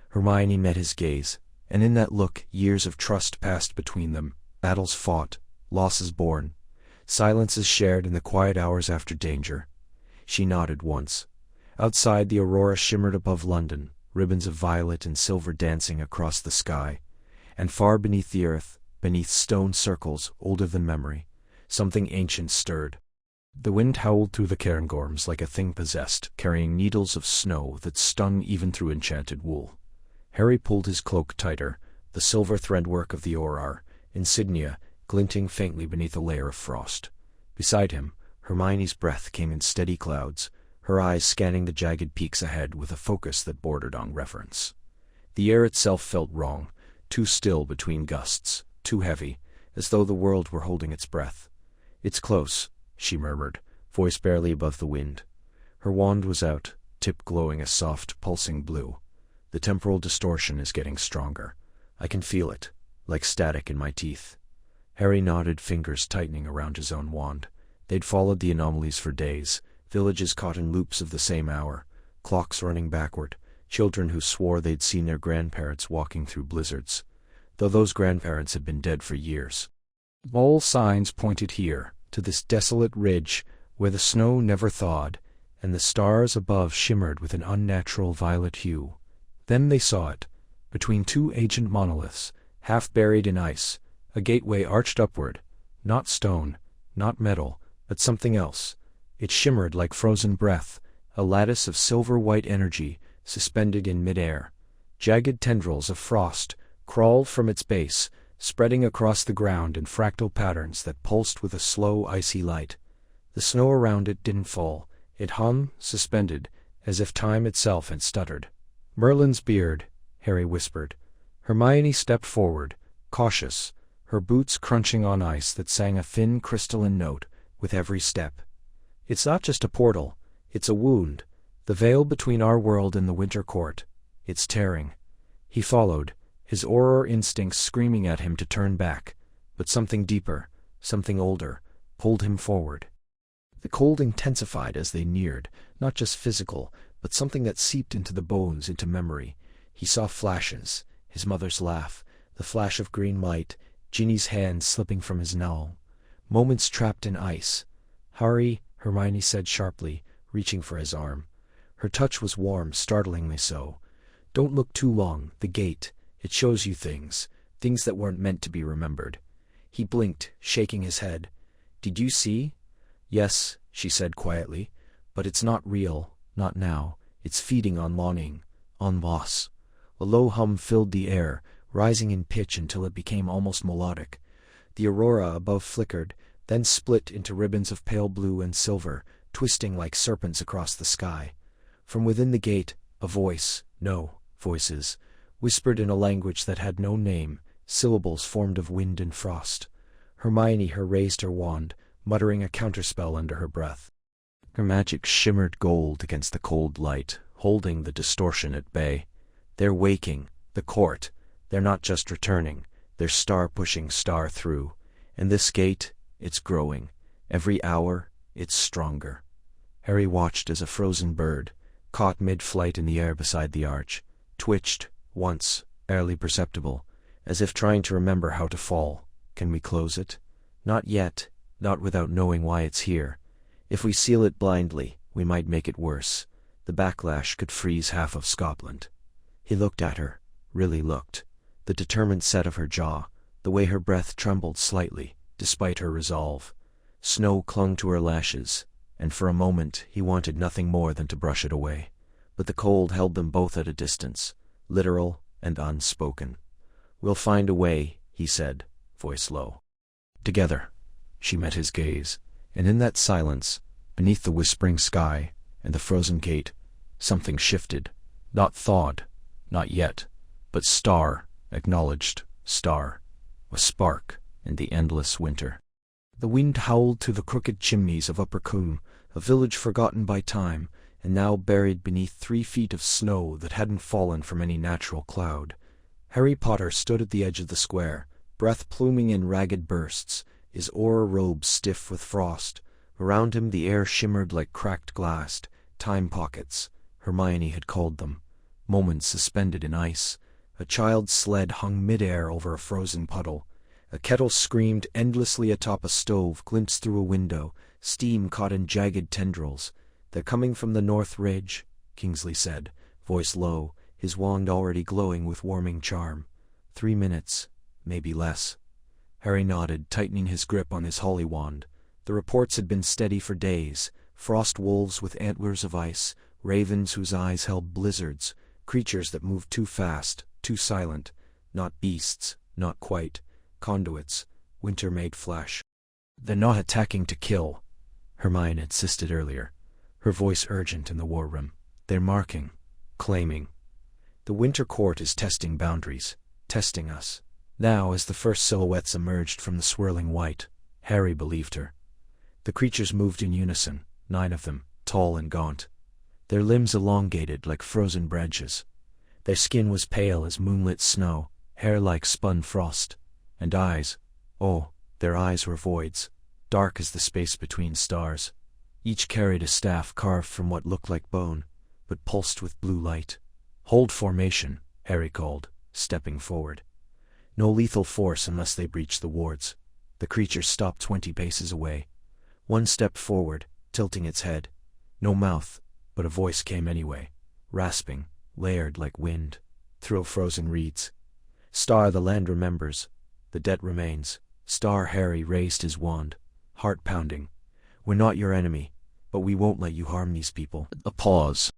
A: Hermione met his gaze, and in that look years of trust passed between them, battles fought, losses borne. Silence is shared in the quiet hours after danger. She nodded once. Outside, the aurora shimmered above London, ribbons of violet and silver dancing across the sky. And far beneath the earth, beneath stone circles older than memory, something ancient stirred. The wind howled through the cairngorms like a thing possessed, carrying needles of snow that stung even through enchanted wool. Harry pulled his cloak tighter, the silver threadwork of the auror, insignia, glinting faintly beneath a layer of frost. Beside him, Hermione's breath came in steady clouds, her eyes scanning the jagged peaks ahead with a focus that bordered on reverence. The air itself felt wrong, too still between gusts, too heavy, as though the world were holding its breath. "It's close," she murmured, voice barely above the wind. Her wand was out, tip glowing a soft, pulsing blue. "The temporal distortion is getting stronger. I can feel it, like static in my teeth." Harry nodded, fingers tightening around his own wand. They'd followed the anomalies for days, villages caught in loops of the same hour, clocks running backward, children who swore they'd seen their grandparents walking through blizzards, though those grandparents had been dead for years. All signs pointed here, to this desolate ridge where the snow never thawed, and the stars above shimmered with an unnatural violet hue. Then they saw it, between two ancient monoliths, half buried in ice, a gateway arched upward, not stone, not metal, but something else. It shimmered like frozen breath, a lattice of silver-white energy suspended in mid-air. Jagged tendrils of frost crawled from its base, spreading across the ground in fractal patterns that pulsed with a slow, icy light. The snow around it didn't fall. It hung, suspended, as if time itself had stuttered. "Merlin's beard," Harry whispered. Hermione stepped forward, cautious, her boots crunching on ice that sang a thin crystalline note with every step. "It's not just a portal, it's a wound, the veil between our world and the Winter Court. It's tearing." He followed, his auror instincts screaming at him to turn back, but something deeper, something older, pulled him forward. The cold intensified as they neared, not just physical, but something that seeped into the bones, into memory. He saw flashes, his mother's laugh, the flash of green light, Ginny's hand slipping from his knoll. Moments trapped in ice. "Hurry," Hermione said sharply, reaching for his arm. Her touch was warm, startlingly so. "Don't look too long, the gate. It shows you things that weren't meant to be remembered." He blinked, shaking his head. "Did you see?" "Yes," she said quietly, "but it's not real, not now. It's feeding on longing, on loss." A low hum filled the air, rising in pitch until it became almost melodic. The aurora above flickered, then split into ribbons of pale blue and silver, twisting like serpents across the sky. From within the gate, a voice, no, voices, whispered in a language that had no name, syllables formed of wind and frost. Hermione raised her wand, muttering a counterspell under her breath. Her magic shimmered gold against the cold light, holding the distortion at bay. "They're waking, the court. They're not just returning, they're star-pushing star through. And this gate, it's growing. Every hour, it's stronger." Harry watched as a frozen bird, caught mid-flight in the air beside the arch, twitched, once, barely perceptible, as if trying to remember how to fall. "Can we close it?" "Not yet, not without knowing why it's here. If we seal it blindly, we might make it worse. The backlash could freeze half of Scotland." He looked at her, really looked. The determined set of her jaw, the way her breath trembled slightly, despite her resolve. Snow clung to her lashes, and for a moment he wanted nothing more than to brush it away. But the cold held them both at a distance, literal and unspoken. "We'll find a way," he said, voice low. "Together." She met his gaze, and in that silence, beneath the whispering sky and the frozen gate, something shifted. Not thawed, not yet, but star, acknowledged, star, a spark in the endless winter. The wind howled through the crooked chimneys of Upper Combe, a village forgotten by time, and now buried beneath 3 feet of snow that hadn't fallen from any natural cloud. Harry Potter stood at the edge of the square, breath pluming in ragged bursts, his auror robe stiff with frost. Around him the air shimmered like cracked glass, time pockets, Hermione had called them, moments suspended in ice. A child's sled hung mid-air over a frozen puddle, A kettle screamed endlessly atop a stove, glimpsed through a window, steam caught in jagged tendrils. "They're coming from the north ridge," Kingsley said, voice low, his wand already glowing with warming charm. 3 minutes, maybe less. Harry nodded, tightening his grip on his holy wand. The reports had been steady for days. Frost wolves with antlers of ice, ravens whose eyes held blizzards, creatures that moved too fast, too silent, not beasts, not quite, conduits, winter-made flesh. "They're not attacking to kill," Hermione insisted earlier, her voice urgent in the war room. "They're marking, claiming. The Winter Court is testing boundaries, testing us." Now, as the first silhouettes emerged from the swirling white, Harry believed her. The creatures moved in unison, 9 of them, tall and gaunt. Their limbs elongated like frozen branches. Their skin was pale as moonlit snow, hair like spun frost. And eyes, oh, their eyes were voids, dark as the space between stars. Each carried a staff carved from what looked like bone, but pulsed with blue light. "Hold formation," Harry called, stepping forward. No lethal force unless they breached the wards. The creature stopped 20 paces away. One stepped forward, tilting its head. No mouth, but a voice came anyway, rasping, layered like wind, through frozen reeds. "Star, the land remembers. The debt remains." Star Harry raised his wand, heart pounding. "We're not your enemy, but we won't let you harm these people." A pause.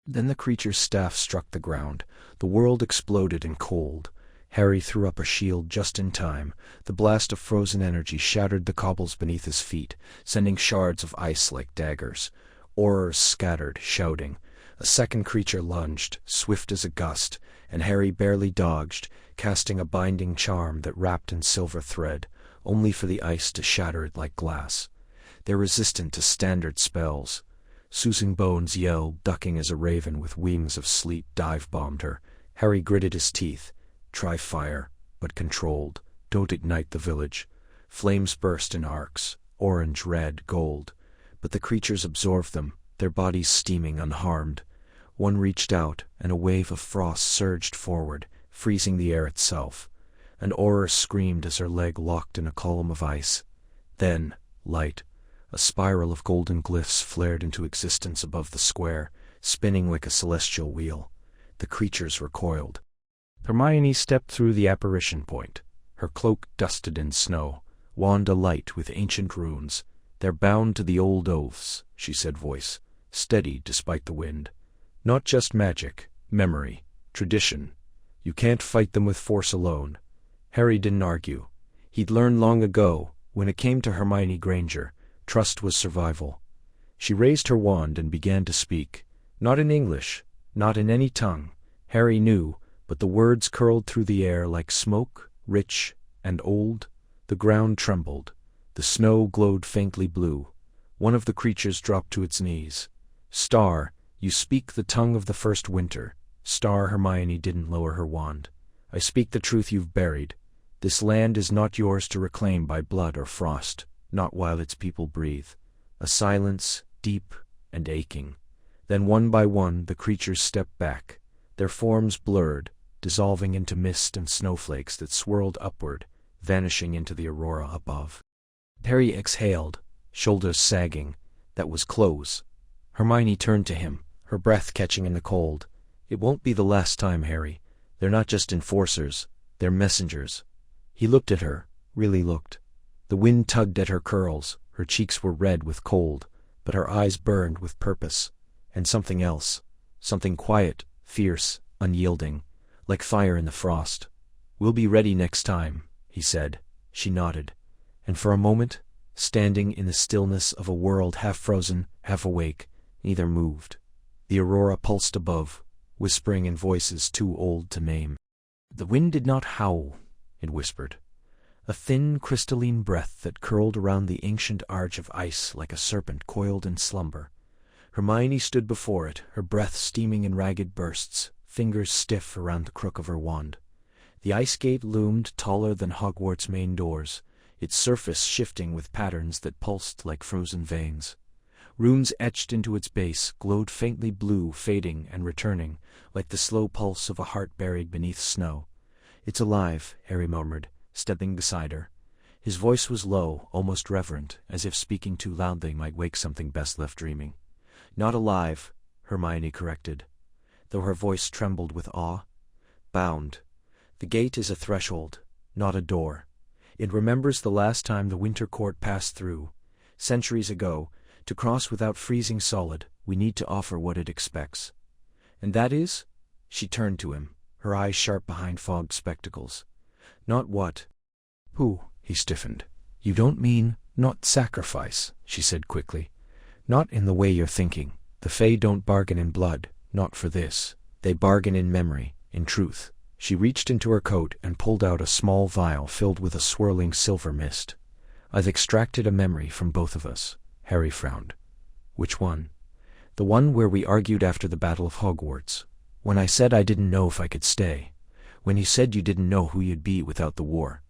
A: Then the creature's staff struck the ground. The world exploded in cold. Harry threw up a shield just in time. The blast of frozen energy shattered the cobbles beneath his feet, sending shards of ice like daggers. Aurors scattered, shouting. A second creature lunged, swift as a gust, and Harry barely dodged, casting a binding charm that wrapped in silver thread, only for the ice to shatter it like glass. They're resistant to standard spells. Susan Bones yelled, ducking as a raven with wings of sleep dive-bombed her. Harry gritted his teeth. "Try fire, but controlled. Don't ignite the village." Flames burst in arcs, orange, red, gold. But the creatures absorbed them, their bodies steaming unharmed. One reached out, and a wave of frost surged forward, freezing the air itself. An Auror screamed as her leg locked in a column of ice. Then, light. A spiral of golden glyphs flared into existence above the square, spinning like a celestial wheel. The creatures recoiled. Hermione stepped through the apparition point, her cloak dusted in snow, wand alight with ancient runes. "They're bound to the old oaths," she said, voice steady despite the wind. "Not just magic, memory, tradition. You can't fight them with force alone." Harry didn't argue. He'd learned long ago, when it came to Hermione Granger, trust was survival. She raised her wand and began to speak. Not in English, not in any tongue, Harry knew, but the words curled through the air like smoke, rich and old. The ground trembled. The snow glowed faintly blue. One of the creatures dropped to its knees. "Star, you speak the tongue of the first winter." Star Hermione didn't lower her wand. "I speak the truth you've buried. This land is not yours to reclaim by blood or frost, not while its people breathe." A silence, deep and aching. Then one by one the creatures stepped back, their forms blurred, dissolving into mist and snowflakes that swirled upward, vanishing into the aurora above. Harry exhaled, shoulders sagging. That was close. Hermione turned to him, her breath catching in the cold. "It won't be the last time, Harry. They're not just enforcers, they're messengers." He looked at her, really looked. The wind tugged at her curls, her cheeks were red with cold, but her eyes burned with purpose. And something else, something quiet, fierce, unyielding, like fire in the frost. "We'll be ready next time," he said. She nodded. And for a moment, standing in the stillness of a world half frozen, half awake, neither moved. The aurora pulsed above, whispering in voices too old to name. The wind did not howl, it whispered. A thin crystalline breath that curled around the ancient arch of ice like a serpent coiled in slumber. Hermione stood before it, her breath steaming in ragged bursts, fingers stiff around the crook of her wand. The ice gate loomed taller than Hogwarts' main doors, its surface shifting with patterns that pulsed like frozen veins. Runes etched into its base glowed faintly blue, fading and returning, like the slow pulse of a heart buried beneath snow. "It's alive," Harry murmured, stepping beside her. His voice was low, almost reverent, as if speaking too loud they might wake something best left dreaming. "Not alive," Hermione corrected, though her voice trembled with awe. "Bound. The gate is a threshold, not a door. It remembers the last time the Winter Court passed through, centuries ago. To cross without freezing solid, we need to offer what it expects. And that is?" She turned to him, her eyes sharp behind fogged spectacles. "Not what?" "Who?" He stiffened. "You don't mean, not sacrifice," she said quickly. "Not in the way you're thinking. The Fae don't bargain in blood, not for this. They bargain in memory, in truth." She reached into her coat and pulled out a small vial filled with a swirling silver mist. "I've extracted a memory from both of us." Harry frowned. "Which one?" "The one where we argued after the Battle of Hogwarts. When I said I didn't know if I could stay. When you said you didn't know who you'd be without the war."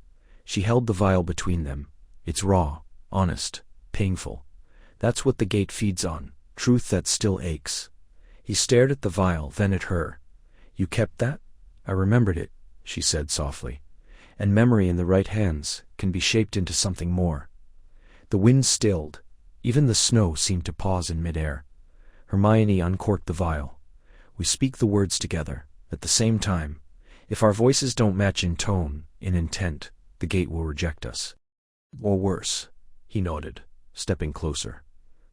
A: She held the vial between them. "It's raw, honest, painful. That's what the gate feeds on, truth that still aches." He stared at the vial, then at her. "You kept that?" "I remembered it," she said softly. "And memory in the right hands can be shaped into something more." The wind stilled. Even the snow seemed to pause in midair. Hermione uncorked the vial. "We speak the words together, at the same time. If our voices don't match in tone, in intent, the gate will reject us. Or worse." He nodded, stepping closer.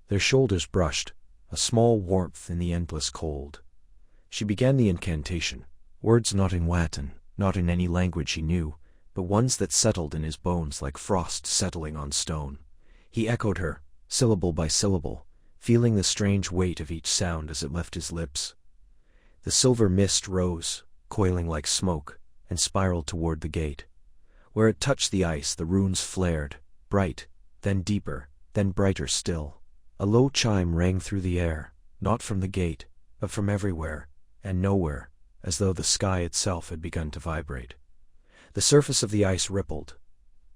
A: Their shoulders brushed, a small warmth in the endless cold. She began the incantation, words not in Latin, not in any language he knew, but ones that settled in his bones like frost settling on stone. He echoed her, syllable by syllable, feeling the strange weight of each sound as it left his lips. The silver mist rose, coiling like smoke, and spiraled toward the gate. Where it touched the ice, the runes flared, bright, then deeper, then brighter still. A low chime rang through the air, not from the gate, but from everywhere, and nowhere, as though the sky itself had begun to vibrate. The surface of the ice rippled.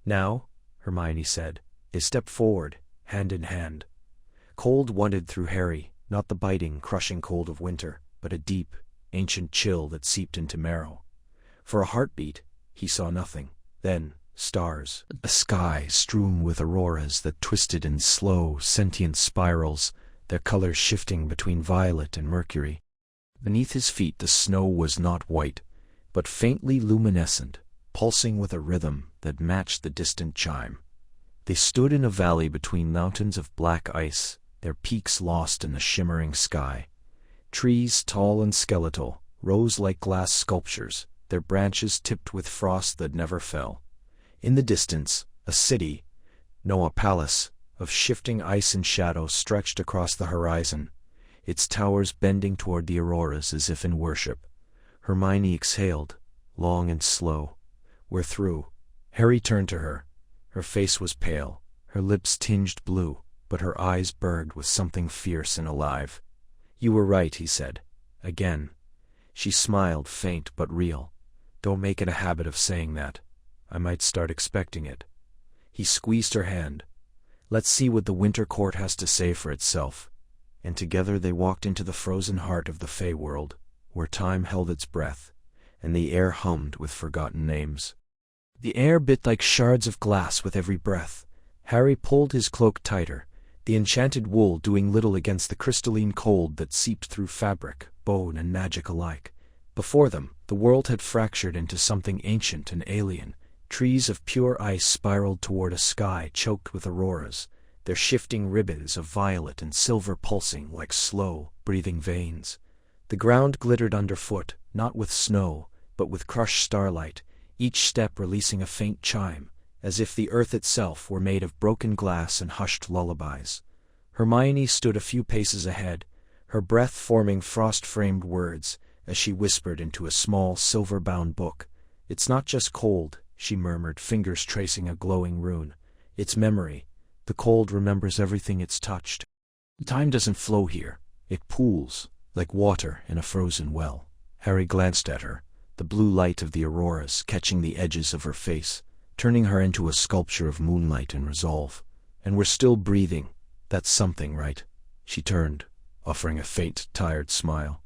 A: "Now," Hermione said, they stepped forward, hand in hand. Cold wended through Harry, not the biting, crushing cold of winter, but a deep, ancient chill that seeped into marrow. For a heartbeat, he saw nothing. Then, stars, a sky strewn with auroras that twisted in slow, sentient spirals, their colors shifting between violet and mercury. Beneath his feet the snow was not white, but faintly luminescent, pulsing with a rhythm that matched the distant chime. They stood in a valley between mountains of black ice, their peaks lost in the shimmering sky. Trees, tall and skeletal, rose like glass sculptures, their branches tipped with frost that never fell. In the distance, a city, no, a palace, of shifting ice and shadow stretched across the horizon, its towers bending toward the auroras as if in worship. Hermione exhaled, long and slow. "We're through." Harry turned to her. Her face was pale, her lips tinged blue, but her eyes burned with something fierce and alive. "You were right," he said. Again. She smiled, faint but real. "Don't make it a habit of saying that. I might start expecting it." He squeezed her hand. "Let's see what the Winter Court has to say for itself." And together they walked into the frozen heart of the Fey world, where time held its breath, and the air hummed with forgotten names. The air bit like shards of glass with every breath. Harry pulled his cloak tighter, the enchanted wool doing little against the crystalline cold that seeped through fabric, bone, and magic alike. Before them, the world had fractured into something ancient and alien. Trees of pure ice spiraled toward a sky choked with auroras, their shifting ribbons of violet and silver pulsing like slow, breathing veins. The ground glittered underfoot, not with snow, but with crushed starlight, each step releasing a faint chime, as if the earth itself were made of broken glass and hushed lullabies. Hermione stood a few paces ahead, her breath forming frost-framed words, as she whispered into a small silver-bound book. "It's not just cold," she murmured, fingers tracing a glowing rune. "It's memory. The cold remembers everything it's touched. Time doesn't flow here. It pools, like water in a frozen well." Harry glanced at her, the blue light of the auroras catching the edges of her face, turning her into a sculpture of moonlight and resolve. "And we're still breathing. That's something, right?" She turned, offering a faint, tired smile.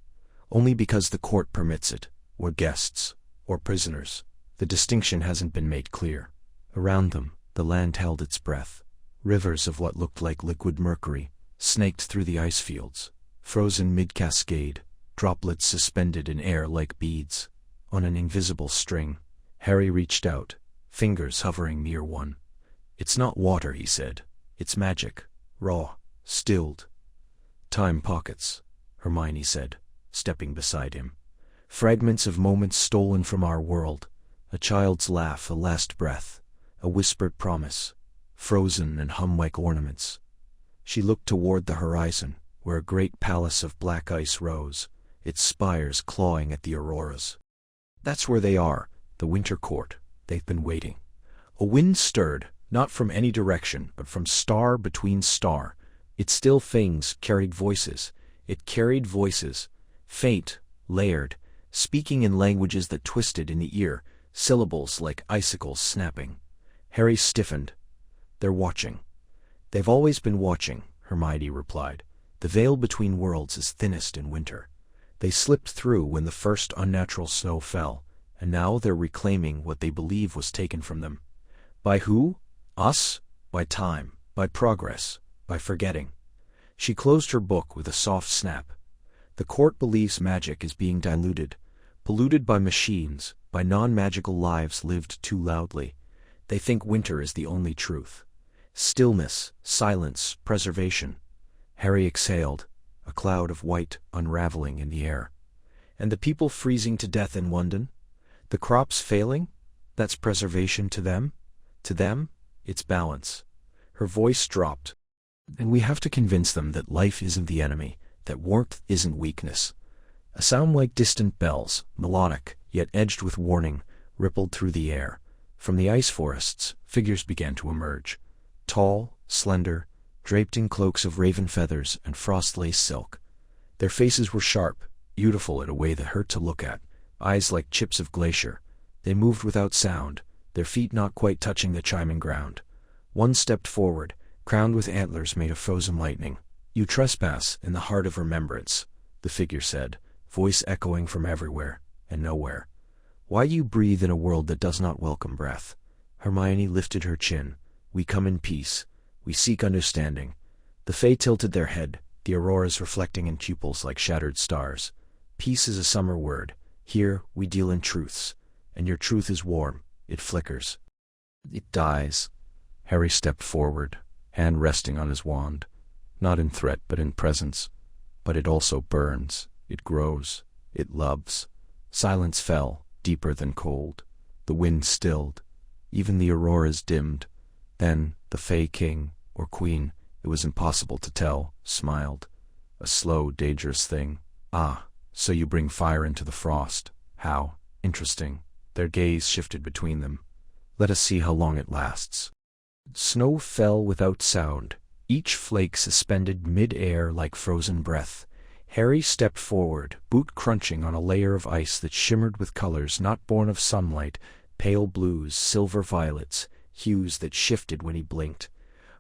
A: "Only because the court permits it. We're guests, or prisoners. The distinction hasn't been made clear. Around them, the land held its breath. Rivers of what looked like liquid mercury snaked through the ice fields, frozen mid-cascade, droplets suspended in air like beads. On an invisible string, Harry reached out, fingers hovering near one. "It's not water," he said. "It's magic. Raw. Stilled." "Time pockets," Hermione said, stepping beside him. "Fragments of moments stolen from our world. A child's laugh, a last breath, a whispered promise, frozen and hum like ornaments." She looked toward the horizon, where a great palace of black ice rose, its spires clawing at the auroras. "That's where they are, the winter court. They've been waiting." A wind stirred, not from any direction, but from star between star. Its still things carried voices. It carried voices, faint, layered, speaking in languages that twisted in the ear, syllables like icicles snapping. Harry stiffened. "They're watching." "They've always been watching," Hermione replied. "The veil between worlds is thinnest in winter. They slipped through when the first unnatural snow fell, and now they're reclaiming what they believe was taken from them." "By who? Us? By time, by progress, by forgetting." She closed her book with a soft snap. "The court believes magic is being diluted, polluted by machines, by non-magical lives lived too loudly. They think winter is the only truth. Stillness, silence, preservation." Harry exhaled, a cloud of white unraveling in the air. "And the people freezing to death in London? The crops failing? That's preservation to them? To them, it's balance." Her voice dropped. "And we have to convince them that life isn't the enemy, that warmth isn't weakness." A sound like distant bells, melodic, yet edged with warning, rippled through the air. From the ice forests, figures began to emerge. Tall, slender, draped in cloaks of raven feathers and frost-lace silk. Their faces were sharp, beautiful in a way that hurt to look at, eyes like chips of glacier. They moved without sound, their feet not quite touching the chiming ground. One stepped forward, crowned with antlers made of frozen lightning. "You trespass in the heart of remembrance," the figure said, voice echoing from everywhere and nowhere. "Why you breathe in a world that does not welcome breath?" Hermione lifted her chin. "We come in peace. We seek understanding." The Fae tilted their head, the auroras reflecting in pupils like shattered stars. "Peace is a summer word. Here we deal in truths. And your truth is warm. It flickers. It dies." Harry stepped forward, hand resting on his wand. "Not in threat, but in presence. But it also burns. It grows. It loves." Silence fell, deeper than cold. The wind stilled. Even the auroras dimmed. Then the Fae king, or queen, it was impossible to tell, smiled. "A slow, dangerous thing. Ah, so you bring fire into the frost. How interesting." Their gaze shifted between them. "Let us see how long it lasts." Snow fell without sound, each flake suspended mid-air like frozen breath. Harry stepped forward, boot crunching on a layer of ice that shimmered with colors not born of sunlight, pale blues, silver violets, hues that shifted when he blinked.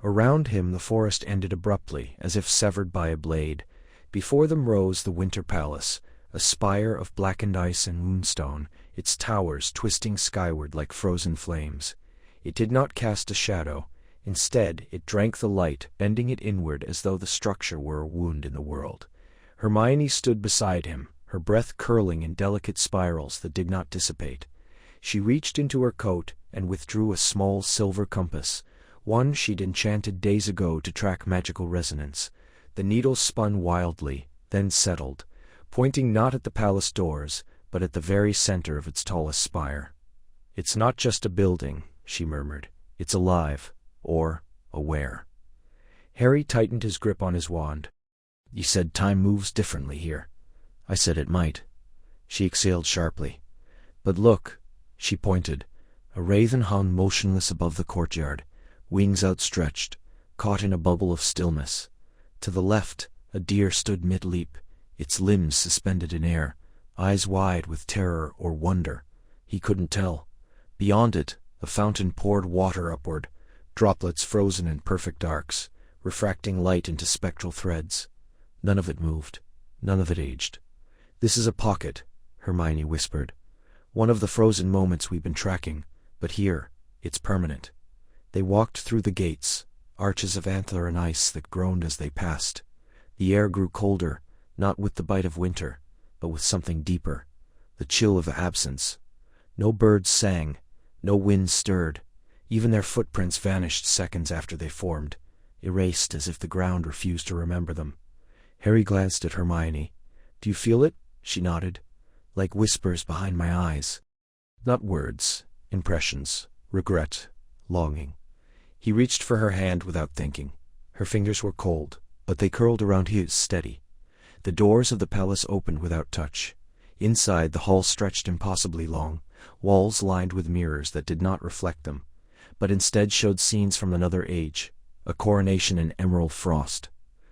A: Around him the forest ended abruptly, as if severed by a blade. Before them rose the Winter Palace, a spire of blackened ice and moonstone, its towers twisting skyward like frozen flames. It did not cast a shadow. Instead, it drank the light, bending it inward as though the structure were a wound in the world. Hermione stood beside him, her breath curling in delicate spirals that did not dissipate. She reached into her coat and withdrew a small silver compass, one she'd enchanted days ago to track magical resonance. The needle spun wildly, then settled, pointing not at the palace doors, but at the very center of its tallest spire. "It's not just a building," she murmured. "It's alive, or aware." Harry tightened his grip on his wand. "You said time moves differently here." "I said it might." She exhaled sharply. "But look," she pointed. A raven hung motionless above the courtyard, wings outstretched, caught in a bubble of stillness. To the left, a deer stood mid-leap, its limbs suspended in air, eyes wide with terror or wonder. He couldn't tell. Beyond it, a fountain poured water upward, droplets frozen in perfect arcs, refracting light into spectral threads. None of it moved. None of it aged. "This is a pocket," Hermione whispered. One of the frozen moments we've been tracking, but here, it's permanent. They walked through the gates, arches of antler and ice that groaned as they passed. The air grew colder, not with the bite of winter, but with something deeper, the chill of absence. No birds sang, no wind stirred. Even their footprints vanished seconds after they formed, erased as if the ground refused to remember them. Harry glanced at Hermione. "Do you feel it?" She nodded. "Like whispers behind my eyes." Not words, impressions, regret, longing. He reached for her hand without thinking. Her fingers were cold, but they curled around his steady. The doors of the palace opened without touch. Inside, the hall stretched impossibly long, walls lined with mirrors that did not reflect them, but instead showed scenes from another age, a coronation in emerald frost,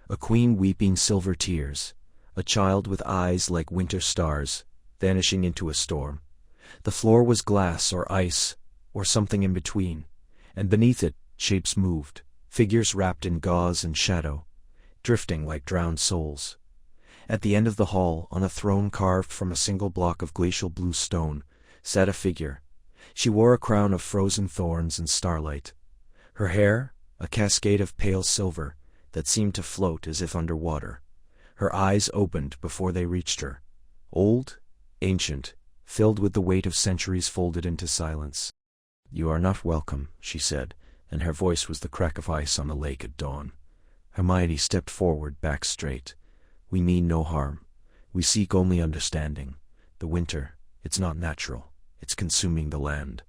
A: a queen weeping silver tears, a child with eyes like winter stars, vanishing into a storm. The floor was glass or ice, or something in between, and beneath it, shapes moved, figures wrapped in gauze and shadow, drifting like drowned souls. At the end of the hall, on a throne carved from a single block of glacial blue stone, sat a figure. She wore a crown of frozen thorns and starlight. Her hair, a cascade of pale silver that seemed to float as if under water. Her eyes opened before they reached her. Old, ancient, filled with the weight of centuries folded into silence. "You are not welcome," she said, and her voice was the crack of ice on a lake at dawn. Hermione stepped forward, back straight. "We mean no harm. We seek only understanding. The winter, it's not natural. It's consuming the land."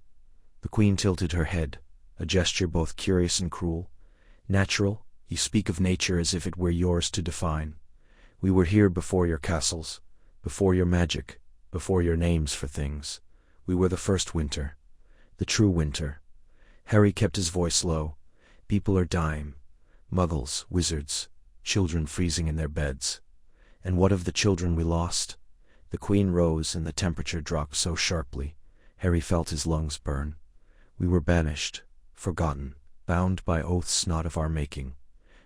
A: The queen tilted her head, a gesture both curious and cruel. "Natural? You speak of nature as if it were yours to define. We were here before your castles, before your magic, before your names for things. We were the first winter. The true winter." Harry kept his voice low. "People are dying. Muggles, wizards, children freezing in their beds. And what of the children we lost?" The queen rose and the temperature dropped so sharply, Harry felt his lungs burn. "We were banished, forgotten, bound by oaths not of our making.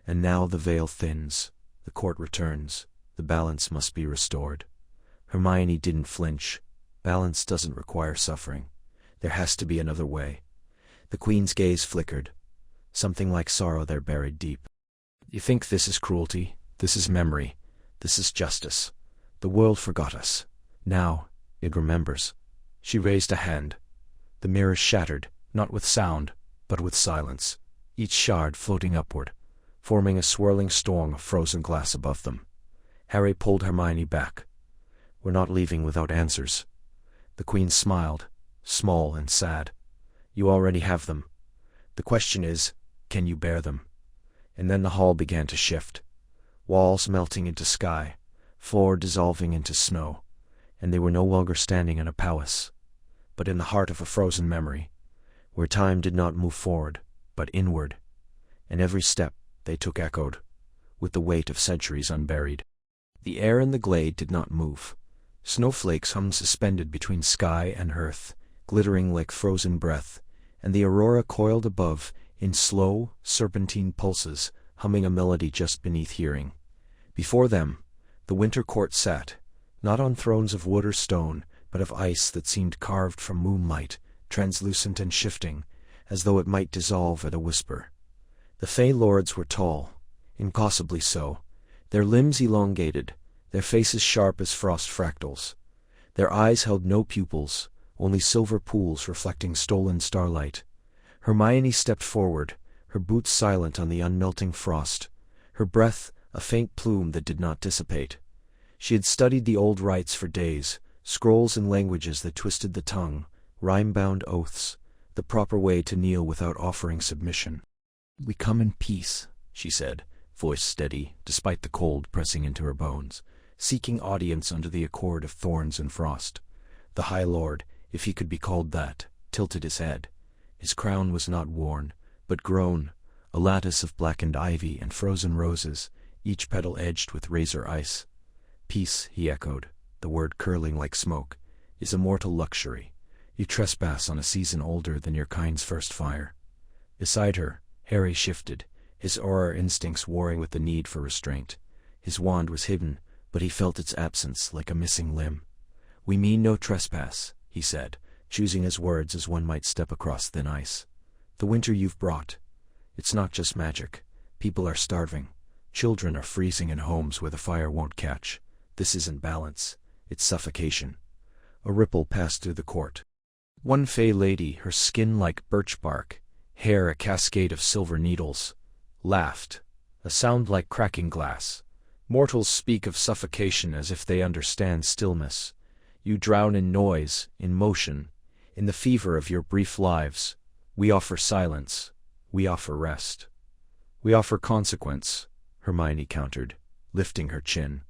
A: And now the veil thins, the court returns, the balance must be restored." Hermione didn't flinch. Balance doesn't require suffering. There has to be another way. The queen's gaze flickered. Something like sorrow there buried deep. "You think this is cruelty? This is memory. This is justice. The world forgot us. Now, it remembers." She raised a hand. The mirrors shattered, not with sound, but with silence, each shard floating upward, forming a swirling storm of frozen glass above them. Harry pulled Hermione back. "We're not leaving without answers." The queen smiled, small and sad. "You already have them. The question is, can you bear them?" And then the hall began to shift. Walls melting into sky, floor dissolving into snow, and they were no longer standing in a palace, but in the heart of a frozen memory, where time did not move forward, but inward, and every step they took echoed, with the weight of centuries unburied. The air in the glade did not move. Snowflakes hung suspended between sky and earth, glittering like frozen breath, and the aurora coiled above in slow, serpentine pulses, humming a melody just beneath hearing. Before them, the winter court sat, not on thrones of wood or stone, but of ice that seemed carved from moonlight, translucent and shifting, as though it might dissolve at a whisper. The Fey lords were tall, impossibly so, their limbs elongated, their faces sharp as frost fractals. Their eyes held no pupils, only silver pools reflecting stolen starlight. Hermione stepped forward, her boots silent on the unmelting frost, her breath a faint plume that did not dissipate. She had studied the old rites for days, scrolls and languages that twisted the tongue, rhyme-bound oaths, the proper way to kneel without offering submission. "We come in peace," she said, voice steady, despite the cold pressing into her bones, seeking audience under the accord of thorns and frost. The High Lord, if he could be called that, tilted his head. His crown was not worn, but grown, a lattice of blackened ivy and frozen roses, each petal edged with razor ice. "Peace," he echoed, the word curling like smoke, "is a mortal luxury. You trespass on a season older than your kind's first fire." Beside her, Harry shifted, his auror instincts warring with the need for restraint. His wand was hidden, but he felt its absence like a missing limb. "We mean no trespass. he said, choosing his words as one might step across thin ice. The winter you've brought. It's not just magic. People are starving. Children are freezing in homes where the fire won't catch. This isn't balance. It's suffocation. A ripple passed through the court. One fey lady, her skin like birch bark, hair a cascade of silver needles, laughed, a sound like cracking glass. Mortals speak of suffocation as if they understand stillness. You drown in noise, in motion, in the fever of your brief lives. We offer silence. We offer rest. We offer consequence, Hermione countered, lifting her chin.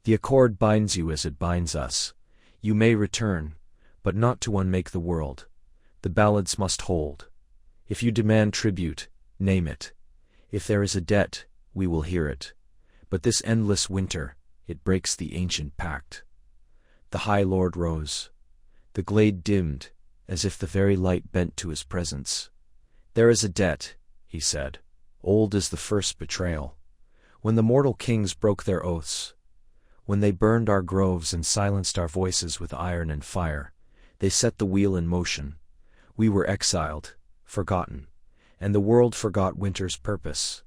A: The accord binds you as it binds us. You may return, but not to unmake the world. The balance must hold. If you demand tribute, name it. If there is a debt, we will hear it. But this endless winter, it breaks the ancient pact. The High Lord rose. The glade dimmed, as if the very light bent to his presence. There is a debt, he said, old as the first betrayal. When the mortal kings broke their oaths, when they burned our groves and silenced our voices with iron and fire, they set the wheel in motion. We were exiled, forgotten, and the world forgot winter's purpose,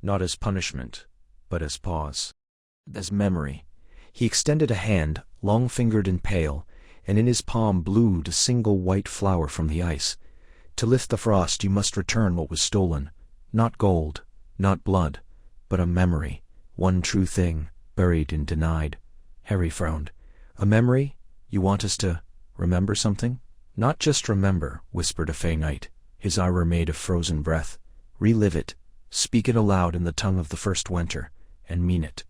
A: not as punishment, but as pause, as memory. He extended a hand, long-fingered and pale, and in his palm bloomed a single white flower from the ice. To lift the frost you must return what was stolen, not gold, not blood, but a memory, one true thing, buried and denied. Harry frowned. A memory? You want us to remember something? Not just remember, whispered a fey knight, his aura made of frozen breath. Relive it, speak it aloud in the tongue of the first winter, and mean it.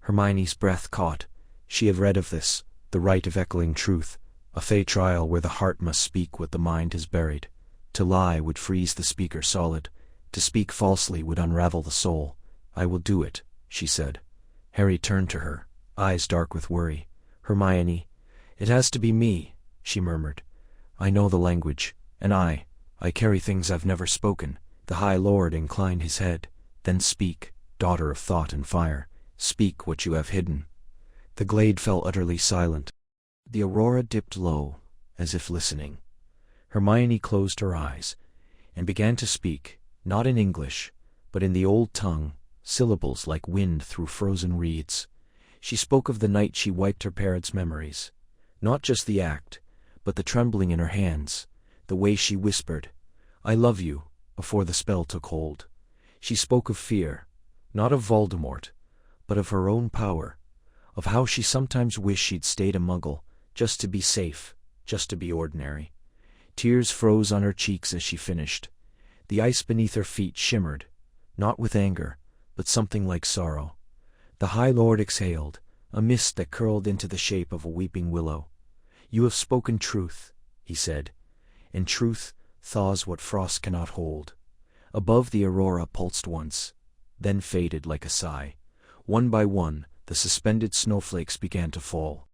A: Hermione's breath caught. She had read of this, the rite of echoing truth, a fey trial where the heart must speak what the mind has buried. To lie would freeze the speaker solid. To speak falsely would unravel the soul. I will do it, she said. Harry turned to her, eyes dark with worry. Hermione, it has to be me, she murmured. I know the language, and I carry things I've never spoken. The High Lord inclined his head. Then speak, daughter of thought and fire. Speak what you have hidden. The glade fell utterly silent. The aurora dipped low, as if listening. Hermione closed her eyes, and began to speak, not in English, but in the old tongue, syllables like wind through frozen reeds. She spoke of the night she wiped her parents' memories, not just the act, but the trembling in her hands, the way she whispered, I love you, before the spell took hold. She spoke of fear, not of Voldemort, but of her own power, of how she sometimes wished she'd stayed a Muggle, just to be safe, just to be ordinary. Tears froze on her cheeks as she finished. The ice beneath her feet shimmered, not with anger, but something like sorrow. The High Lord exhaled, a mist that curled into the shape of a weeping willow. You have spoken truth, he said, and truth thaws what frost cannot hold. Above the aurora pulsed once, then faded like a sigh. One by one, the suspended snowflakes began to fall.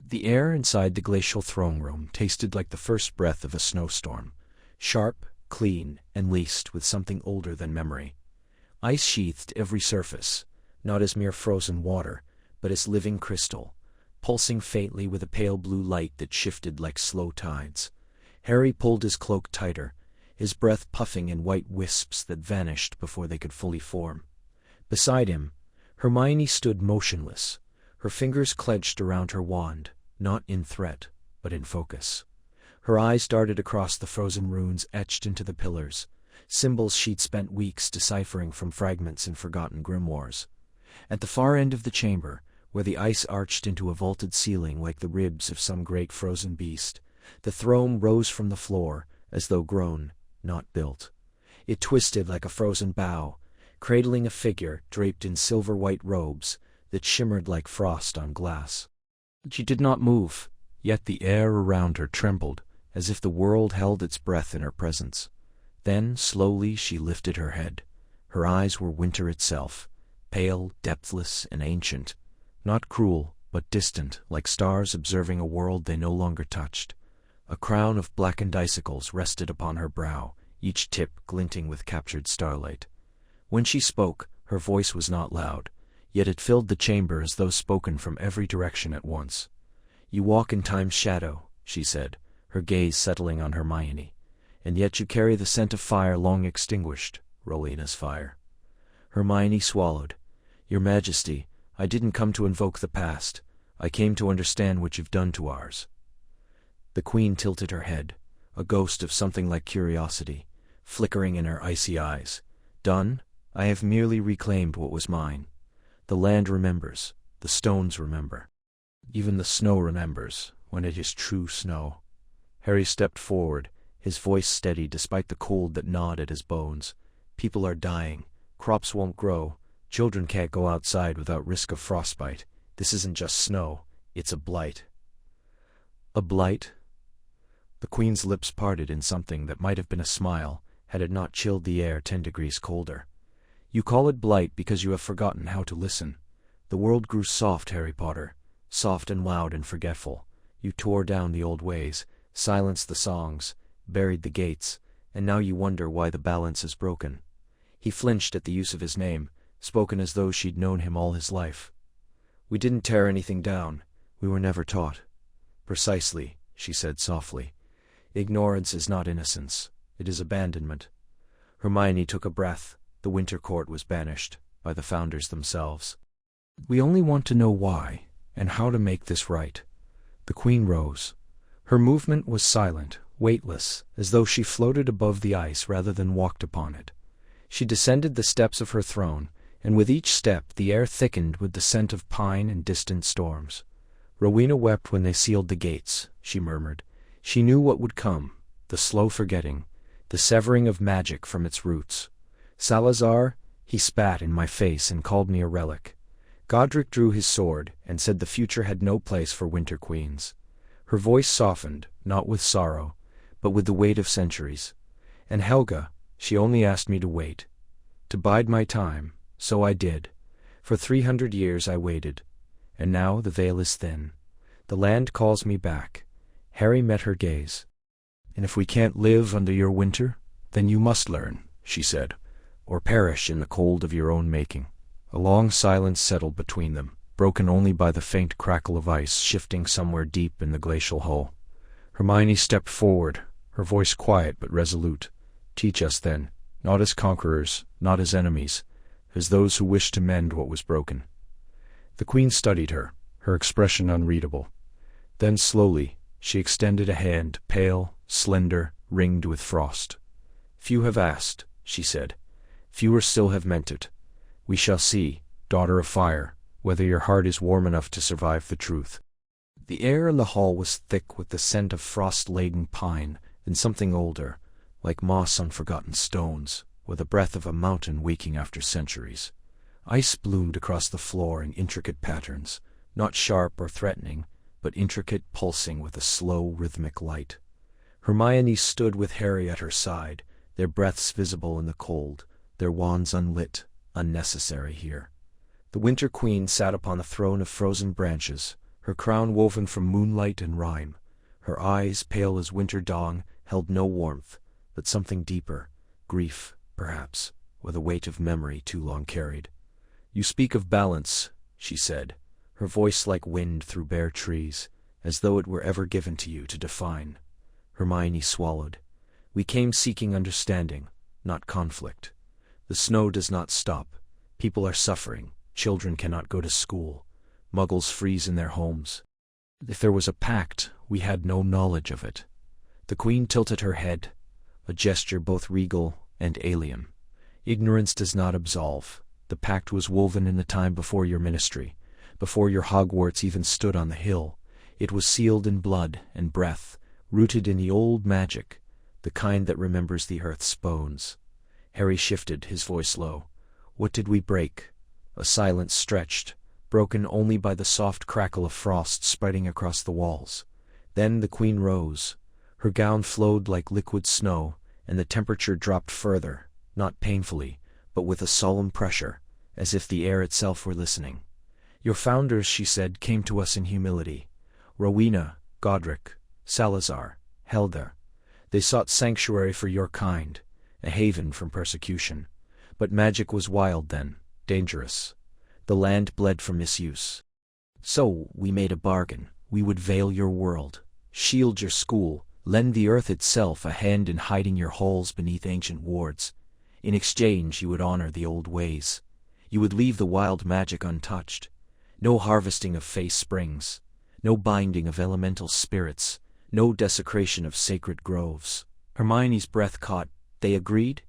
A: The air inside the glacial throne room tasted like the first breath of a snowstorm, sharp, clean, and laced with something older than memory. Ice sheathed every surface, not as mere frozen water, but as living crystal, pulsing faintly with a pale blue light that shifted like slow tides. Harry pulled his cloak tighter, his breath puffing in white wisps that vanished before they could fully form. Beside him, Hermione stood motionless, her fingers clenched around her wand, not in threat, but in focus. Her eyes darted across the frozen runes etched into the pillars, symbols she'd spent weeks deciphering from fragments in forgotten grimoires. At the far end of the chamber, where the ice arched into a vaulted ceiling like the ribs of some great frozen beast, the throne rose from the floor, as though grown, not built. It twisted like a frozen bow, cradling a figure draped in silver-white robes that shimmered like frost on glass. She did not move, yet the air around her trembled, as if the world held its breath in her presence. Then, slowly, she lifted her head. Her eyes were winter itself, pale, depthless, and ancient, not cruel, but distant, like stars observing a world they no longer touched. A crown of blackened icicles rested upon her brow, each tip glinting with captured starlight. When she spoke, her voice was not loud, yet it filled the chamber as though spoken from every direction at once. You walk in time's shadow, she said, her gaze settling on Hermione. "And yet you carry the scent of fire long extinguished, Rowena's fire." Hermione swallowed. "Your Majesty, I didn't come to invoke the past. I came to understand what you've done to ours." The Queen tilted her head, a ghost of something like curiosity, flickering in her icy eyes. "Done? I have merely reclaimed what was mine. The land remembers, the stones remember. Even the snow remembers, when it is true snow." Harry stepped forward, his voice steady despite the cold that gnawed at his bones. "People are dying, crops won't grow, children can't go outside without risk of frostbite. This isn't just snow, it's a blight." "A blight?" The Queen's lips parted in something that might have been a smile, had it not chilled the air 10 degrees colder. "You call it blight because you have forgotten how to listen. The world grew soft, Harry Potter, soft and loud and forgetful. You tore down the old ways, silenced the songs, buried the gates, and now you wonder why the balance is broken." He flinched at the use of his name, spoken as though she'd known him all his life. "We didn't tear anything down. We were never taught." "Precisely," she said softly. "Ignorance is not innocence. It is abandonment." Hermione took a breath. The Winter Court was banished, by the Founders themselves. "We only want to know why, and how to make this right." The Queen rose. Her movement was silent, weightless, as though she floated above the ice rather than walked upon it. She descended the steps of her throne, and with each step the air thickened with the scent of pine and distant storms. "Rowena wept when they sealed the gates," she murmured. "She knew what would come, the slow forgetting, the severing of magic from its roots. Salazar, he spat in my face and called me a relic. Godric drew his sword and said the future had no place for Winter Queens." Her voice softened, not with sorrow, but with the weight of centuries. "And Helga, she only asked me to wait. To bide my time, so I did. For 300 years I waited, and now the veil is thin. The land calls me back." Harry met her gaze. "And if we can't live under your winter, then you must learn," she said, "or perish in the cold of your own making." A long silence settled between them, broken only by the faint crackle of ice shifting somewhere deep in the glacial hull. Hermione stepped forward, her voice quiet but resolute. "Teach us, then, not as conquerors, not as enemies, as those who wish to mend what was broken." The Queen studied her, her expression unreadable. Then slowly she extended a hand, pale, slender, ringed with frost. "Few have asked," she said. "Fewer still have meant it. We shall see, daughter of fire, whether your heart is warm enough to survive the truth." The air in the hall was thick with the scent of frost-laden pine and something older, like moss on forgotten stones, with a breath of a mountain waking after centuries. Ice bloomed across the floor in intricate patterns, not sharp or threatening, but intricate, pulsing with a slow, rhythmic light. Hermione stood with Harry at her side, their breaths visible in the cold, their wands unlit, unnecessary here. The Winter Queen sat upon a throne of frozen branches, her crown woven from moonlight and rime. Her eyes, pale as winter dawn, held no warmth, but something deeper, grief, perhaps, with a weight of memory too long carried. "You speak of balance," she said, her voice like wind through bare trees, as though it were ever given to you to define. Hermione swallowed. "We came seeking understanding, not conflict. The snow does not stop. People are suffering. Children cannot go to school. Muggles freeze in their homes. If there was a pact, we had no knowledge of it." The Queen tilted her head, a gesture both regal and alien. "Ignorance does not absolve. The pact was woven in the time before your ministry, before your Hogwarts even stood on the hill. It was sealed in blood and breath, rooted in the old magic, the kind that remembers the earth's bones." Harry shifted, his voice low. "What did we break?" A silence stretched, broken only by the soft crackle of frost spreading across the walls. Then the Queen rose. Her gown flowed like liquid snow, and the temperature dropped further, not painfully, but with a solemn pressure, as if the air itself were listening. "Your founders," she said, "came to us in humility. Rowena, Godric, Salazar, Helga. They sought sanctuary for your kind, a haven from persecution. But magic was wild then, dangerous. The land bled from misuse. So we made a bargain. We would veil your world. shield your school, lend the earth itself a hand in hiding your halls beneath ancient wards. In exchange you would honor the old ways. You would leave the wild magic untouched. No harvesting of face springs, no binding of elemental spirits, no desecration of sacred groves. Hermione's breath caught. They agreed?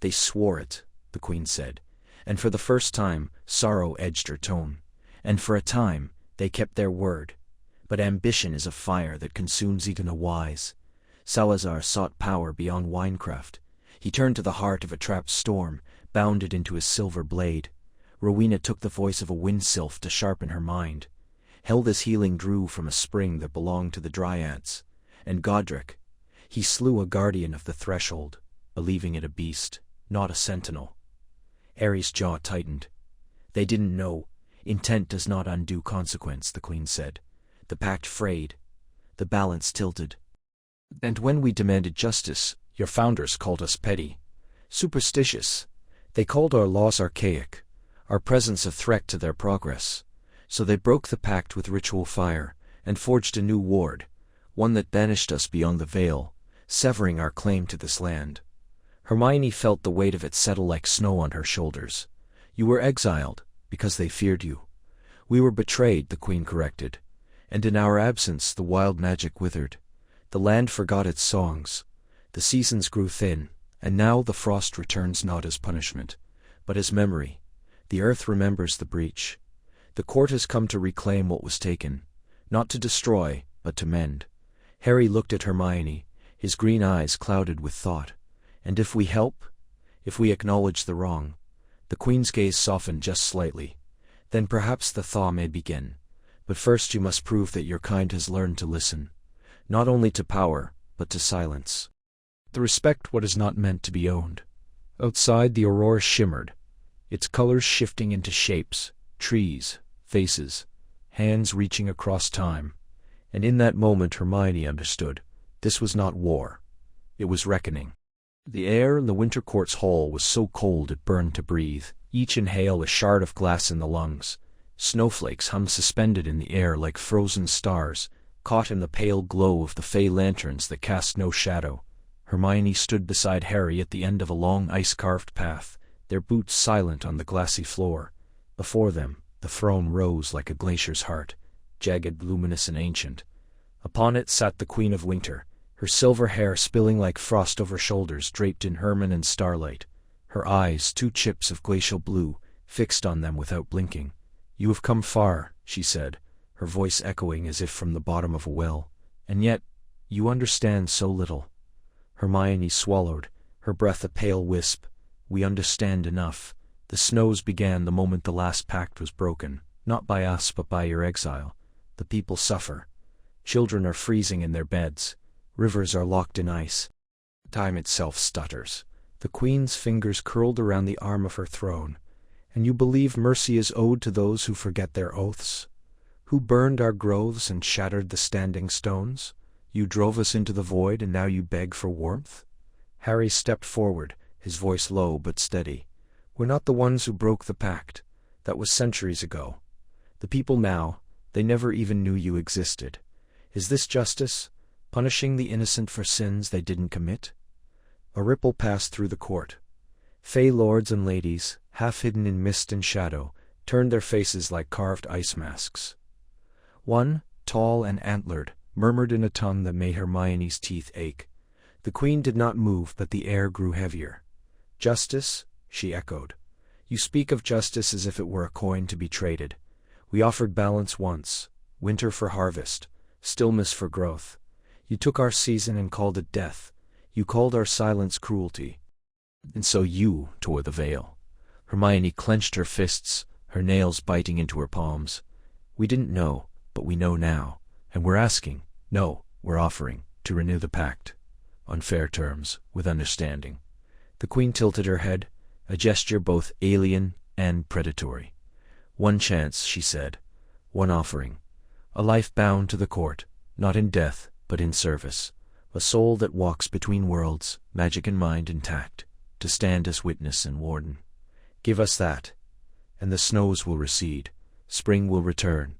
A: They swore it, the Queen said, and for the first time sorrow edged her tone. And for a time they kept their word. But ambition is a fire that consumes even the wise. Salazar sought power beyond winecraft. He turned to the heart of a trapped storm, bound it into his silver blade. Rowena took the voice of a wind sylph to sharpen her mind. Helda's healing drew from a spring that belonged to the Dryads. And Godric, he slew a guardian of the threshold, believing it a beast, not a sentinel. Harry's jaw tightened. They didn't know. Intent does not undo consequence, the Queen said. The pact frayed. The balance tilted. And when we demanded justice, your founders called us petty, superstitious. They called our laws archaic, our presence a threat to their progress. So they broke the pact with ritual fire, and forged a new ward, one that banished us beyond the veil, severing our claim to this land. Hermione felt the weight of it settle like snow on her shoulders. You were exiled, because they feared you. We were betrayed, the Queen corrected, and in our absence the wild magic withered. The land forgot its songs. The seasons grew thin, and now the frost returns not as punishment, but as memory. The earth remembers the breach. The court has come to reclaim what was taken, not to destroy, but to mend. Harry looked at Hermione, his green eyes clouded with thought. And if we help? If we acknowledge the wrong? The Queen's gaze softened just slightly. Then perhaps the thaw may begin. But first you must prove that your kind has learned to listen. Not only to power, but to silence. To respect what is not meant to be owned. Outside the aurora shimmered, its colors shifting into shapes, trees, faces, hands reaching across time. And in that moment Hermione understood. This was not war. It was reckoning. The air in the Winter Court's hall was so cold it burned to breathe, each inhale a shard of glass in the lungs. Snowflakes hung suspended in the air like frozen stars, caught in the pale glow of the fey lanterns that cast no shadow. Hermione stood beside Harry at the end of a long ice-carved path, their boots silent on the glassy floor. Before them, the throne rose like a glacier's heart, jagged, luminous, and ancient. Upon it sat the Queen of Winter, her silver hair spilling like frost over shoulders draped in ermine and starlight. Her eyes, two chips of glacial blue, fixed on them without blinking. "You have come far," she said, her voice echoing as if from the bottom of a well. "And yet, you understand so little." Hermione swallowed, her breath a pale wisp. "We understand enough. The snows began the moment the last pact was broken, not by us but by your exile. The people suffer. Children are freezing in their beds. Rivers are locked in ice. Time itself stutters." The Queen's fingers curled around the arm of her throne. "And you believe mercy is owed to those who forget their oaths? Who burned our groves and shattered the standing stones? You drove us into the void, and now you beg for warmth?" Harry stepped forward, his voice low but steady. "We're not the ones who broke the pact. That was centuries ago. The people now, they never even knew you existed. Is this justice? Punishing the innocent for sins they didn't commit?" A ripple passed through the court. Fey lords and ladies, half hidden in mist and shadow, turned their faces like carved ice masks. One, tall and antlered, murmured in a tongue that made Hermione's teeth ache. The Queen did not move, but the air grew heavier. "Justice?" she echoed. "You speak of justice as if it were a coin to be traded. We offered balance once, winter for harvest, stillness for growth. You took our season and called it death. You called our silence cruelty. And so you tore the veil." Hermione clenched her fists, her nails biting into her palms. "We didn't know, but we know now. And we're asking, no, we're offering, to renew the pact. On fair terms, with understanding." The Queen tilted her head, a gesture both alien and predatory. "One chance," she said. "One offering. A life bound to the court, not in death, but in service. A soul that walks between worlds, magic in mind intact, to stand as witness and warden. Give us that, and the snows will recede, spring will return.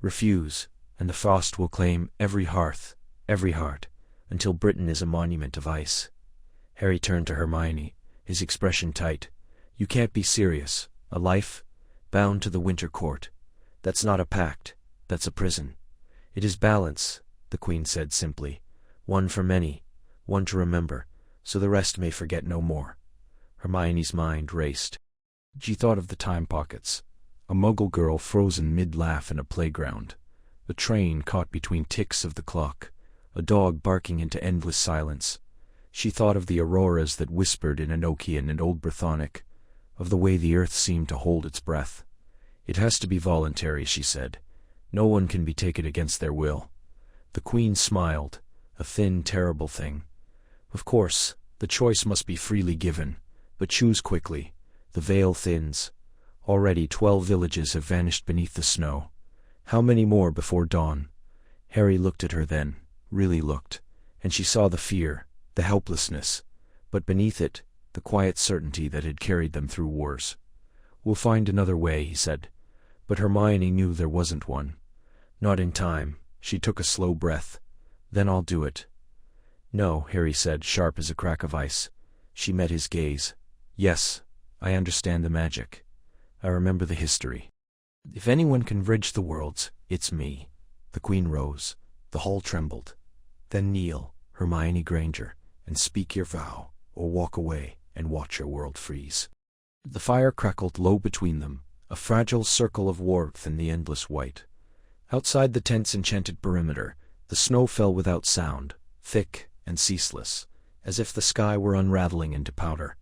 A: Refuse, and the frost will claim every hearth, every heart, until Britain is a monument of ice. Harry turned to Hermione, his expression tight. You can't be serious. A life? Bound to the Winter Court. That's not a pact. That's a prison. It is balance, the Queen said simply. One for many, one to remember, so the rest may forget no more. Hermione's mind raced. She thought of the time pockets. A Muggle girl frozen mid-laugh in a playground. The train caught between ticks of the clock. A dog barking into endless silence. She thought of the auroras that whispered in Enochian and Old Brythonic, of the way the earth seemed to hold its breath. It has to be voluntary, she said. No one can be taken against their will. The Queen smiled, a thin, terrible thing. Of course, the choice must be freely given, but choose quickly. The veil thins. Already 12 villages have vanished beneath the snow. How many more before dawn? Harry looked at her then, really looked, and she saw the fear, the helplessness, but beneath it, the quiet certainty that had carried them through wars. We'll find another way, he said. But Hermione knew there wasn't one. Not in time. She took a slow breath. Then I'll do it. No, Harry said, sharp as a crack of ice. She met his gaze. Yes, I understand the magic. I remember the history. If anyone can bridge the worlds, it's me. The Queen rose. The hall trembled. Then kneel, Hermione Granger, and speak your vow, or walk away and watch your world freeze. The fire crackled low between them, a fragile circle of warmth in the endless white. Outside the tent's enchanted perimeter, the snow fell without sound, thick and ceaseless, as if the sky were unraveling into powder.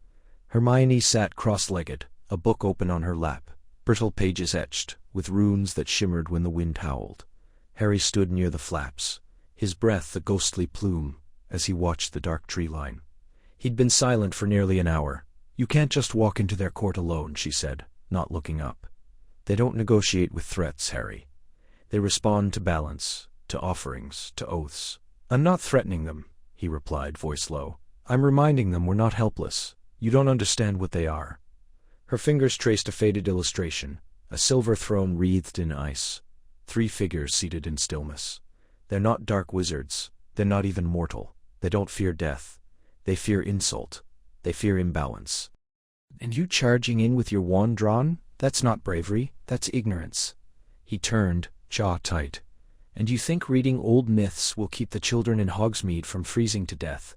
A: Hermione sat cross-legged, a book open on her lap, brittle pages etched, with runes that shimmered when the wind howled. Harry stood near the flaps, his breath a ghostly plume, as he watched the dark tree line. He'd been silent for nearly an hour. You can't just walk into their court alone, she said, not looking up. They don't negotiate with threats, Harry. They respond to balance, to offerings, to oaths. I'm not threatening them, he replied, voice low. I'm reminding them we're not helpless. You don't understand what they are. Her fingers traced a faded illustration, a silver throne wreathed in ice. 3 figures seated in stillness. They're not dark wizards. They're not even mortal. They don't fear death. They fear insult. They fear imbalance. And you charging in with your wand drawn? That's not bravery. That's ignorance. He turned, jaw tight. And you think reading old myths will keep the children in Hogsmeade from freezing to death?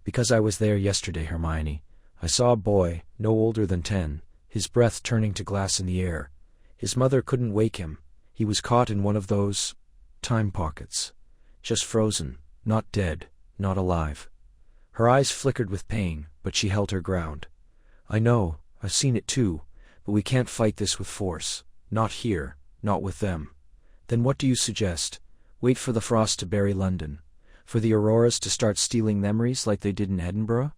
A: Because I was there yesterday, Hermione. I saw a boy, no older than 10, his breath turning to glass in the air. His mother couldn't wake him. He was caught in one of those time pockets. Just frozen, not dead, not alive. Her eyes flickered with pain, but she held her ground. I know, I've seen it too, but we can't fight this with force. Not here, not with them. Then what do you suggest? Wait for the frost to bury London? For the auroras to start stealing memories like they did in Edinburgh?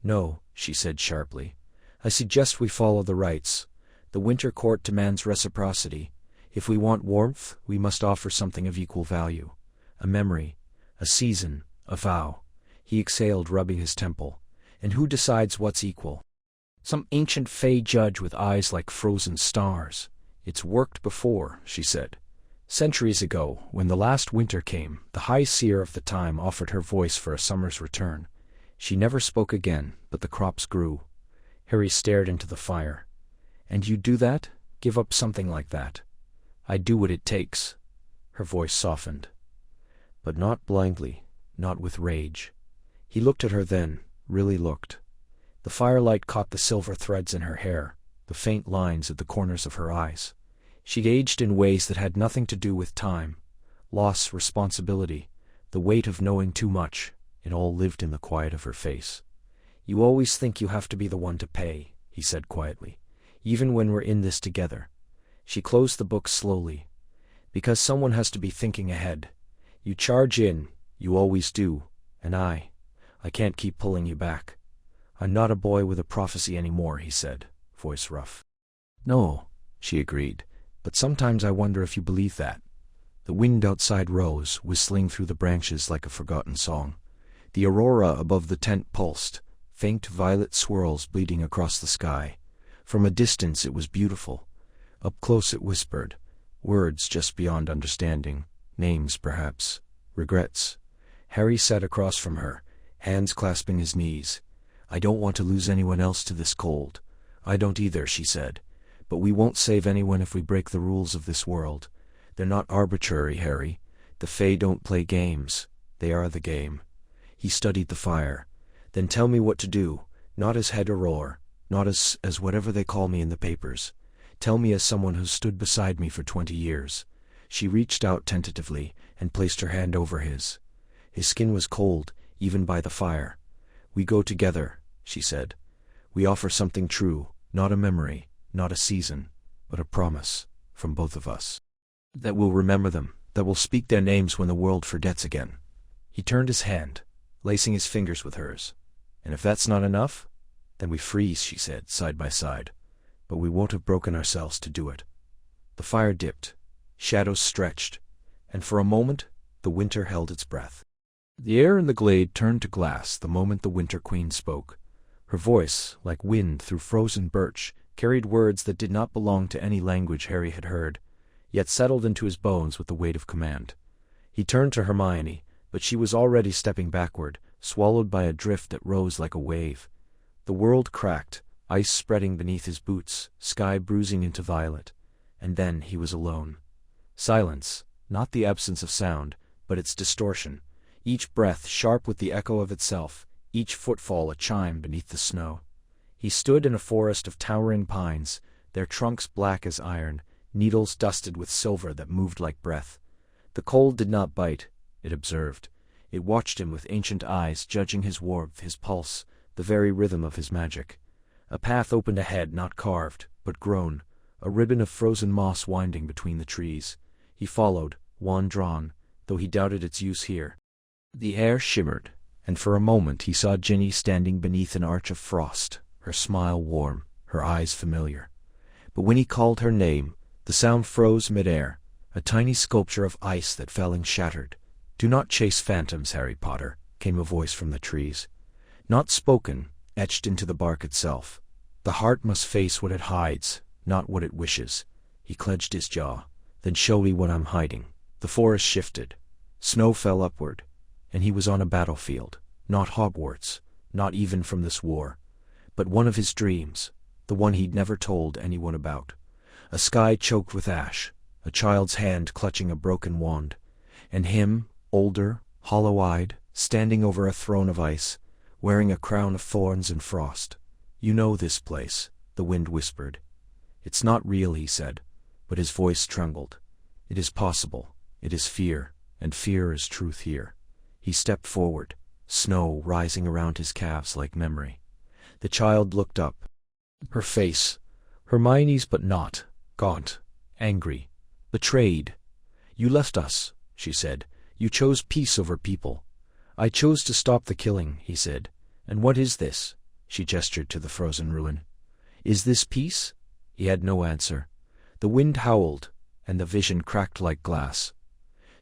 A: No, she said sharply. I suggest we follow the rites. The Winter Court demands reciprocity. If we want warmth, we must offer something of equal value. A memory, a season, a vow. He exhaled, rubbing his temple. And who decides what's equal? Some ancient fey judge with eyes like frozen stars. It's worked before, she said. Centuries ago, when the last winter came, the high seer of the time offered her voice for a summer's return. She never spoke again, but the crops grew. Harry stared into the fire. And you'd do that? Give up something like that? I'd do what it takes. Her voice softened. But not blindly, not with rage. He looked at her then, really looked. The firelight caught the silver threads in her hair, the faint lines at the corners of her eyes. She'd aged in ways that had nothing to do with time. Loss, responsibility, the weight of knowing too much, it all lived in the quiet of her face. You always think you have to be the one to pay, he said quietly, even when we're in this together. She closed the book slowly. Because someone has to be thinking ahead. You charge in, you always do, and I can't keep pulling you back. I'm not a boy with a prophecy anymore, he said, voice rough. No, she agreed, but sometimes I wonder if you believe that. The wind outside rose, whistling through the branches like a forgotten song. The aurora above the tent pulsed, faint violet swirls bleeding across the sky. From a distance it was beautiful. Up close it whispered, words just beyond understanding, names perhaps, regrets. Harry sat across from her, hands clasping his knees. "I don't want to lose anyone else to this cold." "I don't either," she said. "But we won't save anyone if we break the rules of this world. They're not arbitrary, Harry. The Fae don't play games. They are the game." He studied the fire. "Then tell me what to do, not as Head Auror, not as whatever they call me in the papers. Tell me as someone who's stood beside me for 20 years. She reached out tentatively and placed her hand over his. His skin was cold, even by the fire. "We go together," she said. "We offer something true, not a memory, not a season, but a promise, from both of us. That we'll remember them, that we'll speak their names when the world forgets again." He turned his hand, lacing his fingers with hers. "And if that's not enough, then we freeze," she said, side by side. "But we won't have broken ourselves to do it." The fire dipped, shadows stretched, and for a moment the winter held its breath. The air in the glade turned to glass the moment the Winter Queen spoke. Her voice, like wind through frozen birch, carried words that did not belong to any language Harry had heard, yet settled into his bones with the weight of command. He turned to Hermione, but she was already stepping backward, swallowed by a drift that rose like a wave. The world cracked, ice spreading beneath his boots, sky bruising into violet. And then he was alone. Silence, not the absence of sound, but its distortion, each breath sharp with the echo of itself, each footfall a chime beneath the snow. He stood in a forest of towering pines, their trunks black as iron, needles dusted with silver that moved like breath. The cold did not bite, it observed. It watched him with ancient eyes, judging his warmth, his pulse, the very rhythm of his magic. A path opened ahead, not carved, but grown, a ribbon of frozen moss winding between the trees. He followed, wand drawn, though he doubted its use here. The air shimmered, and for a moment he saw Ginny standing beneath an arch of frost, her smile warm, her eyes familiar. But when he called her name, the sound froze mid-air, a tiny sculpture of ice that fell and shattered. "Do not chase phantoms, Harry Potter," came a voice from the trees. Not spoken, etched into the bark itself. "The heart must face what it hides, not what it wishes." He clenched his jaw. "Then show me what I'm hiding." The forest shifted. Snow fell upward, and he was on a battlefield, not Hogwarts, not even from this war, but one of his dreams, the one he'd never told anyone about. A sky choked with ash, a child's hand clutching a broken wand, and him, older, hollow-eyed, standing over a throne of ice, wearing a crown of thorns and frost. "You know this place," the wind whispered. "It's not real," he said, but his voice trembled. "It is possible. It is fear, and fear is truth here." He stepped forward, snow rising around his calves like memory. The child looked up. Her face, Hermione's but not, gaunt, angry, betrayed. "You left us," she said. "You chose peace over people." "I chose to stop the killing," he said. "And what is this?" She gestured to the frozen ruin. "Is this peace?" He had no answer. The wind howled, and the vision cracked like glass.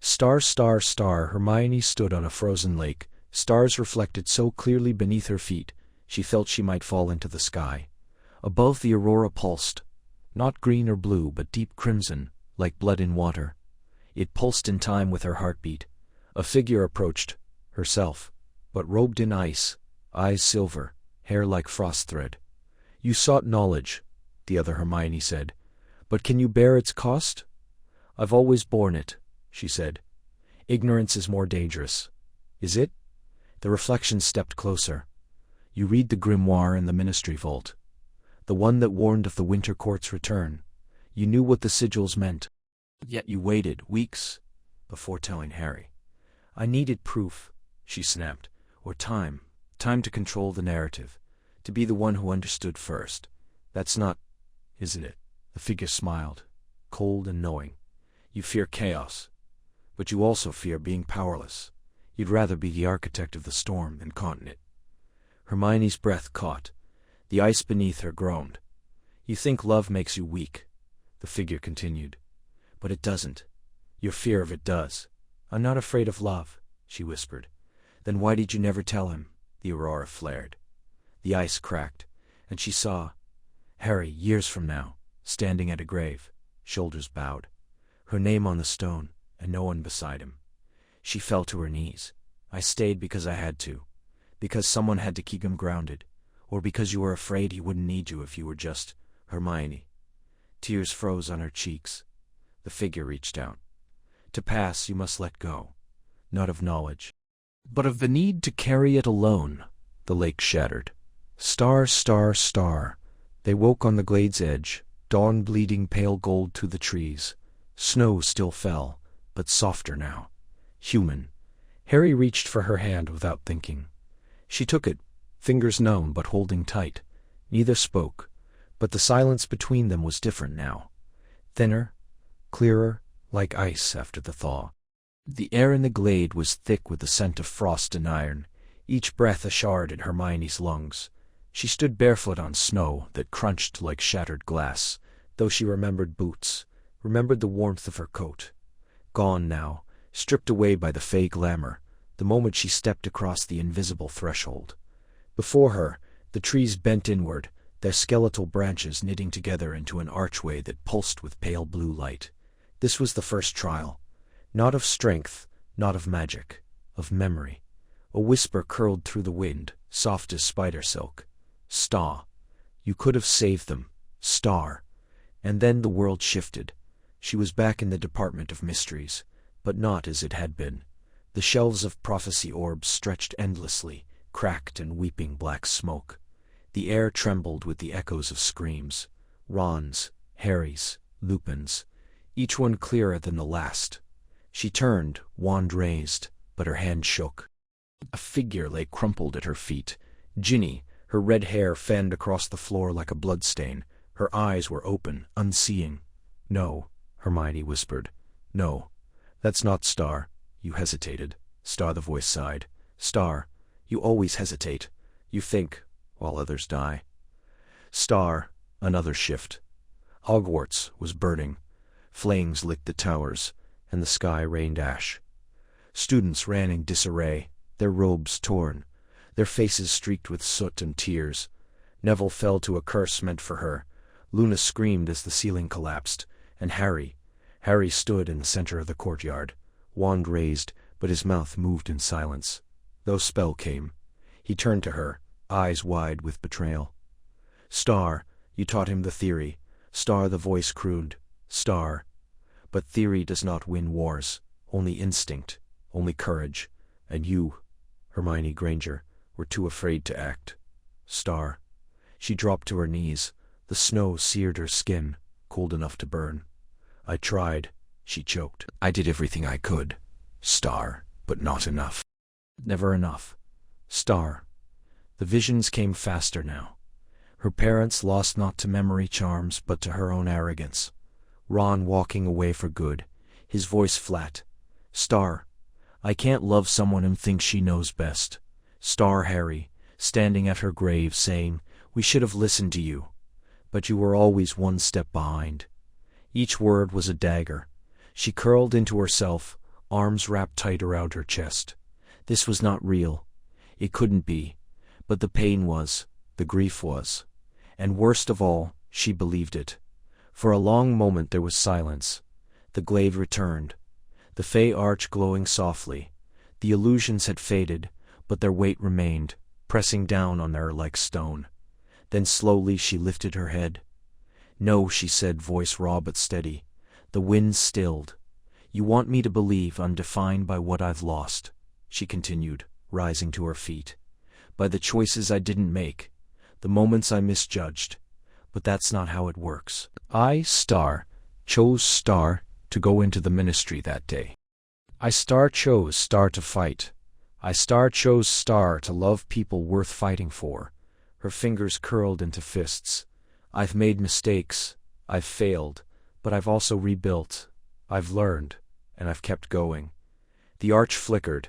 A: Star, star, star, Hermione stood on a frozen lake, stars reflected so clearly beneath her feet, she felt she might fall into the sky. Above, the aurora pulsed, not green or blue, but deep crimson, like blood in water. It pulsed in time with her heartbeat. A figure approached, herself, but robed in ice, eyes silver, hair like frost thread. "You sought knowledge," the other Hermione said, "but can you bear its cost?" "I've always borne it," she said. "Ignorance is more dangerous." "Is it?" The reflection stepped closer. "You read the grimoire in the Ministry Vault, the one that warned of the Winter Court's return. You knew what the sigils meant. Yet you waited weeks before telling Harry." "I needed proof," she snapped, "or time to control the narrative, to be the one who understood first. That's not, isn't it?" The figure smiled, cold and knowing. "You fear chaos, but you also fear being powerless. You'd rather be the architect of the storm than continent." Hermione's breath caught. The ice beneath her groaned. "You think love makes you weak," the figure continued. "But it doesn't. Your fear of it does." "I'm not afraid of love," she whispered. "Then why did you never tell him?" the aurora flared. The ice cracked, and she saw Harry, years from now, standing at a grave, shoulders bowed, her name on the stone, and no one beside him. She fell to her knees. I stayed because I had to. Because someone had to keep him grounded. Or because you were afraid he wouldn't need you if you were just Hermione. Tears froze on her cheeks. The figure reached out. To pass, you must let go. Not of knowledge, but of the need to carry it alone. The lake shattered. Star, star, star. They woke on the glade's edge, dawn bleeding pale gold through the trees. Snow still fell, but softer now. Human. Harry reached for her hand without thinking. She took it, fingers numb but holding tight. Neither spoke, but the silence between them was different now. Thinner, clearer, like ice after the thaw. The air in the glade was thick with the scent of frost and iron, each breath a shard in Hermione's lungs. She stood barefoot on snow that crunched like shattered glass, though she remembered boots, remembered the warmth of her coat. Gone now, stripped away by the fey glamour, the moment she stepped across the invisible threshold. Before her, the trees bent inward, their skeletal branches knitting together into an archway that pulsed with pale blue light. This was the first trial. Not of strength, not of magic, of memory. A whisper curled through the wind, soft as spider silk. Star. You could have saved them. Star. And then the world shifted. She was back in the Department of Mysteries, but not as it had been. The shelves of prophecy orbs stretched endlessly, cracked and weeping black smoke. The air trembled with the echoes of screams. Ron's, Harry's, Lupin's, each one clearer than the last. She turned, wand raised, but her hand shook. A figure lay crumpled at her feet. Ginny, her red hair fanned across the floor like a bloodstain. Her eyes were open, unseeing. "No," Hermione whispered. "No, that's not Star." "You hesitated." Star, the voice sighed. "Star, you always hesitate. You think, while others die." Star, another shift. Hogwarts was burning. Flames licked the towers, and the sky rained ash. Students ran in disarray, their robes torn, their faces streaked with soot and tears. Neville fell to a curse meant for her. Luna screamed as the ceiling collapsed, and Harry stood in the center of the courtyard, wand raised, but his mouth moved in silence. Though spell came, he turned to her, eyes wide with betrayal. "Star, you taught him the theory." Star, the voice crooned. "Star. But theory does not win wars, only instinct, only courage. And you, Hermione Granger, were too afraid to act. Star." She dropped to her knees. The snow seared her skin, cold enough to burn. "I tried," she choked. "I did everything I could. Star, but not enough. Never enough. Star." The visions came faster now. Her parents lost not to memory charms, but to her own arrogance. Ron walking away for good, his voice flat. "Star, I can't love someone and think she knows best." Star, Harry, standing at her grave, saying, "We should have listened to you. But you were always one step behind." Each word was a dagger. She curled into herself, arms wrapped tight around her chest. This was not real. It couldn't be. But the pain was, the grief was. And worst of all, she believed it. For a long moment there was silence. The glade returned, the fey arch glowing softly. The illusions had faded, but their weight remained, pressing down on her like stone. Then slowly she lifted her head. "No," she said, voice raw but steady. The wind stilled. "You want me to believe I'm defined by what I've lost," she continued, rising to her feet. "By the choices I didn't make, the moments I misjudged. But that's not how it works. I, Star, chose Star to go into the ministry that day. I chose Star to fight. I chose Star to love people worth fighting for." Her fingers curled into fists. "I've made mistakes. I've failed. But I've also rebuilt. I've learned. And I've kept going." The arch flickered,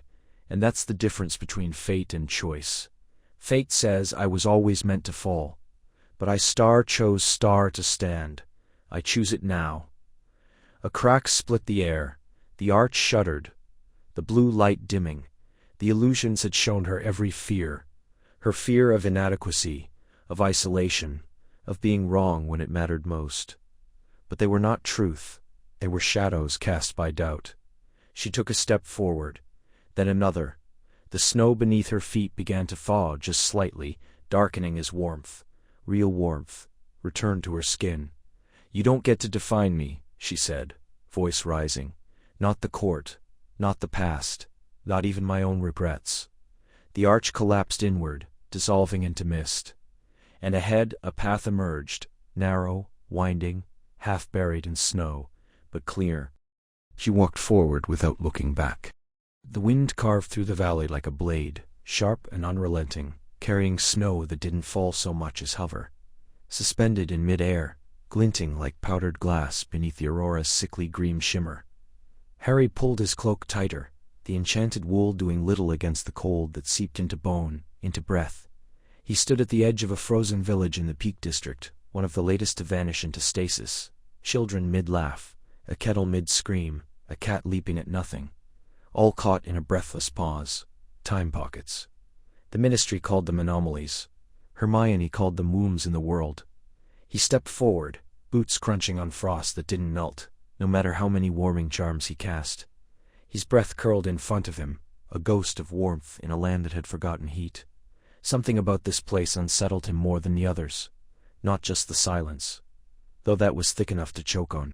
A: and that's the difference between fate and choice. Fate says I was always meant to fall. But I chose Star to stand. I choose it now. A crack split the air. The arch shuddered, the blue light dimming. The illusions had shown her every fear. Her fear of inadequacy, of isolation, of being wrong when it mattered most. But they were not truth. They were shadows cast by doubt. She took a step forward, then another. The snow beneath her feet began to thaw just slightly, darkening as warmth, real warmth, returned to her skin. "You don't get to define me," she said, voice rising. "Not the court, not the past, not even my own regrets." The arch collapsed inward, dissolving into mist. And ahead a path emerged, narrow, winding, half buried in snow, but clear. She walked forward without looking back. The wind carved through the valley like a blade, sharp and unrelenting, carrying snow that didn't fall so much as hover. Suspended in mid-air, glinting like powdered glass beneath the aurora's sickly green shimmer. Harry pulled his cloak tighter, the enchanted wool doing little against the cold that seeped into bone, into breath. He stood at the edge of a frozen village in the Peak District, one of the latest to vanish into stasis. Children mid-laugh, a kettle mid-scream, a cat leaping at nothing. All caught in a breathless pause. Time pockets. The Ministry called them anomalies. Hermione called them wombs in the world. He stepped forward, boots crunching on frost that didn't melt, no matter how many warming charms he cast. His breath curled in front of him, a ghost of warmth in a land that had forgotten heat. Something about this place unsettled him more than the others. Not just the silence, though that was thick enough to choke on.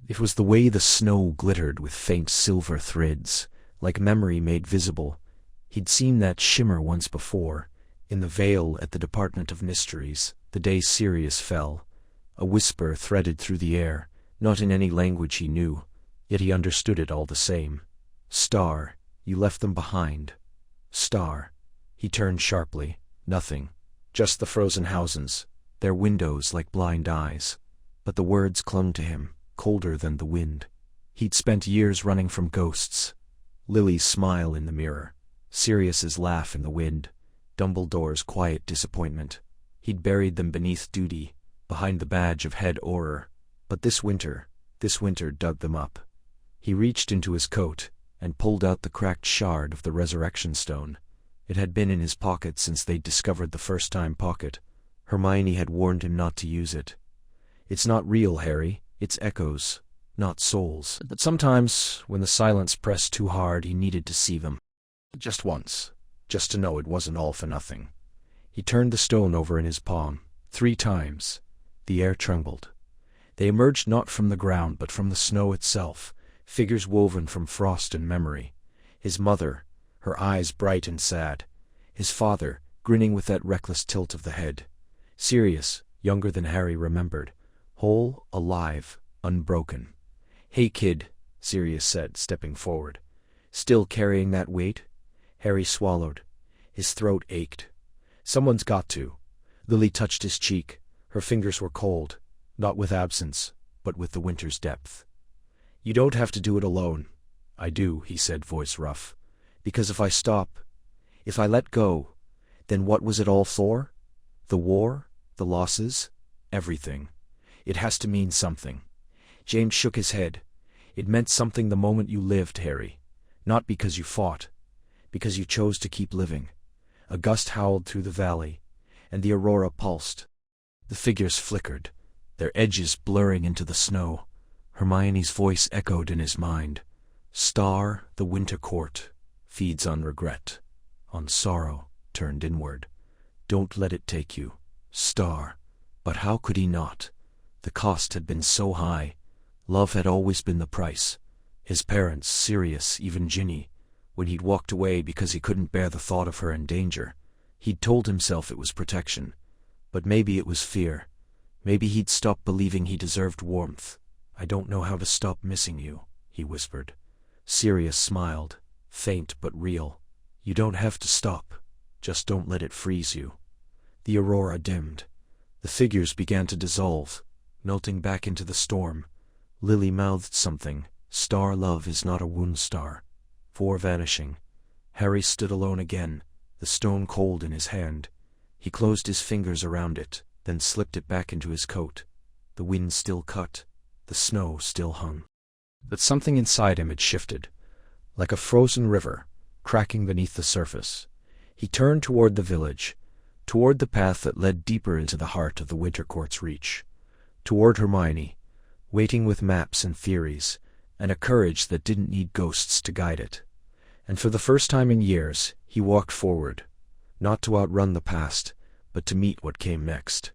A: It was the way the snow glittered with faint silver threads, like memory made visible. He'd seen that shimmer once before, in the veil at the Department of Mysteries, the day Sirius fell. A whisper threaded through the air, not in any language he knew, yet he understood it all the same. "Star, you left them behind. Star." He turned sharply. Nothing. Just the frozen houses, their windows like blind eyes. But the words clung to him, colder than the wind. He'd spent years running from ghosts. Lily's smile in the mirror, Sirius's laugh in the wind, Dumbledore's quiet disappointment. He'd buried them beneath duty, behind the badge of Head Auror. But this winter dug them up. He reached into his coat and pulled out the cracked shard of the resurrection stone. It had been in his pocket since they'd discovered the first-time pocket. Hermione had warned him not to use it. "It's not real, Harry. It's echoes, not souls." But sometimes, when the silence pressed too hard, he needed to see them. Just once, just to know it wasn't all for nothing. He turned the stone over in his palm, 3 times. The air trembled. They emerged not from the ground but from the snow itself, figures woven from frost and memory. His mother, her eyes bright and sad. His father, grinning with that reckless tilt of the head. Sirius, younger than Harry remembered, whole, alive, unbroken. "Hey, kid," Sirius said, stepping forward. "Still carrying that weight?" Harry swallowed. His throat ached. "Someone's got to." Lily touched his cheek. Her fingers were cold, not with absence, but with the winter's depth. "You don't have to do it alone." "I do," he said, voice rough. "Because if I stop, if I let go, then what was it all for? The war? The losses? Everything. It has to mean something." James shook his head. "It meant something the moment you lived, Harry. Not because you fought. Because you chose to keep living." A gust howled through the valley, and the aurora pulsed. The figures flickered, their edges blurring into the snow. Hermione's voice echoed in his mind. "Star, the winter court, feeds on regret, on sorrow, turned inward. Don't let it take you, Star." But how could he not? The cost had been so high. Love had always been the price. His parents, Sirius, even Ginny. When he'd walked away because he couldn't bear the thought of her in danger, he'd told himself it was protection. But maybe it was fear. Maybe he'd stopped believing he deserved warmth. "I don't know how to stop missing you," he whispered. Sirius smiled, faint but real. "You don't have to stop. Just don't let it freeze you." The aurora dimmed. The figures began to dissolve, melting back into the storm. Lily mouthed something. "Star love is not a wound star." For vanishing. Harry stood alone again, the stone cold in his hand. He closed his fingers around it, then slipped it back into his coat. The wind still cut, the snow still hung. But something inside him had shifted, like a frozen river, cracking beneath the surface. He turned toward the village, toward the path that led deeper into the heart of the Winter Court's reach, toward Hermione, waiting with maps and theories, and a courage that didn't need ghosts to guide it. And for the first time in years, he walked forward, not to outrun the past, but to meet what came next.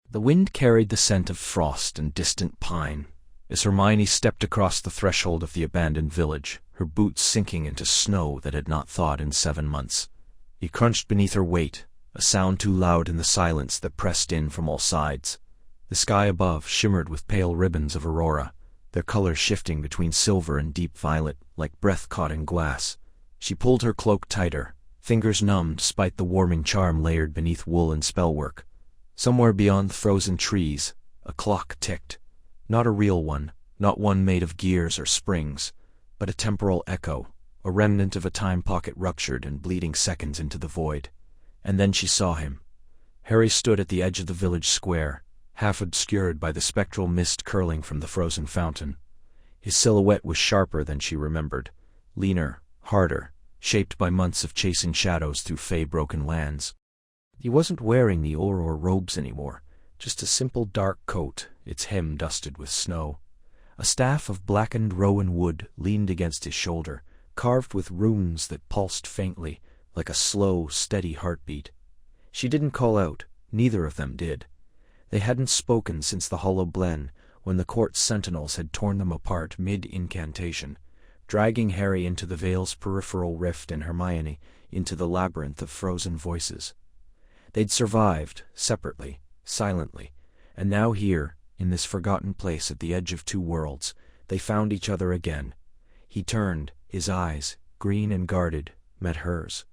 A: The wind carried the scent of frost and distant pine, as Hermione stepped across the threshold of the abandoned village, her boots sinking into snow that had not thawed in 7 months. It crunched beneath her weight, a sound too loud in the silence that pressed in from all sides. The sky above shimmered with pale ribbons of aurora, their colors shifting between silver and deep violet, like breath caught in glass. She pulled her cloak tighter, fingers numbed despite the warming charm layered beneath wool and spellwork. Somewhere beyond the frozen trees, a clock ticked. Not a real one, not one made of gears or springs, but a temporal echo, a remnant of a time pocket ruptured and bleeding seconds into the void. And then she saw him. Harry stood at the edge of the village square, half obscured by the spectral mist curling from the frozen fountain. His silhouette was sharper than she remembered, leaner, harder, shaped by months of chasing shadows through fey-broken lands. He wasn't wearing the Auror robes anymore, just a simple dark coat, its hem dusted with snow. A staff of blackened rowan wood leaned against his shoulder, carved with runes that pulsed faintly, like a slow, steady heartbeat. She didn't call out, neither of them did. They hadn't spoken since the Hollow Glen, when the court's sentinels had torn them apart mid-incantation, dragging Harry into the Vale's peripheral rift and Hermione into the labyrinth of frozen voices. They'd survived, separately, silently, and now here, in this forgotten place at the edge of 2 worlds, they found each other again. He turned, his eyes, green and guarded, met hers.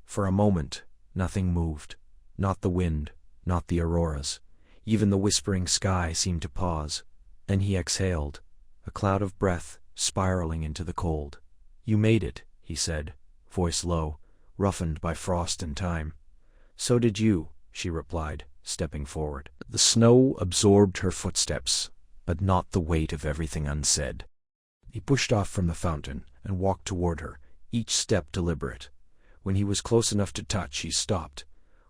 A: For a moment, nothing moved. Not the wind, not the auroras. Even the whispering sky seemed to pause. Then he exhaled, a cloud of breath spiraling into the cold. "You made it," he said, voice low, roughened by frost and time. "So did you," she replied, stepping forward. The snow absorbed her footsteps, but not the weight of everything unsaid. He pushed off from the fountain and walked toward her, each step deliberate. When he was close enough to touch, he stopped.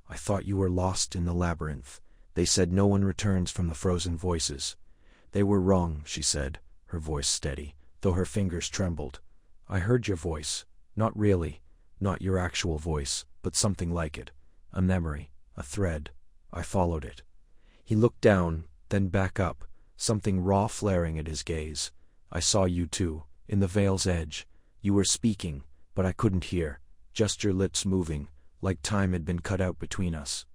A: "I thought you were lost in the labyrinth. They said no one returns from the frozen voices." "They were wrong," she said, her voice steady, though her fingers trembled. "I heard your voice. Not really, not your actual voice, but something like it. A memory, a thread. I followed it." He looked down, then back up, something raw flaring at his gaze. "I saw you too, in the Vale's edge. You were speaking, but I couldn't hear, just your lips moving, like time had been cut out between us."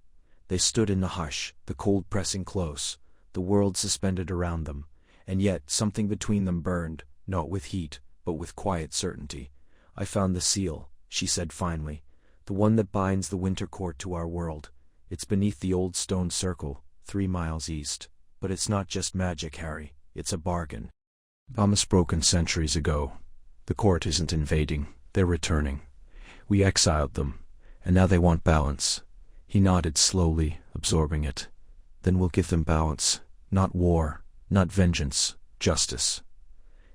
A: They stood in the hush, the cold pressing close, the world suspended around them, and yet something between them burned, not with heat, but with quiet certainty. "I found the seal," she said finally, "the one that binds the Winter Court to our world. It's beneath the old stone circle, 3 miles east. But it's not just magic, Harry, it's a bargain. Promise broken centuries ago. The court isn't invading, they're returning. We exiled them, and now they want balance." He nodded slowly, absorbing it. "Then we'll give them balance. Not war, not vengeance, justice."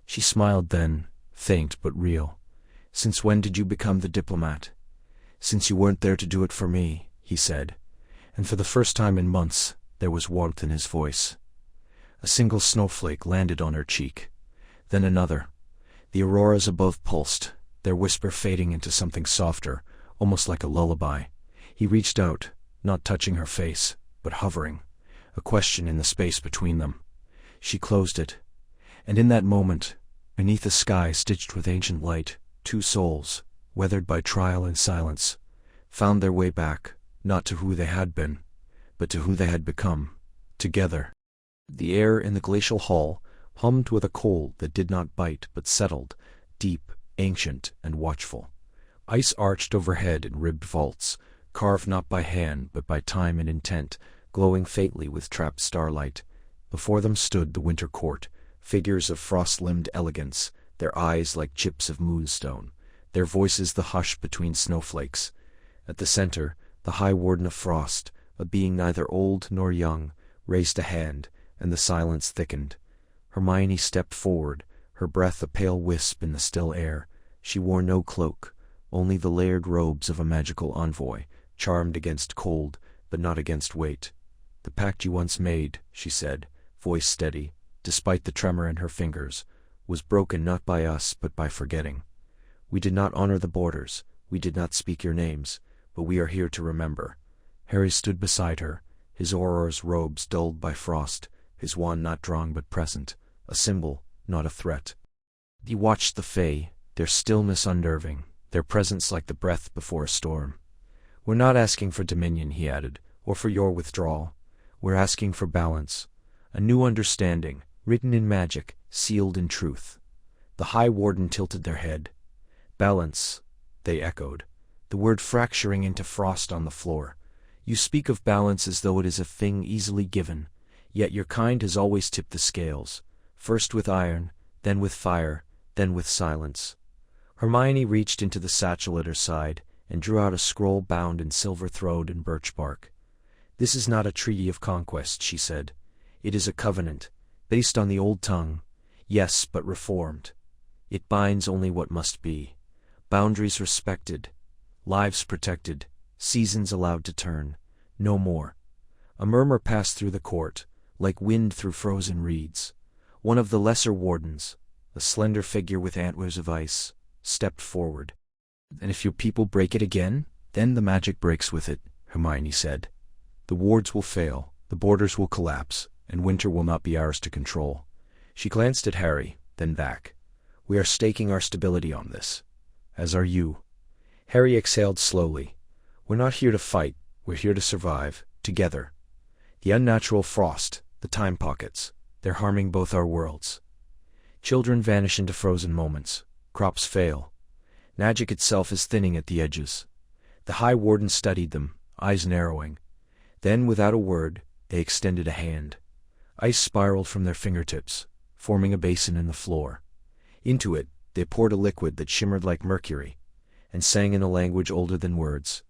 A: She smiled then, faint but real. "Since when did you become the diplomat?" "Since you weren't there to do it for me," he said, and for the first time in months there was warmth in his voice. A single snowflake landed on her cheek, then another. The auroras above pulsed, their whisper fading into something softer, almost like a lullaby. He reached out, not touching her face, but hovering, a question in the space between them. She closed it, and in that moment, beneath a sky stitched with ancient light, 2 souls, weathered by trial and silence, found their way back, not to who they had been, but to who they had become, together. The air in the glacial hall hummed with a cold that did not bite but settled, deep, ancient, and watchful. Ice arched overhead in ribbed vaults, carved not by hand but by time and intent, glowing faintly with trapped starlight. Before them stood the Winter Court, figures of frost-limbed elegance, their eyes like chips of moonstone, their voices the hush between snowflakes. At the center, the High Warden of Frost, a being neither old nor young, raised a hand, and the silence thickened. Hermione stepped forward, her breath a pale wisp in the still air. She wore no cloak, only the layered robes of a magical envoy, charmed against cold, but not against weight. "The pact you once made," she said, voice steady, despite the tremor in her fingers, "was broken not by us but by forgetting. We did not honor the borders, we did not speak your names, but we are here to remember." Harry stood beside her, his auror's robes dulled by frost, his wand not drawn but present, a symbol, not a threat. He watched the Fae, their stillness unnerving, their presence like the breath before a storm. "We're not asking for dominion," he added, "or for your withdrawal. We're asking for balance, a new understanding, written in magic, sealed in truth." The High Warden tilted their head. "Balance," they echoed, the word fracturing into frost on the floor. "You speak of balance as though it is a thing easily given, yet your kind has always tipped the scales, first with iron, then with fire, then with silence." Hermione reached into the satchel at her side and drew out a scroll bound in silver throat and birch bark. "This is not a treaty of conquest," she said. "It is a covenant, based on the old tongue, yes, but reformed. It binds only what must be. Boundaries respected, lives protected, seasons allowed to turn. No more." A murmur passed through the court, like wind through frozen reeds. One of the lesser wardens, a slender figure with antlers of ice, stepped forward. "And if your people break it again, then the magic breaks with it," Hermione said. "The wards will fail, the borders will collapse, and winter will not be ours to control." She glanced at Harry, then back. "We are staking our stability on this. As are you." Harry exhaled slowly. "We're not here to fight, we're here to survive, together. The unnatural frost, the time pockets, they're harming both our worlds. Children vanish into frozen moments, crops fail. Magic itself is thinning at the edges." The High Warden studied them, eyes narrowing. Then, without a word, they extended a hand. Ice spiraled from their fingertips, forming a basin in the floor. Into it, they poured a liquid that shimmered like mercury, and sang in a language older than words.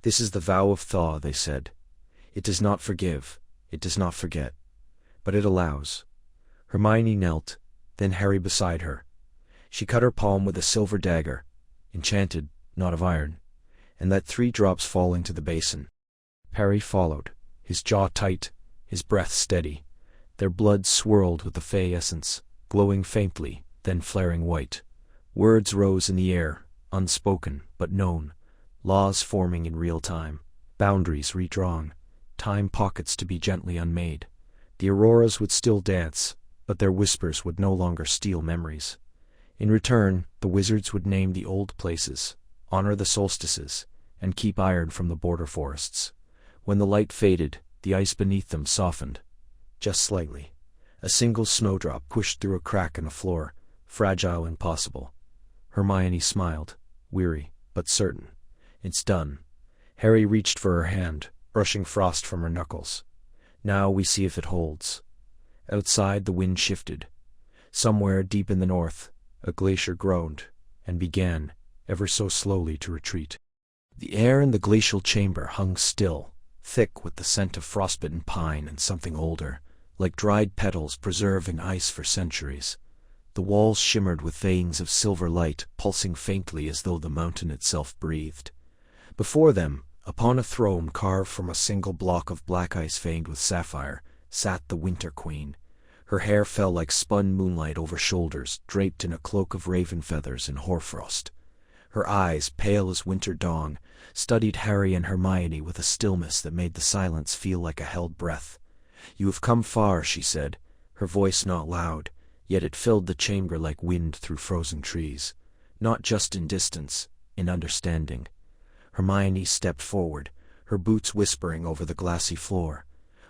A: "This is the vow of thaw," they said. "It does not forgive, it does not forget, but it allows." Hermione knelt, then Harry beside her. She cut her palm with a silver dagger, enchanted, not of iron, and let 3 drops fall into the basin. Harry followed, his jaw tight, his breath steady. Their blood swirled with the Fey essence, glowing faintly, then flaring white. Words rose in the air, unspoken, but known. Laws forming in real time. Boundaries redrawn. Time pockets to be gently unmade. The auroras would still dance, but their whispers would no longer steal memories. In return, the wizards would name the old places, honor the solstices, and keep iron from the border forests. When the light faded, the ice beneath them softened. Just slightly. A single snowdrop pushed through a crack in the floor, fragile and possible. Hermione smiled, weary, but certain. "It's done." Harry reached for her hand, brushing frost from her knuckles. "Now we see if it holds." Outside the wind shifted. Somewhere deep in the north, a glacier groaned, and began, ever so slowly, to retreat. The air in the glacial chamber hung still, thick with the scent of frostbitten pine and something older, like dried petals preserved in ice for centuries. The walls shimmered with veins of silver light, pulsing faintly as though the mountain itself breathed. Before them, upon a throne carved from a single block of black ice veined with sapphire, sat the Winter Queen. Her hair fell like spun moonlight over shoulders, draped in a cloak of raven feathers and hoarfrost. Her eyes, pale as winter dawn, studied Harry and Hermione with a stillness that made the silence feel like a held breath. "You have come far," she said, her voice not loud, yet it filled the chamber like wind through frozen trees. Not just in distance, in understanding. Hermione stepped forward, her boots whispering over the glassy floor.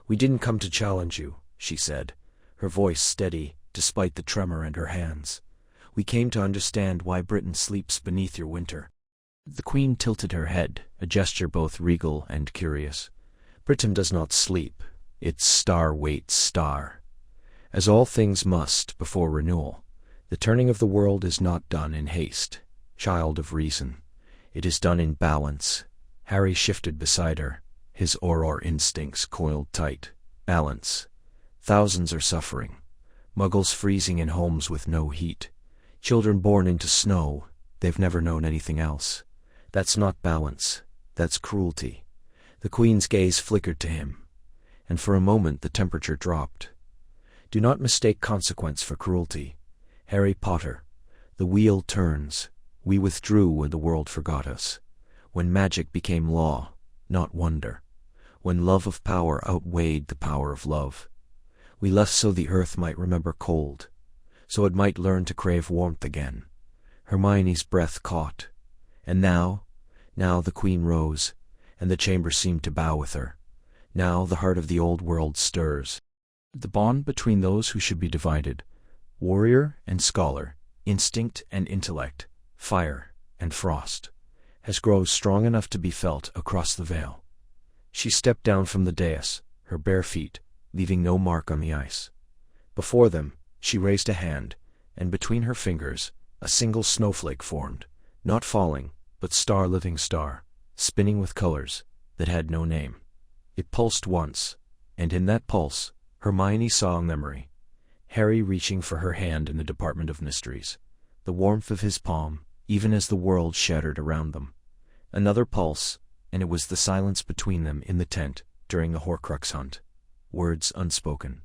A: "We didn't come to challenge you," she said, her voice steady, despite the tremor in her hands. "We came to understand why Britain sleeps beneath your winter." The Queen tilted her head, a gesture both regal and curious. "Britain does not sleep. Its star waits star. As all things must before renewal, the turning of the world is not done in haste, child of reason. It is done in balance." Harry shifted beside her, his auror instincts coiled tight. Balance. Thousands are suffering. Muggles freezing in homes with no heat. Children born into snow, they've never known anything else. That's not balance, that's cruelty. The Queen's gaze flickered to him, and for a moment the temperature dropped. "Do not mistake consequence for cruelty. Harry Potter, the wheel turns. We withdrew when the world forgot us, when magic became law, not wonder, when love of power outweighed the power of love. We left so the earth might remember cold, so it might learn to crave warmth again. Hermione's breath caught. And now the queen rose, and the chamber seemed to bow with her. Now the heart of the old world stirs. The bond between those who should be divided, warrior and scholar, instinct and intellect, fire and frost, has grown strong enough to be felt across the veil. She stepped down from the dais, her bare feet leaving no mark on the ice. Before them, she raised a hand, and between her fingers, a single snowflake formed, not falling, but star-living star, spinning with colors that had no name. It pulsed once, and in that pulse, Hermione saw a memory. Harry reaching for her hand in the Department of Mysteries, the warmth of his palm, even as the world shattered around them. Another pulse, and it was the silence between them in the tent during the Horcrux hunt. Words unspoken,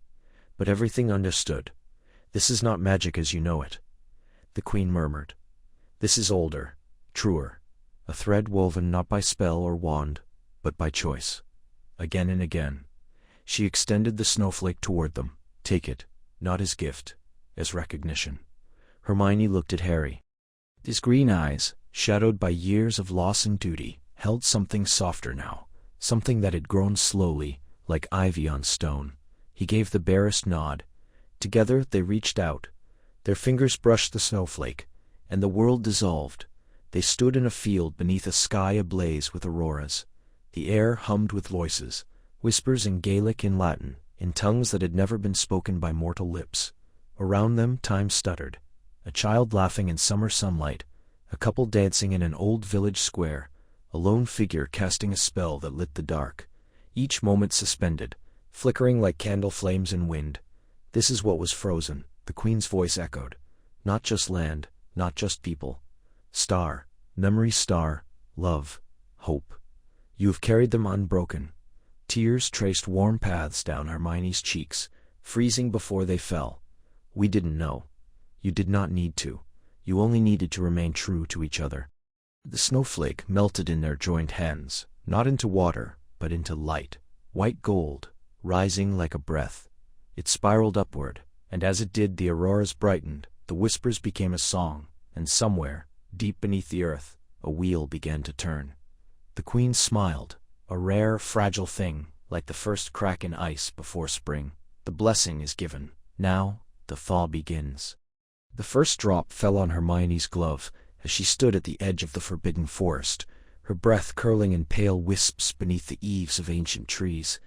A: but everything understood. This is not magic as you know it, the queen murmured. This is older, truer, a thread woven not by spell or wand, but by choice. Again and again, she extended the snowflake toward them. Take it, not as gift, as recognition. Hermione looked at Harry. His green eyes, shadowed by years of loss and duty, held something softer now, something that had grown slowly, like ivy on stone. He gave the barest nod. Together they reached out. Their fingers brushed the snowflake, and the world dissolved. They stood in a field beneath a sky ablaze with auroras. The air hummed with voices, whispers in Gaelic and Latin, in tongues that had never been spoken by mortal lips. Around them time stuttered. A child laughing in summer sunlight, a couple dancing in an old village square, a lone figure casting a spell that lit the dark. Each moment suspended, flickering like candle flames in wind. This is what was frozen, the queen's voice echoed. Not just land, not just people. Star, memory star, love, hope. You have carried them unbroken. Tears traced warm paths down Hermione's cheeks, freezing before they fell. We didn't know. You did not need to. You only needed to remain true to each other. The snowflake melted in their joined hands, not into water, but into light, white gold, rising like a breath. It spiraled upward, and as it did the auroras brightened, the whispers became a song, and somewhere, deep beneath the earth, a wheel began to turn. The queen smiled, a rare, fragile thing, like the first crack in ice before spring. The blessing is given. Now, the thaw begins. The first drop fell on Hermione's glove as she stood at the edge of the forbidden forest, her breath curling in pale wisps beneath the eaves of ancient trees.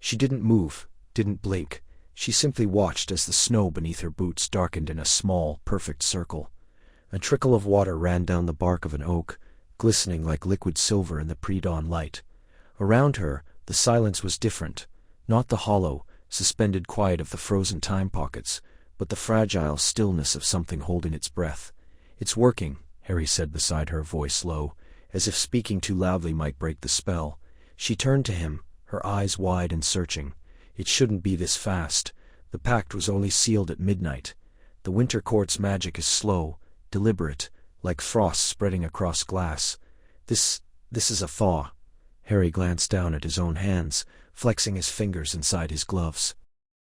A: She didn't move, didn't blink. She simply watched as the snow beneath her boots darkened in a small, perfect circle. A trickle of water ran down the bark of an oak, glistening like liquid silver in the pre-dawn light. Around her, the silence was different, not the hollow, suspended quiet of the frozen time pockets, but the fragile stillness of something holding its breath. It's working, Harry said beside her, voice low, as if speaking too loudly might break the spell. She turned to him, her eyes wide and searching. It shouldn't be this fast. The pact was only sealed at midnight. The winter court's magic is slow, deliberate, like frost spreading across glass. This is a thaw. Harry glanced down at his own hands, flexing his fingers inside his gloves.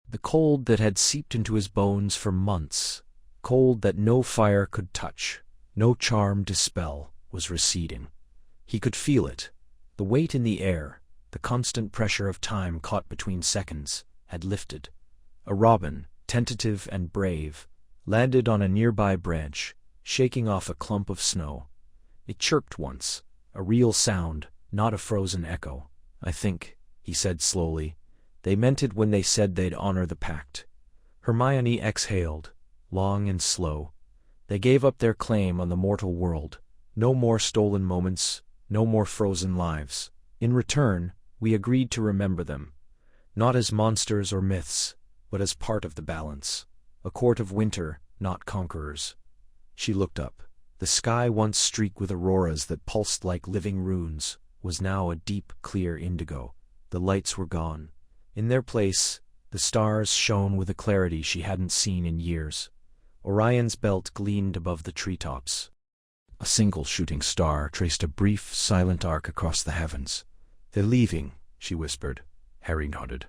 A: The cold that had seeped into his bones for months, cold that no fire could touch, no charm dispel, was receding. He could feel it. The weight in the air, the constant pressure of time caught between seconds, had lifted. A robin, tentative and brave, landed on a nearby branch, shaking off a clump of snow. It chirped once, a real sound, not a frozen echo. I think, he said slowly, they meant it when they said they'd honor the pact. Hermione exhaled, long and slow. They gave up their claim on the mortal world. No more stolen moments, no more frozen lives. In return, we agreed to remember them, not as monsters or myths, but as part of the balance. A court of winter, not conquerors. She looked up. The sky, once streaked with auroras that pulsed like living runes, was now a deep, clear indigo. The lights were gone. In their place, the stars shone with a clarity she hadn't seen in years. Orion's belt gleamed above the treetops. A single shooting star traced a brief, silent arc across the heavens. "They're leaving," she whispered. Harry nodded.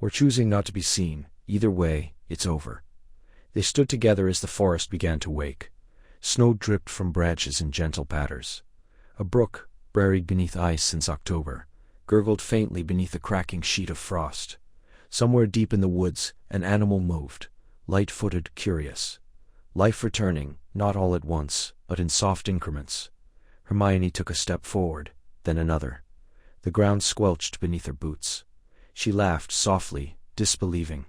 A: "We're choosing not to be seen. Either way, it's over." They stood together as the forest began to wake. Snow dripped from branches in gentle patters. A brook, buried beneath ice since October, gurgled faintly beneath a cracking sheet of frost. Somewhere deep in the woods, an animal moved, light-footed, curious. Life returning, not all at once, but in soft increments. Hermione took a step forward, then another. The ground squelched beneath her boots. She laughed softly, disbelieving.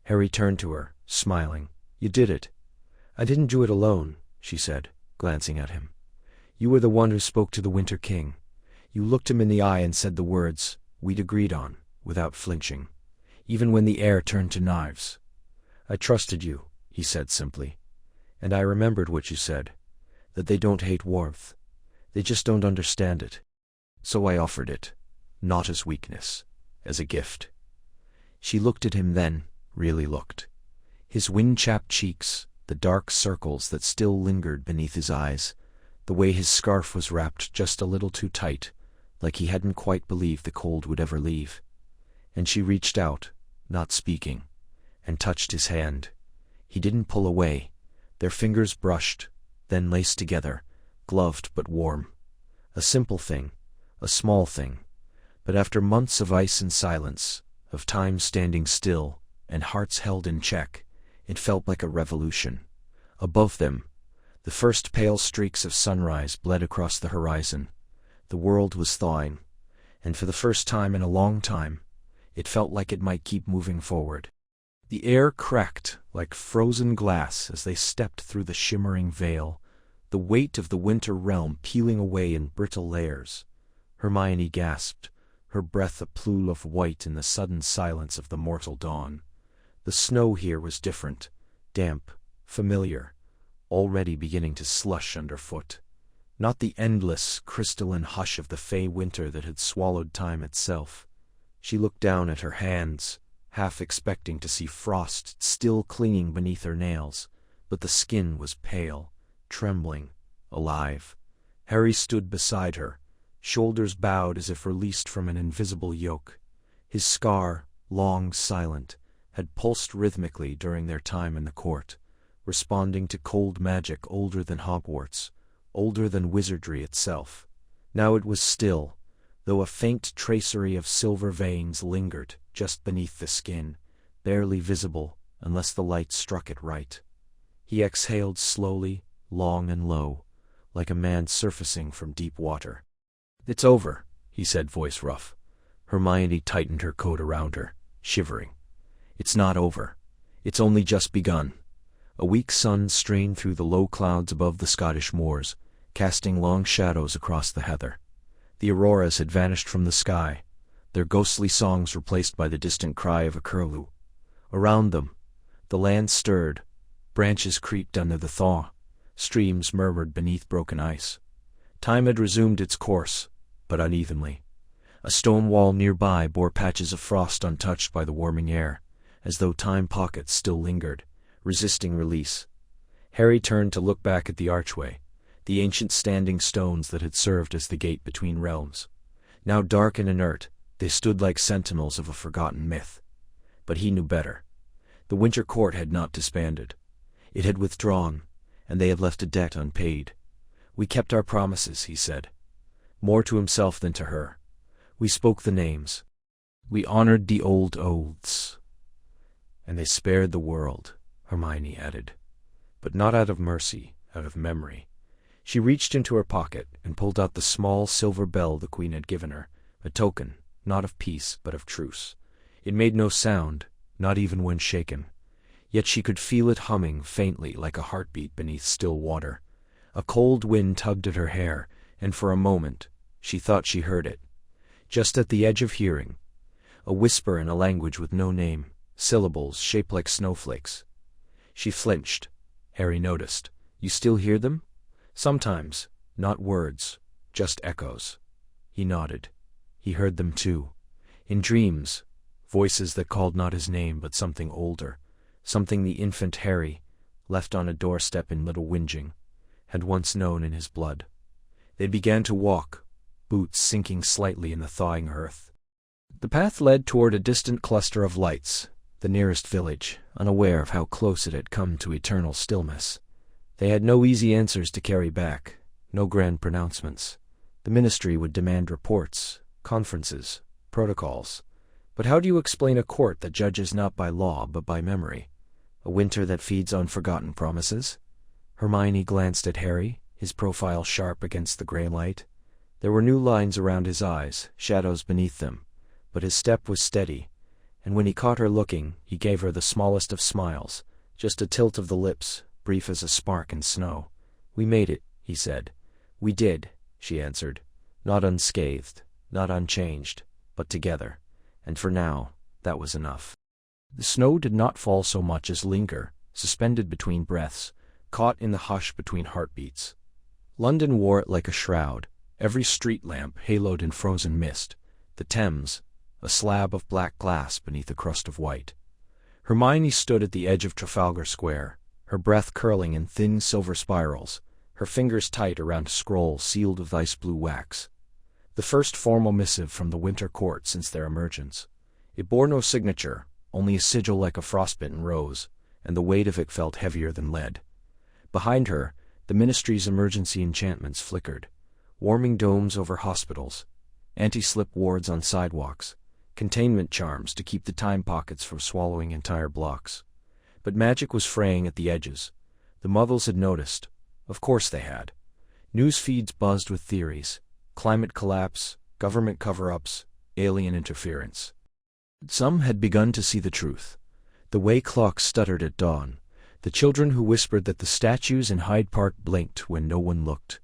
A: Harry turned to her, smiling. "You did it." "I didn't do it alone," she said, glancing at him. "You were the one who spoke to the Winter King. You looked him in the eye and said the words we'd agreed on, without flinching, even when the air turned to knives." "I trusted you," he said simply. "And I remembered what you said, that they don't hate warmth. They just don't understand it. So I offered it, not as weakness, as a gift." She looked at him then, really looked. His wind-chapped cheeks, the dark circles that still lingered beneath his eyes, the way his scarf was wrapped just a little too tight, like he hadn't quite believed the cold would ever leave. And she reached out, not speaking, and touched his hand. He didn't pull away. Their fingers brushed, then laced together, gloved but warm. A simple thing, a small thing, but after months of ice and silence, of time standing still, and hearts held in check, it felt like a revolution. Above them, the first pale streaks of sunrise bled across the horizon. The world was thawing, and for the first time in a long time, it felt like it might keep moving forward. The air cracked like frozen glass as they stepped through the shimmering veil, the weight of the winter realm peeling away in brittle layers. Hermione gasped, her breath a plume of white in the sudden silence of the mortal dawn. The snow here was different, damp, familiar, already beginning to slush underfoot. Not the endless, crystalline hush of the fey winter that had swallowed time itself. She looked down at her hands, half expecting to see frost still clinging beneath her nails, but the skin was pale, trembling, alive. Harry stood beside her, shoulders bowed as if released from an invisible yoke. His scar, long silent, had pulsed rhythmically during their time in the court, responding to cold magic older than Hogwarts, older than wizardry itself. Now it was still, though a faint tracery of silver veins lingered just beneath the skin, barely visible unless the light struck it right. He exhaled slowly, long and low, like a man surfacing from deep water. "It's over," he said, voice rough. Hermione tightened her coat around her, shivering. "It's not over. It's only just begun." A weak sun strained through the low clouds above the Scottish moors, casting long shadows across the heather. The auroras had vanished from the sky, their ghostly songs replaced by the distant cry of a curlew. Around them, the land stirred, branches creaked under the thaw, streams murmured beneath broken ice. Time had resumed its course, but unevenly. A stone wall nearby bore patches of frost untouched by the warming air, as though time pockets still lingered, resisting release. Harry turned to look back at the archway, the ancient standing stones that had served as the gate between realms. Now dark and inert, they stood like sentinels of a forgotten myth. But he knew better. The Winter Court had not disbanded. It had withdrawn, and they had left a debt unpaid. "We kept our promises," he said, more to himself than to her. "We spoke the names. We honored the old oaths." "And they spared the world," Hermione added. "But not out of mercy, out of memory." She reached into her pocket and pulled out the small silver bell the Queen had given her, a token, not of peace, but of truce. It made no sound, not even when shaken. Yet she could feel it humming faintly like a heartbeat beneath still water. A cold wind tugged at her hair, and for a moment she thought she heard it. Just at the edge of hearing, a whisper in a language with no name, syllables shaped like snowflakes. She flinched. Harry noticed. "You still hear them?" "Sometimes, not words, just echoes." He nodded. He heard them too. In dreams, voices that called not his name but something older, something the infant Harry, left on a doorstep in Little Whinging, had once known in his blood. They began to walk, boots sinking slightly in the thawing earth. The path led toward a distant cluster of lights, the nearest village, unaware of how close it had come to eternal stillness. They had no easy answers to carry back, no grand pronouncements. The ministry would demand reports, conferences, protocols. But how do you explain a court that judges not by law but by memory? A winter that feeds on forgotten promises? Hermione glanced at Harry, his profile sharp against the gray light. There were new lines around his eyes, shadows beneath them, but his step was steady, and when he caught her looking, he gave her the smallest of smiles, just a tilt of the lips, brief as a spark in snow. "We made it," he said. "We did," she answered, not unscathed, not unchanged, but together, and for now, that was enough. The snow did not fall so much as linger, suspended between breaths, caught in the hush between heartbeats. London wore it like a shroud, every street lamp haloed in frozen mist, the Thames, a slab of black glass beneath a crust of white. Hermione stood at the edge of Trafalgar Square, her breath curling in thin silver spirals, her fingers tight around a scroll sealed with ice-blue wax. The first formal missive from the Winter Court since their emergence. It bore no signature, only a sigil like a frostbitten rose, and the weight of it felt heavier than lead. Behind her, the ministry's emergency enchantments flickered, warming domes over hospitals, anti-slip wards on sidewalks, containment charms to keep the time pockets from swallowing entire blocks. But magic was fraying at the edges. The Muggles had noticed. Of course they had. News feeds buzzed with theories: climate collapse, government cover-ups, alien interference. Some had begun to see the truth. The way clocks stuttered at dawn, the children who whispered that the statues in Hyde Park blinked when no one looked.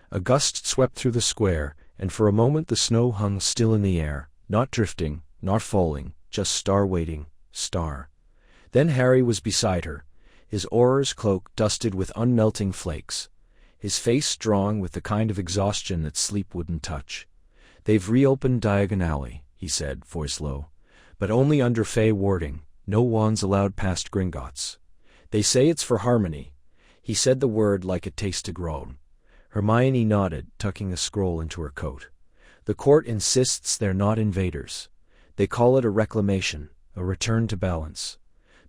A: A gust swept through the square, and for a moment the snow hung still in the air, not drifting, not falling, just star-waiting, star. Then Harry was beside her, his auror's cloak dusted with unmelting flakes, his face drawn with the kind of exhaustion that sleep wouldn't touch. "They've reopened Diagon Alley," he said, voice low, "but only under Fey warding, no wands allowed past Gringotts. They say it's for harmony." He said the word like it tasted grown. Hermione nodded, tucking a scroll into her coat. "The court insists they're not invaders. They call it a reclamation, a return to balance.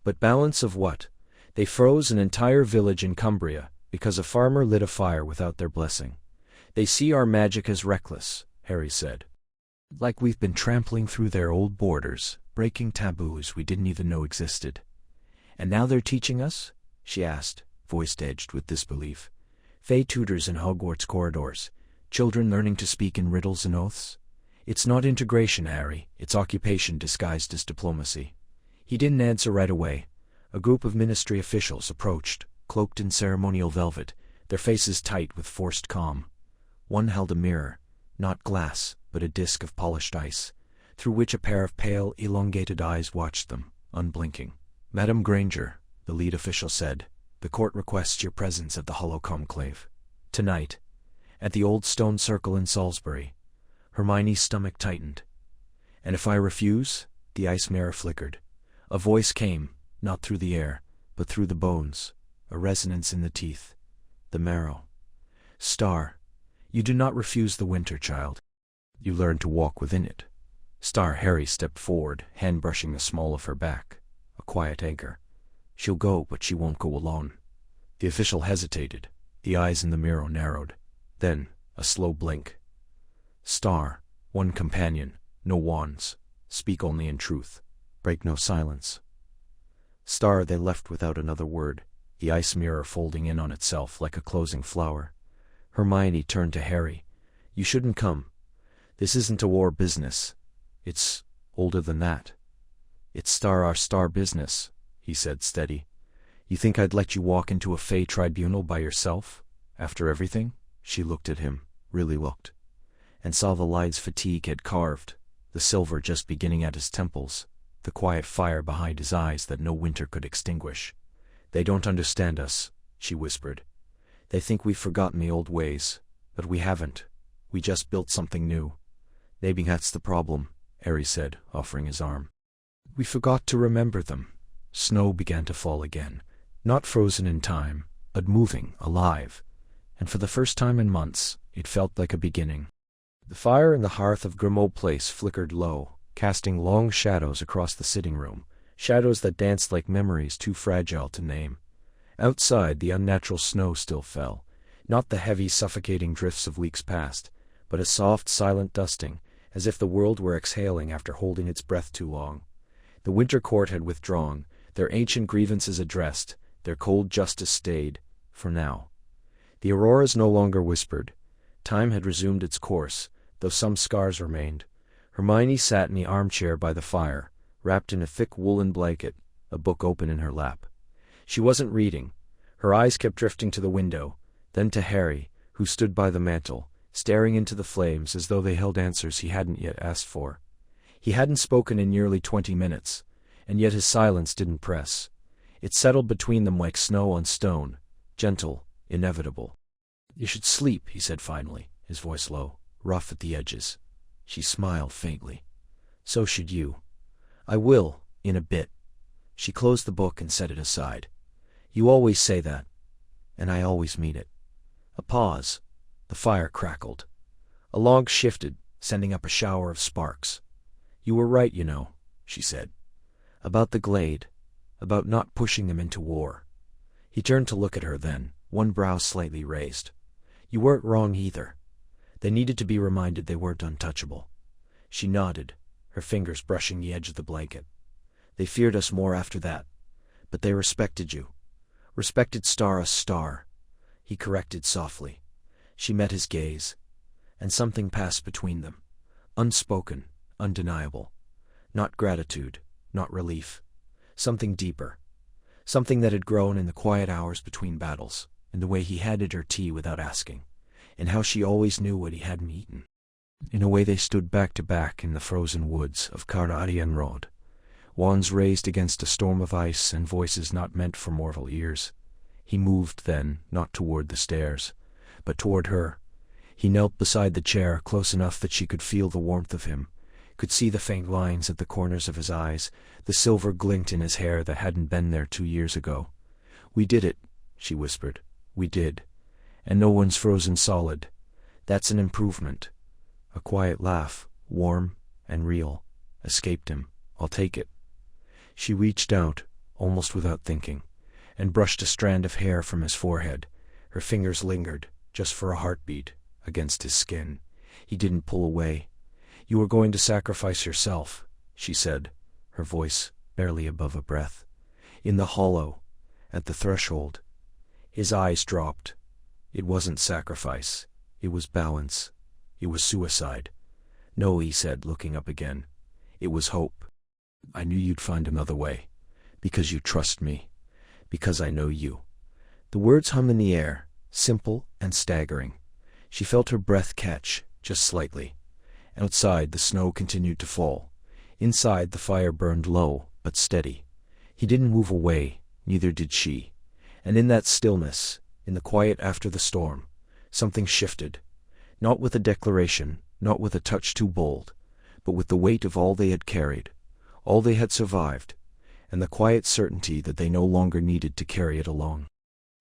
A: But balance of what? They froze an entire village in Cumbria because a farmer lit a fire without their blessing. They see our magic as reckless," Harry said. "Like we've been trampling through their old borders, breaking taboos we didn't even know existed." "And now they're teaching us?" she asked, voice edged with disbelief. "Fey tutors in Hogwarts corridors, children learning to speak in riddles and oaths? It's not integration, Harry, it's occupation disguised as diplomacy." He didn't answer right away. A group of ministry officials approached, cloaked in ceremonial velvet, their faces tight with forced calm. One held a mirror, not glass, but a disk of polished ice, through which a pair of pale, elongated eyes watched them, unblinking. "Madam Granger," the lead official said, "the court requests your presence at the Hollow Conclave. Tonight, at the old stone circle in Salisbury." Hermione's stomach tightened. "And if I refuse?" The ice mirror flickered. A voice came, not through the air, but through the bones, a resonance in the teeth, the marrow. "Star, you do not refuse the winter, child. You learn to walk within it." Star. Harry stepped forward, hand brushing the small of her back, a quiet anchor. "She'll go, but she won't go alone." The official hesitated, the eyes in the mirror narrowed. Then, a slow blink. "Star, one companion, no wands. Speak only in truth. Break no silence." Star. They left without another word, the ice mirror folding in on itself like a closing flower. Hermione turned to Harry. "You shouldn't come. This isn't a war business. It's older than that. It's our star business," he said, steady. "You think I'd let you walk into a Fey tribunal by yourself? After everything?" She looked at him, really looked, and saw the lines fatigue had carved, the silver just beginning at his temples, the quiet fire behind his eyes that no winter could extinguish. "They don't understand us," she whispered. "They think we've forgotten the old ways, but we haven't. We just built something new." "Maybe that's the problem," Harry said, offering his arm. "We forgot to remember them." Snow began to fall again, not frozen in time, but moving, alive, and for the first time in months, it felt like a beginning. The fire in the hearth of Grimmauld Place flickered low, casting long shadows across the sitting room, shadows that danced like memories too fragile to name. Outside, the unnatural snow still fell, not the heavy, suffocating drifts of weeks past, but a soft, silent dusting, as if the world were exhaling after holding its breath too long. The winter court had withdrawn, their ancient grievances addressed, their cold justice stayed, for now. The auroras no longer whispered. Time had resumed its course, though some scars remained. Hermione sat in the armchair by the fire, wrapped in a thick woolen blanket, a book open in her lap. She wasn't reading. Her eyes kept drifting to the window, then to Harry, who stood by the mantel, staring into the flames as though they held answers he hadn't yet asked for. He hadn't spoken in nearly 20 minutes, and yet his silence didn't press. It settled between them like snow on stone, gentle, inevitable. "You should sleep," he said finally, his voice low, rough at the edges. She smiled faintly. "So should you." "I will, in a bit." She closed the book and set it aside. "You always say that, and I always mean it." A pause. The fire crackled. A log shifted, sending up a shower of sparks. "You were right, you know," she said. "About the glade, about not pushing them into war." He turned to look at her then, one brow slightly raised. "You weren't wrong either. They needed to be reminded they weren't untouchable." She nodded, her fingers brushing the edge of the blanket. "They feared us more after that, but they respected you. Respected Star. He corrected softly. She met his gaze, and something passed between them. Unspoken, undeniable. Not gratitude, not relief. Something deeper. Something that had grown in the quiet hours between battles, in the way he handed her tea without asking, and how she always knew what he hadn't eaten. In a way they stood back to back in the frozen woods of Carnarvon, wands raised against a storm of ice and voices not meant for mortal ears. He moved then, not toward the stairs, but toward her. He knelt beside the chair, close enough that she could feel the warmth of him, could see the faint lines at the corners of his eyes, the silver glint in his hair that hadn't been there 2 years ago. "We did it," she whispered. "We did. And no one's frozen solid. That's an improvement." A quiet laugh, warm and real, escaped him. "I'll take it." She reached out, almost without thinking, and brushed a strand of hair from his forehead. Her fingers lingered, just for a heartbeat, against his skin. He didn't pull away. "You were going to sacrifice yourself," she said, her voice barely above a breath. "In the hollow, at the threshold." His eyes dropped. It wasn't sacrifice. It was balance. It was suicide. "No," he said, looking up again. "It was hope. I knew you'd find another way. Because you trust me. Because I know you." The words hummed in the air, simple and staggering. She felt her breath catch, just slightly. Outside, the snow continued to fall. Inside, the fire burned low, but steady. He didn't move away, neither did she. And in that stillness, in the quiet after the storm, something shifted. Not with a declaration, not with a touch too bold, but with the weight of all they had carried, all they had survived, and the quiet certainty that they no longer needed to carry it alone.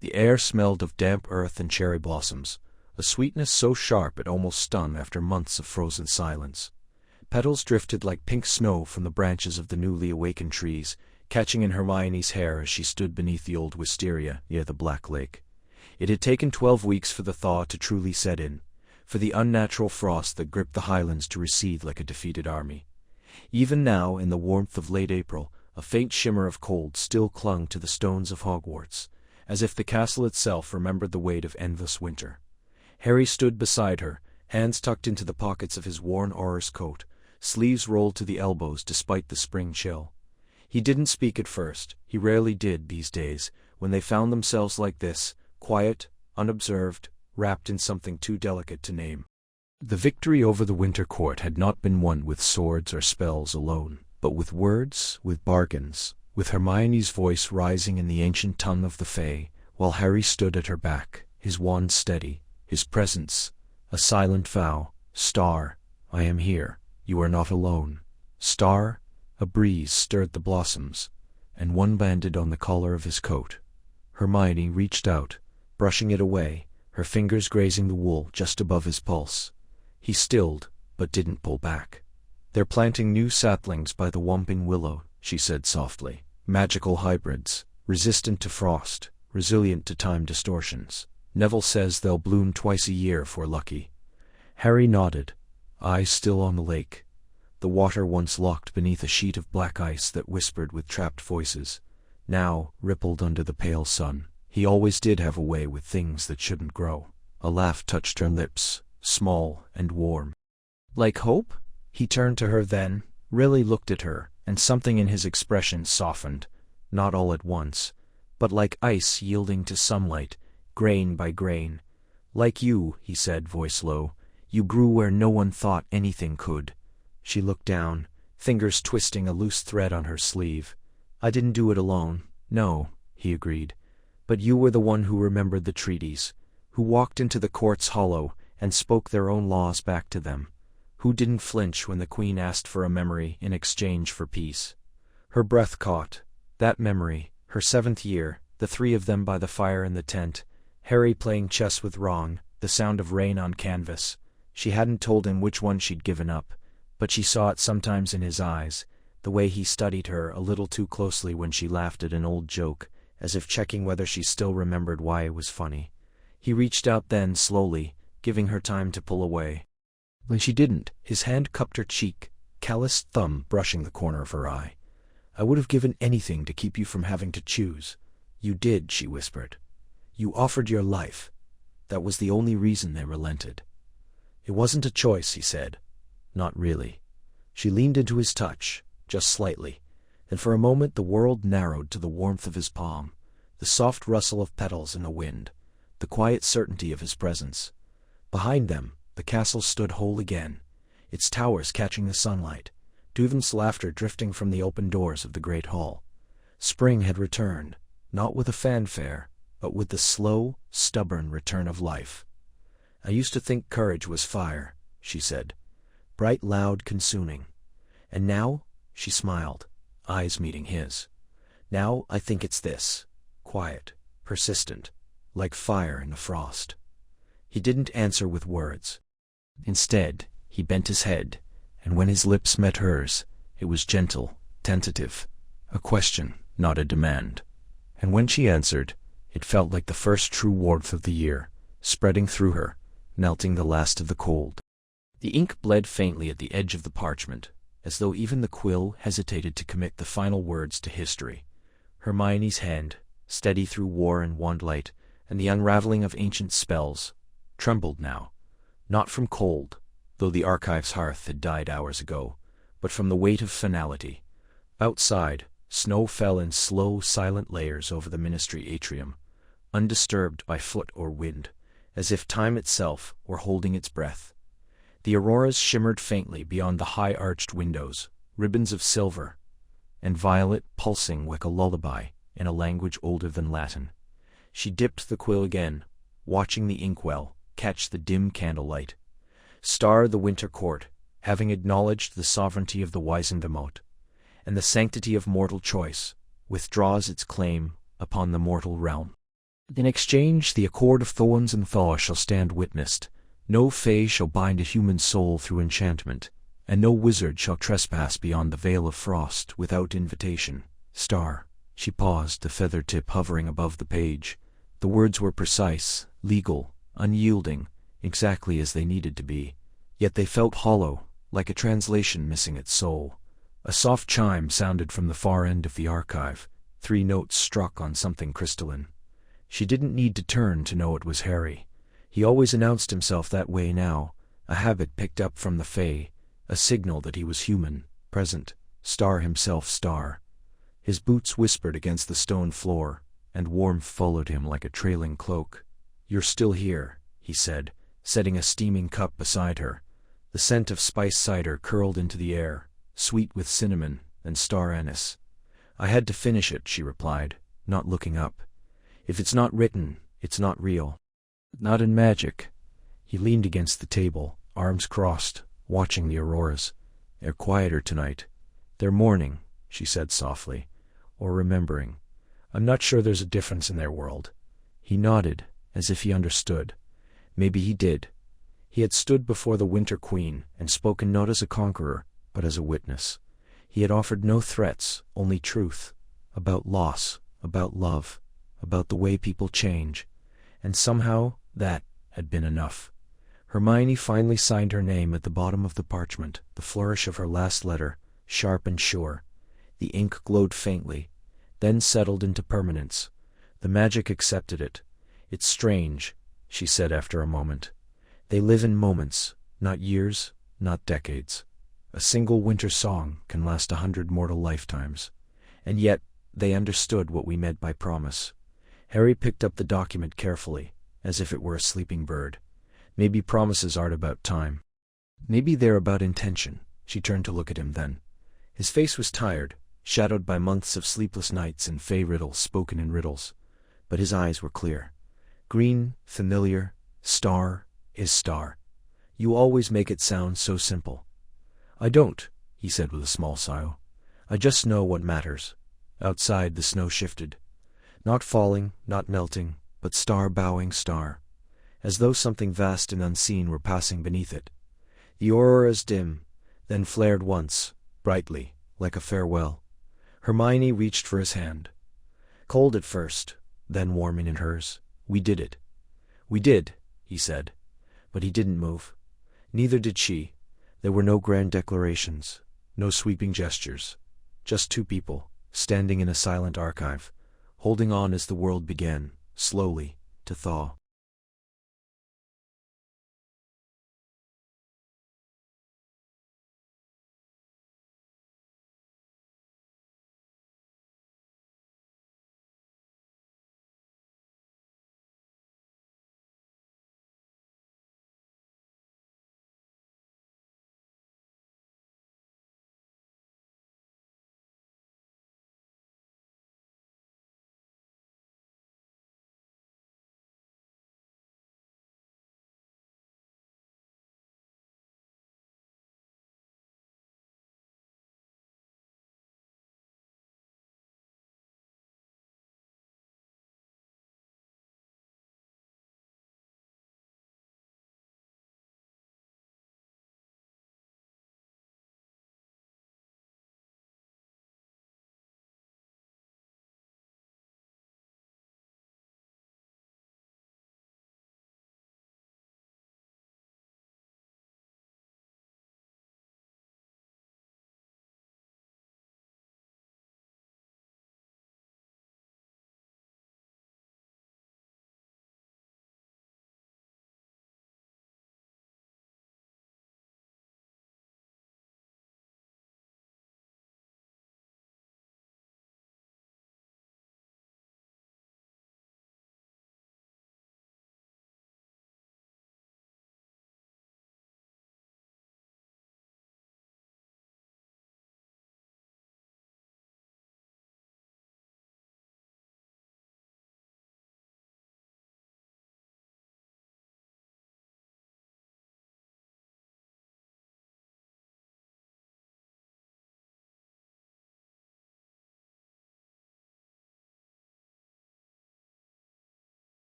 A: The air smelled of damp earth and cherry blossoms, a sweetness so sharp it almost stung after months of frozen silence. Petals drifted like pink snow from the branches of the newly awakened trees, catching in Hermione's hair as she stood beneath the old wisteria near the Black Lake. It had taken 12 weeks for the thaw to truly set in, for the unnatural frost that gripped the highlands to recede like a defeated army. Even now, in the warmth of late April, a faint shimmer of cold still clung to the stones of Hogwarts, as if the castle itself remembered the weight of endless winter. Harry stood beside her, hands tucked into the pockets of his worn Auror's coat, sleeves rolled to the elbows despite the spring chill. He didn't speak at first. He rarely did these days, when they found themselves like this, quiet, unobserved, wrapped in something too delicate to name. The victory over the Winter Court had not been won with swords or spells alone, but with words, with bargains, with Hermione's voice rising in the ancient tongue of the Fae, while Harry stood at her back, his wand steady, his presence, a silent vow. "Star, I am here. You are not alone." "Star," a breeze stirred the blossoms, and one landed on the collar of his coat. Hermione reached out, brushing it away, her fingers grazing the wool just above his pulse. He stilled, but didn't pull back. "They're planting new saplings by the whomping willow," she said softly. "Magical hybrids, resistant to frost, resilient to time distortions. Neville says they'll bloom twice a year if we're lucky." Harry nodded, eyes still on the lake. The water once locked beneath a sheet of black ice that whispered with trapped voices, now rippled under the pale sun. He always did have a way with things that shouldn't grow. A laugh touched her lips, small and warm. "Like hope?" He turned to her then, really looked at her, and something in his expression softened, not all at once, but like ice yielding to sunlight, grain by grain. "Like you," he said, voice low, "you grew where no one thought anything could." She looked down, fingers twisting a loose thread on her sleeve. "I didn't do it alone, no," he agreed. "But you were the one who remembered the treaties, who walked into the court's hollow and spoke their own laws back to them, who didn't flinch when the Queen asked for a memory in exchange for peace." Her breath caught. That memory, her 7th year, the 3 of them by the fire in the tent, Harry playing chess with Ron, the sound of rain on canvas. She hadn't told him which one she'd given up, but she saw it sometimes in his eyes, the way he studied her a little too closely when she laughed at an old joke, as if checking whether she still remembered why it was funny. He reached out then, slowly, giving her time to pull away. When she didn't, his hand cupped her cheek, calloused thumb brushing the corner of her eye. "I would have given anything to keep you from having to choose." "You did," she whispered. "You offered your life. That was the only reason they relented." "It wasn't a choice," he said. "Not really." She leaned into his touch, just slightly, and for a moment the world narrowed to the warmth of his palm, the soft rustle of petals in the wind, the quiet certainty of his presence. Behind them, the castle stood whole again, its towers catching the sunlight, Duven's laughter drifting from the open doors of the great hall. Spring had returned, not with a fanfare, but with the slow, stubborn return of life. "I used to think courage was fire," she said, "bright, loud, consuming. And now," she smiled, eyes meeting his, "now I think it's this, quiet, persistent, like fire in the frost." He didn't answer with words. Instead, he bent his head, and when his lips met hers, it was gentle, tentative, a question, not a demand. And when she answered, it felt like the first true warmth of the year, spreading through her, melting the last of the cold. The ink bled faintly at the edge of the parchment, as though even the quill hesitated to commit the final words to history. Hermione's hand, steady through war and wandlight, and the unraveling of ancient spells, trembled now, not from cold, though the archive's hearth had died hours ago, but from the weight of finality. Outside, snow fell in slow, silent layers over the ministry atrium, undisturbed by foot or wind, as if time itself were holding its breath. The auroras shimmered faintly beyond the high-arched windows, ribbons of silver, and violet pulsing like a lullaby in a language older than Latin. She dipped the quill again, watching the inkwell catch the dim candlelight. Star the winter court, having acknowledged the sovereignty of the Wisendemote, and the sanctity of mortal choice, withdraws its claim upon the mortal realm. In exchange, the accord of thorns and thaw shall stand witnessed. No fay shall bind a human soul through enchantment, and no wizard shall trespass beyond the veil of frost without invitation. Star. She paused, the feather tip hovering above the page. The words were precise, legal, unyielding, exactly as they needed to be. Yet they felt hollow, like a translation missing its soul. A soft chime sounded from the far end of the archive, 3 notes struck on something crystalline. She didn't need to turn to know it was Harry. He always announced himself that way now, a habit picked up from the Fae, a signal that he was human, present, Star himself Star. His boots whispered against the stone floor, and warmth followed him like a trailing cloak. "You're still here," he said, setting a steaming cup beside her. The scent of spiced cider curled into the air, sweet with cinnamon and star anise. "I had to finish it," she replied, not looking up. "If it's not written, it's not real." "Not in magic." He leaned against the table, arms crossed, watching the auroras. "They're quieter tonight. They're mourning," she said softly, "or remembering. I'm not sure there's a difference in their world." He nodded, as if he understood. Maybe he did. He had stood before the Winter Queen and spoken not as a conqueror, but as a witness. He had offered no threats, only truth, about loss, about love, about the way people change, and somehow that had been enough. Hermione finally signed her name at the bottom of the parchment, the flourish of her last letter, sharp and sure. The ink glowed faintly, then settled into permanence. The magic accepted it. "It's strange," she said after a moment. "They live in moments, not years, not decades. A single winter song can last 100 mortal lifetimes. And yet, they understood what we meant by promise." Harry picked up the document carefully, as if it were a sleeping bird. "Maybe promises aren't about time. Maybe they're about intention." She turned to look at him then. His face was tired, shadowed by months of sleepless nights and fey riddles spoken in riddles. But his eyes were clear. "Green, familiar, star is star. You always make it sound so simple." "I don't," he said with a small sigh. "I just know what matters." Outside the snow shifted. Not falling, not melting, but star bowing star, as though something vast and unseen were passing beneath it. The auroras dim, then flared once, brightly, like a farewell. Hermione reached for his hand. Cold at first, then warming in hers. "We did it." "We did," he said. But he didn't move. Neither did she. There were no grand declarations, no sweeping gestures. Just two people, standing in a silent archive, holding on as the world began, slowly, to thaw.